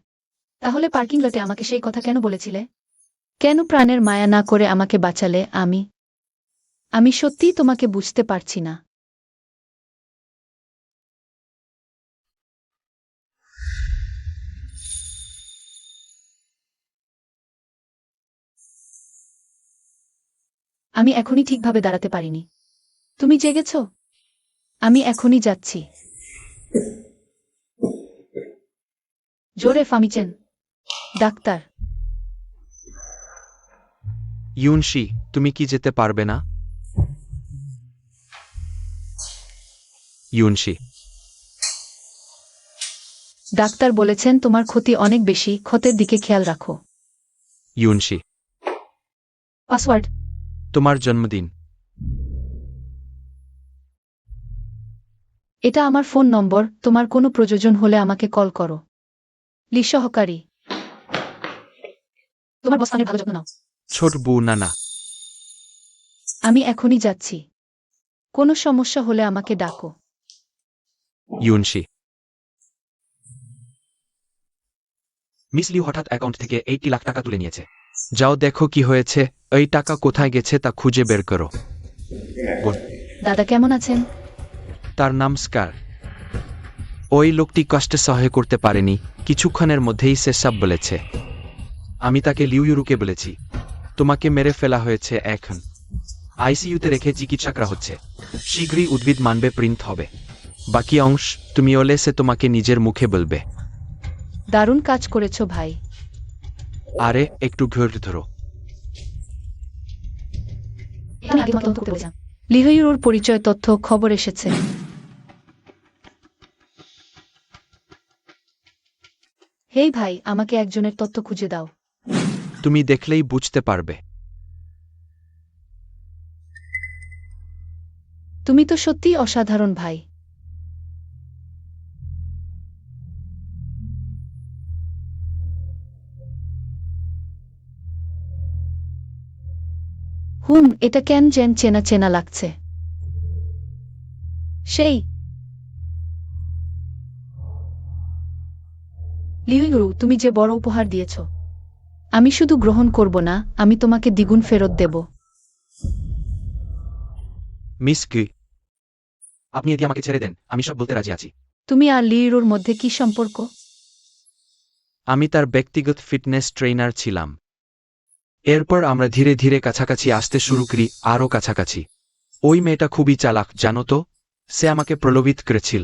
তাহলে পার্কিং লটে আমাকে সেই কথা কেন বলেছিলে? কেন প্রাণের মায়া না করে আমাকে বাঁচালে? আমি সত্যিই তোমাকে বুঝতে পারছি না। আমি এখনই ঠিকভাবে দাঁড়াতে পারিনি। তুমি জেগেছ? আমি এখনই যাচ্ছি। জোরে ফামিচেন। ডাক্তার, ইউনশি, তুমি কি যেতে পারবে না? ইউনশি, ডাক্তার বলেছেন তোমার ক্ষতি অনেক বেশি, ক্ষতের দিকে খেয়াল রাখো। ইউনশি, পাসওয়ার্ড, তোমার জন্মদিন। এটা আমার ফোন নম্বর, তোমার কোনো প্রয়োজন হলে আমাকে কল করো। লি সহকারী, তোমার বস অনেক ভালো যত্ন নাও। ছোট বউ নানা। আমি এখনই যাচ্ছি। কোনো সমস্যা হলে আমাকে ডাকো। ইউনশি, মিস লিউ হঠাৎ অ্যাকাউন্ট থেকে 80 লাখ টাকা তুলে নিয়েছে। যাও দেখো কি হয়েছে, এই টাকা কোথায় গেছে তা খুঁজে বের করো। বোন, দাদা কেমন আছেন? তার নাম স্কার। ওই লোকটি কষ্টে সহ্য করতে পারেনি, কিছুক্ষণের মধ্যেই সে সব বলেছে। আমি তাকে লিউইউরুকে বলেছি তোমাকে মেরে ফেলা হয়েছে, এখন আইসিইউতে রেখে চিকিৎসা করা হচ্ছে। শীঘ্রই উদ্ভিদ মানবে প্রিন্ট হবে। বাকি অংশ তুমি ওলে সে তোমাকে নিজের মুখে বলবে। দারুণ কাজ করেছো ভাই। আরে একটু ঘর ধরো। আমি আগে তদন্ত করতে বলেছিলাম। লিহইউর পরিচয় তথ্য খবর এসেছে। হেই ভাই, আমাকে একজনের তথ্য খুঁজে দাও। তুমি দেখলেই বুঝতে পারবে। তুমি তো সত্যিই অসাধারণ ভাই। এটা কেন যেন চেনা চেনা লাগছে। সেই লিহইউ, তুমি যে বড় উপহার দিয়েছ, আমি শুধু গ্রহণ করব না, আমি তোমাকে দ্বিগুণ ফেরত দেব। মিস কি, আপনি এটি আমাকে ছেড়ে দেন, আমি সব বলতে রাজি আছি। তুমি আর লিহইউর মধ্যে কি সম্পর্ক? আমি তার ব্যক্তিগত ফিটনেস ট্রেনার ছিলাম। এরপর আমরা ধীরে ধীরে কাছাকাছি আসতে শুরু করি, আরও কাছাকাছি। ওই মেয়েটা খুবই চালাক, জানো তো? সে আমাকে প্রলোভিত করেছিল।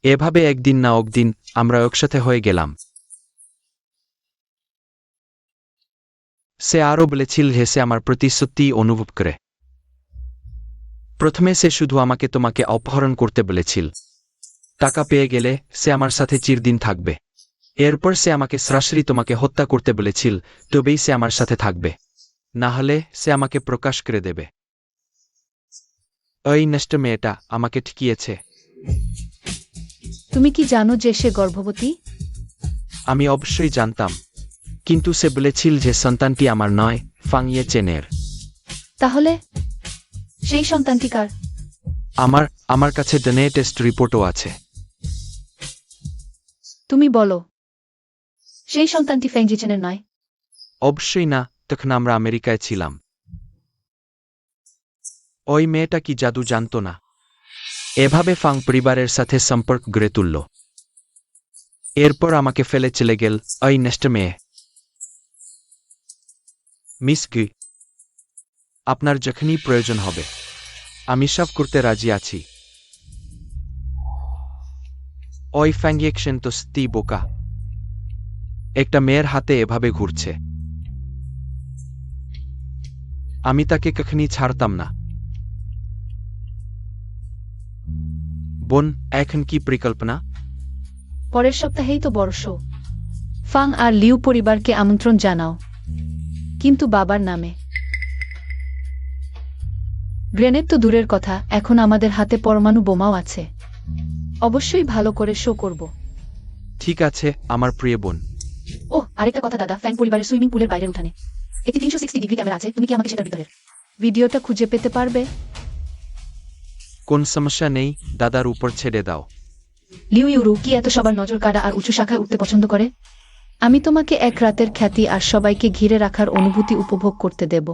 এভাবে একদিন না একদিন আমরা একসাথে হয়ে গেলাম। সে আরও বলেছিল যে সে আমার প্রতি সত্যিই অনুভব করে। প্রথমে সে শুধু আমাকে তোমাকে অপহরণ করতে বলেছিল। টাকা পেয়ে গেলে সে আমার সাথে চিরদিন থাকবে। এরপর সে আমাকে সরাসরি তোমাকে হত্যা করতে বলেছিল, তবেই সে আমার সাথে থাকবে, না হলে সে আমাকে প্রকাশ করে দেবে। ওই নষ্ট মেয়েটা আমাকে ঠকিয়েছে। তুমি কি জানো যে সে গর্ভবতী? আমি অবশ্যই জানতাম, কিন্তু সে বলেছিল যে সন্তানটি আমার নয়, ফাংইয়ে চেনের। তাহলে সেই সন্তানটি কার? আমার কাছে ডিএনএ টেস্ট রিপোর্টও আছে। তুমি বলো, সেই সন্তানটি ফ্যাং জিচেনের নয়? অবশ্যই না, তখন আমরা আমেরিকায় ছিলাম। ওই মেয়েটা কি জাদু জানত না? এভাবে ফাং পরিবারের সাথে সম্পর্ক গড়ে তুলল। এরপর আমাকে ফেলে চলে গেল ওই নষ্ট মেয়ে। মিস কি, আপনার যখনই প্রয়োজন হবে আমি সব করতে রাজি আছি। ওই ফ্যাংয়েকশন তো সত্যি বোকা। একটা মেয়ের হাতে এভাবে ঘুরছে। আমি তাকে কখনই ছাড়তাম না। বোন, এখন কি পরিকল্পনা? পরের সপ্তাহেই তো বড় শো। ফাং আর লিউ পরিবারকে আমন্ত্রণ জানাও, কিন্তু বাবার নামে। গ্রেনেড তো দূরের কথা, এখন আমাদের হাতে পরমাণু বোমাও আছে। অবশ্যই ভালো করে শো করব। ঠিক আছে আমার প্রিয় বোন। আরেকটা কথা দাদা, ফ্যাং পরিবারের সুইমিং পুলের বাইরের উঠানে একটি 360 ডিগ্রি ক্যামেরা আছে। তুমি কি আমাকে সেটার ভিতরের ভিডিওটা খুঁজে পেতে পারবে? কোন সমস্যা নেই, দাদার উপর ছেড়ে দাও। লিউ ইউরু কি এত সবার নজর কাড়া আর উঁচু শাখায় উঠতে পছন্দ করে? আমি তোমাকে এক রাতের খ্যাতি আর সবাইকে ঘিরে রাখার অনুভূতি উপভোগ করতে দেব।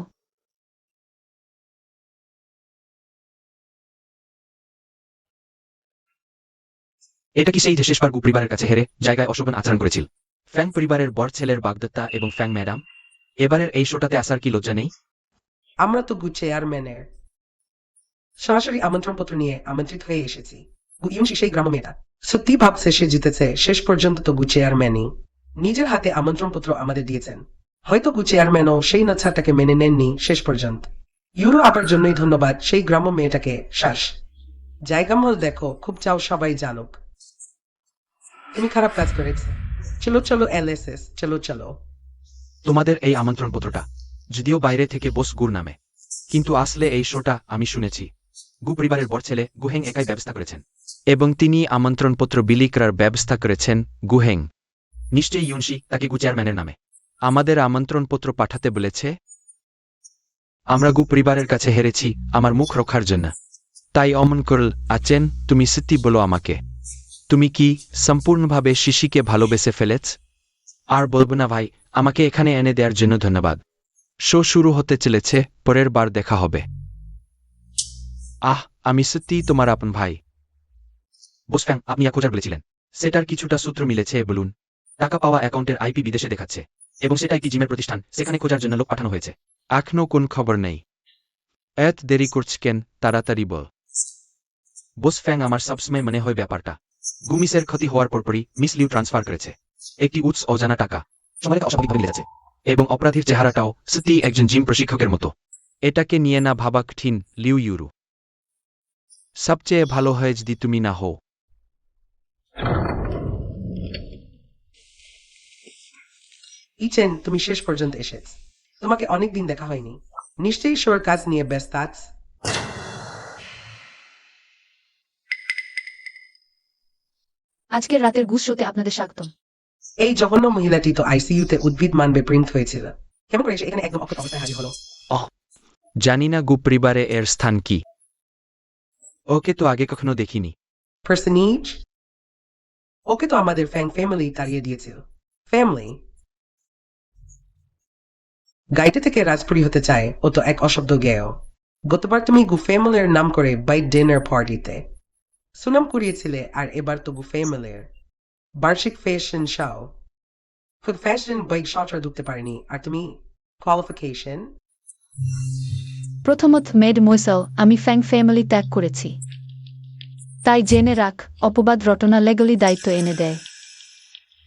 এটা কি সেই যে শেষবার গু পরিবারের কাছে হেরে জায়গায় অশোভন আচরণ করেছিল? ফ্যাং পরিবারের বড় ছেলের বাগদত্তা এবং ফ্যাং ম্যাডাম, এবারের এই শোটাতে আসার কি লজ্জা নেই? আমরা তো গু চেয়ারম্যানের সরাসরি আমন্ত্রণপত্র নিয়ে আমন্ত্রিত হয়ে এসেছি। গু ইউনশি সেই গ্রাম্য মেয়েটা সত্যি ভাবছে সে জিতেছে। শেষ পর্যন্ত তো গু চেয়ারম্যানই নিজের হাতে আমন্ত্রণপত্র আমাদের দিয়েছেন। হয়তো গু চেয়ারম্যানও সেই নচ্ছাটাকে মেনে নেননি শেষ পর্যন্ত। ইউরো আপার জন্যই ধন্যবাদ সেই গ্রাম্য মেয়েটাকে। শ্বাস জায়গা মল দেখো, খুব চাও সবাই জানুক তুমি খারাপ কাজ করেছে। চলো চলো এলএসএস, চলো চলো। তোমাদের এই আমন্ত্রণপত্রটা যদিও বাইরে থেকে বস গুর নামে, কিন্তু আসলে এই শোটা আমি শুনেছি গু পরিবারের বড় ছেলে গুহেং একাই ব্যবস্থা করেছেন। এবং তিনি আমন্ত্রণপত্র বিলি করার ব্যবস্থা করেছেন গুহেং। নিশ্চয়ই ইউনশি তাকে গু চেয়ারম্যানের নামে আমাদের আমন্ত্রণপত্র পাঠাতে বলেছে। আমরা গু পরিবারের কাছে হেরেছি আমার মুখ রক্ষার জন্য। তাই অমন করল আছেন। তুমি সত্যি বলো আমাকে, তুমি কি সম্পূর্ণভাবে শিশিকে ভালোবেসে ফেলেছ? আর বলবো না ভাই, আমাকে এখানে এনে দেওয়ার জন্য ধন্যবাদ। শো শুরু হতে চলেছে, পরের বার দেখা হবে। আমি সত্যিই তোমার আপন ভাই। বস ফ্যাং, আপনি খোঁজার বলেছিলেন, সেটার কিছুটা সূত্র মিলেছে বলুন। টাকা পাওয়া অ্যাকাউন্টের আইপি বিদেশে দেখাচ্ছে, এবং সেটা একটি জিমের প্রতিষ্ঠান, সেখানে খোঁজার জন্য লোক পাঠানো হয়েছে। এখনো কোন খবর নেই? এত দেরি করছ কেন? তাড়াতাড়ি বল। বস ফ্যাং, আমার সবসময় মনে হয় ব্যাপারটা গুমিসের ক্ষতি হওয়ার পরপরই মিস লিউ ট্রান্সফার করেছে একটি উৎস অজানা টাকা। সময়টা অস্বাভাবিকভাবে মিলে যাচ্ছে, এবং অপরাধীর চেহারাটাও সত্যিই একজন জিম প্রশিক্ষকের মতো। এটাকে নিয়ে না ভাবা কঠিন, লিউ ইউরু। সবচেয়ে ভালো হয় যদি তুমি না হও। ইচেন, তুমি শেষ পর্যন্ত এসেছ। তোমাকে অনেকদিন দেখা হয়নি। নিশ্চয়ই শোর কাজ নিয়ে ব্যস্ত আছ। আজকের রাতের গুজ শোতে আপনাদের স্বাগতম। এই জঘন্য মহিলাটি তো আইসিইউতে উদ্ভিদ মানবে প্রিন্ট হয়েছিল। কেমন করে এসে এখানে একদম অক্ষত অবস্থায় হাজির হলো? জানি না গু পরিবারে এর স্থান কি। ওকে তো আগে কখনো দেখিনি। পার্সনিজ? ওকে তো আমাদের ফ্যাং ফ্যামিলি তাড়িয়ে দিয়েছিল। ফ্যামিলি? গাইটে থেকে রাজপুরী হতে চায়, ও তো এক অশব্দ গেয়। গতবার তুমি গু ফ্যামিলির নাম করে বাইট ডিনার পার্টিতে সুনাম কুড়িয়েছিলে, আর এবার তো গু ফ্যামিলির বার্ষিক ফ্যাশন শো। ফ্যাশন বাইক শটরা ঢুকতে পারেনি, আর তুমি কোয়ালিফিকেশন? প্রথমত মেড মৈসাল, আমি ফ্যাং ফ্যামিলি ত্যাগ করেছি। তাই জেনে রাখ, অপবাদ রটনা লেগালি দায়িত্ব এনে দেয়।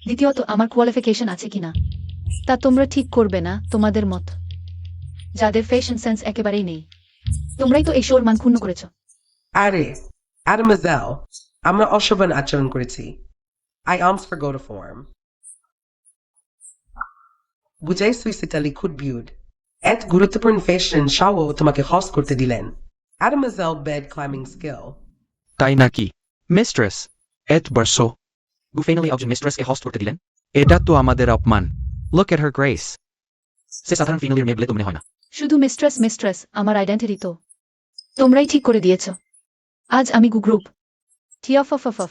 দ্বিতীয়ত, আমার কোয়ালিফিকেশন আছে কিনা তা তোমরা ঠিক করবে না, তোমাদের মত যাদের ফ্যাশন সেন্স একেবারেই নেই। তোমরাই তো এই শোর মান ক্ষুণ্ণ করেছ। আরে আডমাজাল, আমরা অশোভন আচরণ করেছি। I aims for go to form. বুঝাই সুইসিটালি খুদ বিউড এত গুরুত্বপূর্ণ ফ্যাশন শো তোমাকে হস করতে দিলেন। আডমাজাল বেড ক্লাইম্বিং স্কিল। তাই নাকি? মিস্ট্রেস এত বর্ষো গু ফ্যামিলি একজন মিস্ট্রেসকে হোস্ট করতে দিলেন? এটা তো আমাদের অপমান। Look at her grace. সে সাধারণ ফ্যামিলির মেয়ে বলে তো মনে হয় না। শুধু মিস্ট্রেস মিস্ট্রেস আমার আইডেন্টিটি তো তোমরাই ঠিক করে দিয়েছ। আজ আমি গু গ্রুপ টিয়াফফ।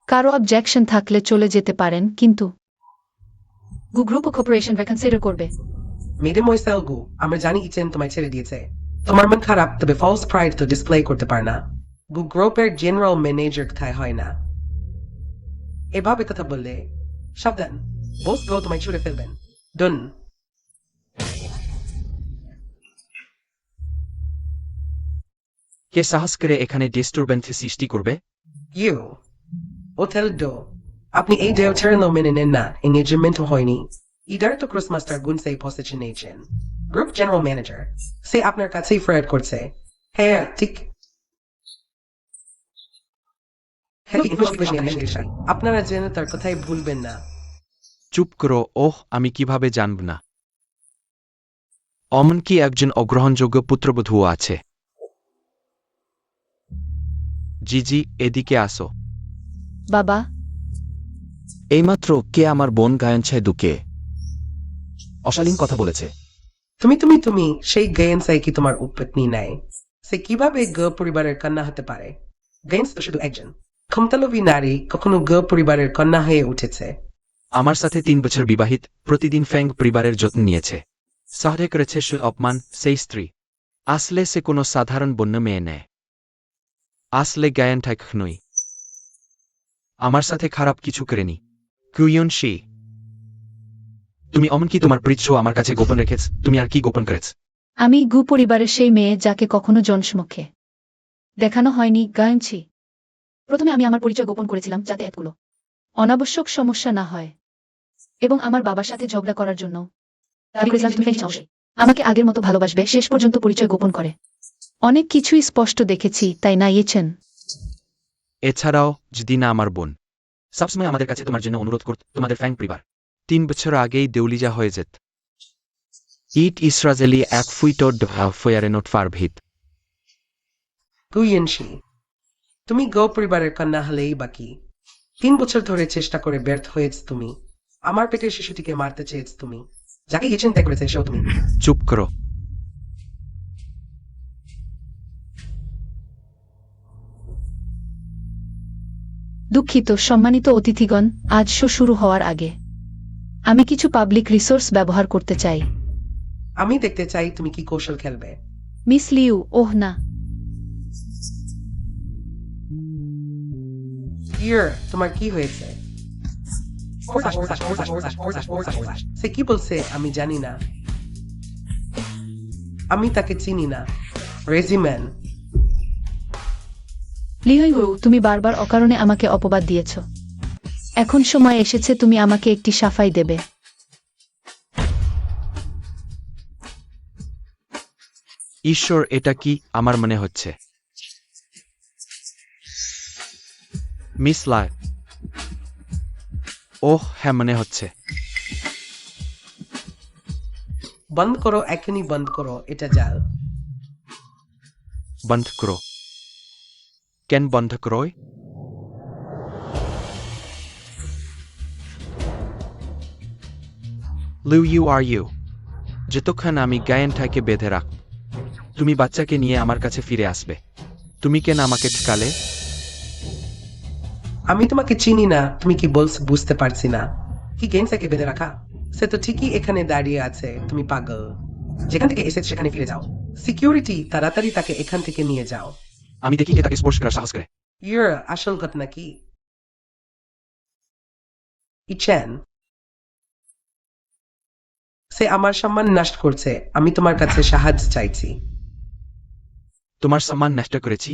কারো অবজেকশন থাকলে চলে যেতে পারেন, কিন্তু গু গ্রুপ ও কর্পোরেশন কনসিডার করবে। মেডে ময়সাল গু, আমরা জানি ইচেন তোমায় ছেড়ে দিয়েছে। তোমার মন খারাপ, তবে ফলস প্রাইড তো ডিসপ্লে করতে পারে না। গু গ্রুপের জেনারেল ম্যানেজার কোথায় হয় না। এভাবে কথা বললে সাবধান, বস গো তোমায় ছুড়ে ফেলবেন। ডন। কে সাহস করে এখানে ডিস্টারবেন্স সৃষ্টি করবে? ইউ ওটেল ডো, আপনি এই ডেও ছেড়ে মেনে নেন না। এঙ্গেজমেন্ট হয়নি। ইডার তো ক্রস মাস্টার গুনসেই পজিশন নিয়েছেন। গ্রুপ জেনারেল ম্যানেজার সে আপনার কাছেই ফ্রেড করছে। হ্যাঁ ঠিক। আপনারা জেনে তার কথাই ভুলবেন না। চুপ করো। ওহ, আমি কিভাবে জানব না? অমন কি একজন অগ্রহণযোগ্য পুত্রবধূও আছে? জিজি, এদিকে আসো। বাবা, এইমাত্র কে আমার বোন গায়নছায় দুকে অশালীন কথা বলেছে। তুমি সেই গেন সাই কি তোমার উপপত্নী নাই? সে কিভাবে গ পরিবারের কন্যা হতে পারে? গেন্স তো শুধু একজন ক্ষমতালোভী নারী, কখনো গ পরিবারের কন্যা হয়ে উঠেছে। আমার সাথে 3 বছর বিবাহিত, প্রতিদিন ফ্যাং পরিবারের যত্ন নিয়েছে। শহরে করেছে সে অপমান, সেই স্ত্রী। আসলে সে কোনো সাধারণ বন্য মেয়ে নেয়। আসলে গায়ন ঠাক নই। আমার সাথে খারাপ কিছু করেনি। কুইয়ন শি, তুমি অমন কি তোমার পরিচয় আমার কাছে গোপন রেখেছ? তুমি আর কি গোপন করেছ? আমি গু পরিবারের সেই মেয়ে যাকে কখনো জনসমক্ষে দেখানো হয়নি, গায়নছি। প্রথমে আমি আমার পরিচয় গোপন করেছিলাম যাতে এতগুলো অনাবশ্যক সমস্যা না হয়, এবং আমার বাবার সাথে ঝগড়া করার জন্য দাবি করেছিলাম তুমি ফেনি অবশ্যই আমাকে আগের মতো ভালোবাসবে। শেষ পর্যন্ত পরিচয় গোপন করে অনেক কিছুই স্পষ্ট দেখেছি, তাই না ইয়েছেন? এছাড়াও যদি না আমার বোন সবসময় আমাদের কাছে তোমার জন্য অনুরোধ করত, তোমাদের ফ্যাং পরিবার 3 বছর আগেই দেউলিজা হয়ে যেত। ইট ইসরাজেলি এক ফুইটড ফয়ারে নোট ফারভিত। কুইয়েনশি, তুমি গ পরিবারের কন্যা হলেই বাকি। 3 বছর ধরে চেষ্টা করে ব্যর্থ হয়েছ তুমি। আমার পেটের শিশুটিকে মারতে চেয়েছ তুমি। যাকে গেছেন ত্যাগ করেছে সেও তুমি। চুপ করো। দুঃখিত সম্মানিত অতিথিগণ, আজ শো শুরু হওয়ার আগে আমি কিছু পাবলিক রিসোর্স ব্যবহার করতে চাই। আমি দেখতে চাই তুমি কি কৌশল খেলবে। মিস লিউ, ওহ না। ইয়ার, তোমার কি হয়েছে? সে কি বলছে আমি জানি না। আমি তাকে চিনি না। রেজিম্যান। লিহইউ, তুমি বারবার অকারণে আমাকে অপবাদ দিয়েছ। এখন সময় এসেছে তুমি আমাকে একটি সাফাই দেবে। ঈশ্বর, এটা কি আমার মনে হচ্ছে? মিস লাই। ওহ হ্যাঁ, মনে হচ্ছে। বন্ধ করো, এখনই বন্ধ করো, এটা জাল। বন্ধ করো। কেন বন্ধ করোয়? লিউ, ইউ আর ইউ। যতক্ষণ আমি গায়েনটাকে বেঁধে রাখ, তুমি বাচ্চাকে নিয়ে আমার কাছে ফিরে আসবে। তুমি কেন আমাকে ঠকালে? আমি তোমাকে চিনি না, তুমি কি বলছো বুঝতে পারছি না। কি গেমসাকে বেঁধে রাখা? সে তো ঠিকই এখানে দাঁড়িয়ে আছে, তুমি পাগল। যেখান থেকে এসেছে সেখানে ফিরে যাও। সিকিউরিটি, তাড়াতাড়ি তাকে এখান থেকে নিয়ে যাও। আমি দেখি কে তাকে স্পর্শ করার সাহস করে। ইয়ে, আসল ঘটনা কি? ইচেন, সে আমার সম্মান নষ্ট করছে। আমি তোমার কাছে সাহায্য চাইছি। তোমার সম্মান নষ্ট করেছি?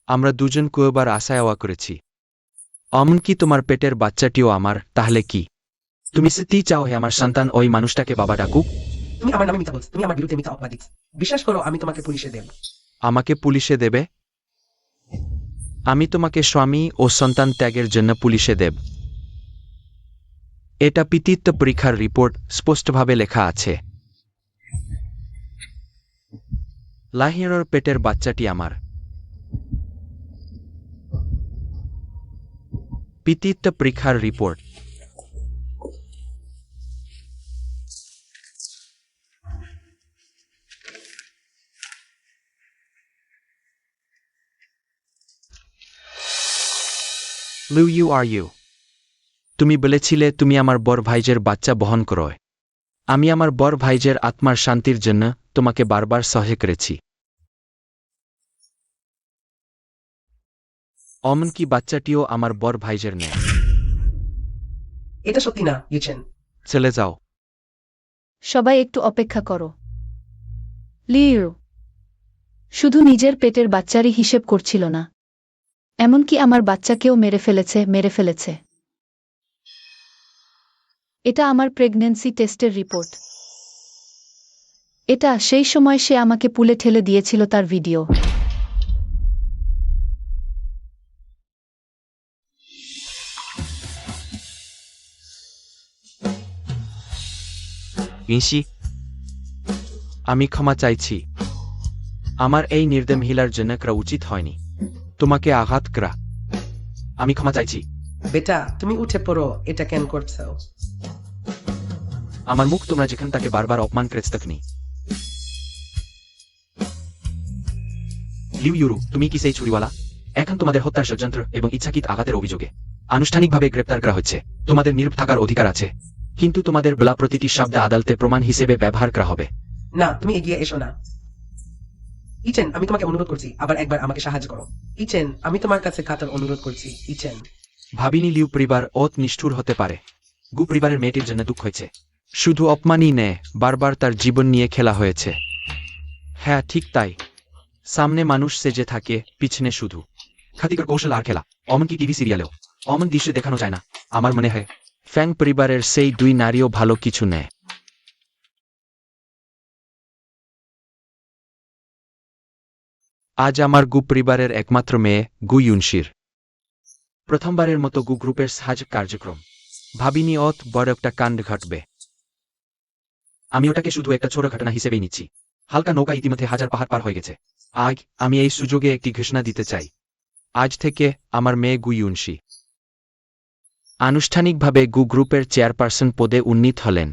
আমরা দুজন কয়েকবার আশায়াওয়া করেছি। এমনকি তোমার পেটের বাচ্চাটিও আমার। তাহলে কি তুমি সত্যিই চাও হে আমার সন্তান ওই মানুষটাকে বাবা ডাকুক? তুমি আমার নামে মিথ্যা বলছো, তুমি আমার বিরুদ্ধে মিথ্যা অপবাদ দিচ্ছ। বিশ্বাস করো, আমি তোমাকে পুলিশে দেব। আমাকে পুলিশে দেবে? আমি তোমাকে স্বামী ও সন্তান ত্যাগের জন্য পুলিশে দেব। এটা পিতৃত্ব পরীক্ষার রিপোর্ট, স্পষ্টভাবে লেখা আছে। লাহিয়ার পেটের বাচ্চাটি আমার। পিতৃত্ব পরীক্ষার report. Liu, you are you. তুমি বলেছিলে তুমি আমার বড় ভাইজের বাচ্চা বহন করো। আমি আমার বড় ভাইজের আত্মার শান্তির জন্য তোমাকে বারবার সহায় করেছি। এমনকি বাচ্চাটিও আমার বড় ভাইজের নেয়। এটা সত্যি না, ইচেন। চলে যাও। সবাই একটু অপেক্ষা করো। লিউ শুধু নিজের পেটের বাচ্চারই হিসেব করছিল না, এমনকি আমার বাচ্চাকেও মেরে ফেলেছে। এটা আমার প্রেগন্যান্সি টেস্টের রিপোর্ট। এটা সেই সময় সে আমাকে পুলে ঠেলে দিয়েছিল তার ভিডিও। ইনসি, আমি ক্ষমা চাইছি। আমার এই নির্দম হিলার জন্য করা উচিত হয়নি। তোমাকে আঘাত করা। আমি ক্ষমা চাইছি। বেটা, তুমি উঠে পড়ো, এটা কেন করছো? আমার মুখ তোমরা যেখানে তাকে বারবার অপমান করেছ তখনই। লিউ ইউরু, তুমি কি সেই ছুরিওয়ালা? এখন তোমাদের হত্যার ষড়যন্ত্র এবং ইচ্ছাকৃত আঘাতের অভিযোগে আনুষ্ঠানিকভাবে গ্রেপ্তার করা হচ্ছে। তোমাদের নীরব থাকার অধিকার আছে, কিন্তু তোমাদের বলা প্রতিটি শব্দ আদালতে প্রমাণ হিসেবে ব্যবহার করা হবে। না, তুমি এগিয়ে এসো না। ইচেন, আমি তোমাকে অনুরোধ করছি, আবার একবার আমাকে সাহায্য করো। ইচেন, আমি তোমার কাছে কাতর অনুরোধ করছি, ইচেন। ভাবিনি লিউ পরিবার অত নিষ্ঠুর হতে পারে। গু পরিবারের মেয়েটির জন্য দুঃখ হয়েছে। শুধু অপমানই নেয়, বারবার তার জীবন নিয়ে খেলা হয়েছে। হ্যাঁ, ঠিক তাই। সামনে মানুষ সেজে থাকে, পিছনে শুধু খাতিকর কৌশল আর খেলা। এমনকি টিভি সিরিয়ালেও অমন দৃশ্য দেখানো যায় না। আমার মনে হয় ফ্যাং পরিবারের সেই দুই নারীও ভালো কিছু নেয়। আজ আমার গু পরিবারের একমাত্র মেয়ে গু ইউনশির প্রথমবারের মতো গু গ্রুপের সাহায্য কার্যক্রম। ভাবিনি অত বড় একটা কাণ্ড ঘটবে। আমি ওটাকে শুধু একটা ছোট ঘটনা হিসেবেই নিচ্ছি। হালকা নৌকা ইতিমধ্যে হাজার পাহাড় পার হয়ে গেছে। আজ আমি এই সুযোগে একটি ঘোষণা দিতে চাই। আজ থেকে আমার মেয়ে গু ইউনশি আনুষ্ঠানিকভাবে গু গ্রুপের চেয়ারপারসন পদে উন্নীত হলেন।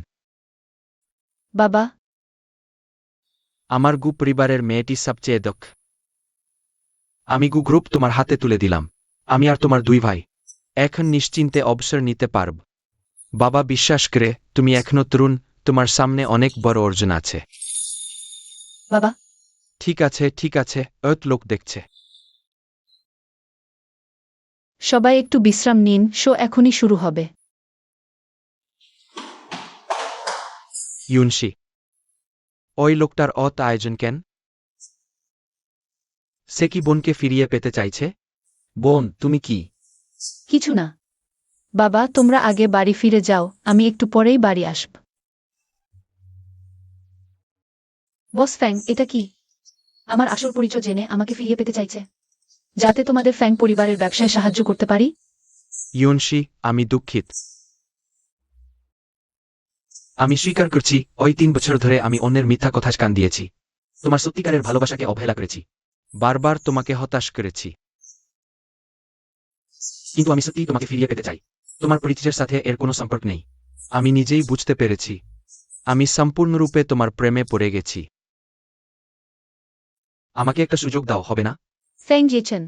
বাবা, আমার গু পরিবারের মেয়েটি সবচেয়ে দক্ষ। আমি গু গ্রুপ তোমার হাতে তুলে দিলাম। আমি আর তোমার দুই ভাই এখন নিশ্চিন্তে অবসর নিতে পারব। বাবা বিশ্বাস করে, তুমি এখনো তরুণ, তোমার সামনে অনেক বড় অর্জন আছে। বাবা। ঠিক আছে, ঠিক আছে, লোক দেখছে। সবাই একটু বিশ্রাম নিন, শো এখনই শুরু হবে। ইউনশি, ওই লোকটার আয়োজন কেন? সে কি বোনকে ফিরিয়ে পেতে চাইছে? বোন, তুমি কি? কিছু না বাবা, তোমরা আগে বাড়ি ফিরে যাও, আমি একটু পরেই বাড়ি আসব। বস ফ্যাং, এটা কি? আমার আসল পরিচয় জেনে আমাকে ফিরিয়ে পেতে চাইছে, যাতে তোমাদের ফ্যাং পরিবারের ব্যবসায় সাহায্য করতে পারি। ইয়নশি, আমি দুঃখিত। আমি স্বীকার করছি, ওই 3 বছর ধরে আমি অন্যের মিথ্যা কথা কান দিয়েছি। তোমার সত্যিকারের ভালোবাসাকে অবহেলা করেছি। বারবার তোমাকে হতাশ করেছি। কিন্তু আমি সত্যিই তোমাকে ফিরিয়ে পেতে চাই। তোমার পরিচিতের সাথে এর কোনো সম্পর্ক নেই। আমি নিজেই বুঝতে পেরেছি। আমি সম্পূর্ণরূপে তোমার প্রেমে পড়ে গেছি। আমাকে একটা সুযোগ দাও, হবে না? ফ্যাং জিয়েছেন,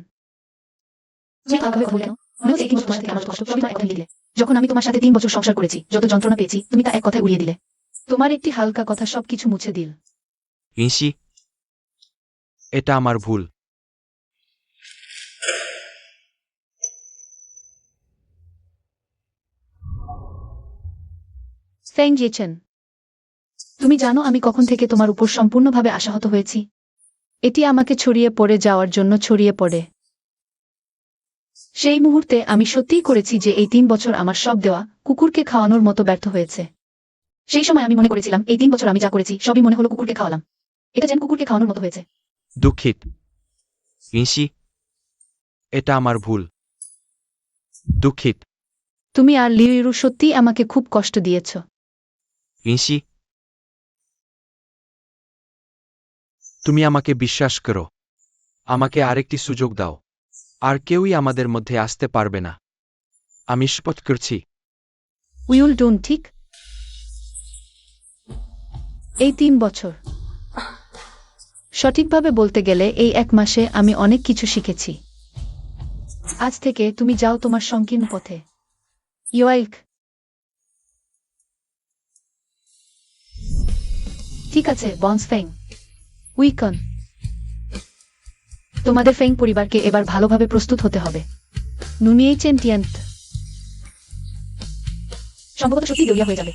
তুমি আমাকে ভুলে নাও। মনে হচ্ছে এই 3 বছর তোমার সাথে আমার কষ্ট সবই তোমার এক কথায় দিলে। যখন আমি তোমার সাথে 3 বছর সংসার করেছি, যত যন্ত্রণা পেয়েছি, তুমি তা এক কথায় উড়িয়ে দিলে। তোমার একটি হালকা কথা সবকিছু মুছে দিল। ইনশি, এটা আমার ভুল। ফ্যাং জিয়েছেন, তুমি জানো আমি কখন থেকে তোমার উপর সম্পূর্ণভাবে আশাহত হয়েছি? এটি আমাকে ছড়িয়ে পড়ে যাওয়ার জন্য ছড়িয়ে পড়ে। সেই মুহূর্তে আমি সত্যিই করেছি যে এই 3 বছর আমার সব দেওয়া কুকুরকে খাওয়ানোর মতো ব্যর্থ হয়েছে। সেই সময় আমি মনে করেছিলাম এই 3 বছর আমি যা করেছি সবই মনে হলো কুকুরকে খাওয়ালাম। এটা যেন কুকুরকে খাওয়ানোর মতো হয়েছে। দুঃখিত ইনশি, এটা আমার ভুল। দুঃখিত তুমি আর লিউইরু সত্যিই আমাকে খুব কষ্ট দিয়েছ। ইনশি, তুমি আমাকে বিশ্বাস করো। আমাকে আরেকটি সুযোগ দাও। আর কেউই আমাদের মধ্যে আসতে পারবে না। আমি শপথ করছি। উইল ডোন, ঠিক? এই 3 বছর, সঠিকভাবে বলতে গেলে এই 1 মাসে আমি অনেক কিছু শিখেছি। আজ থেকে তুমি যাও তোমার সংকীর্ণ পথে। ইয়োয়াইক। ঠিক আছে বন্স ফ্যাং। উইকন, তোমাদের ফ্যাং পরিবারকে এবার ভালোভাবে প্রস্তুত হতে হবে। নুনিয়েই চেন্টিয়েন্ট সম্ভবত সত্যি দেউলিয়া হয়ে যাবে।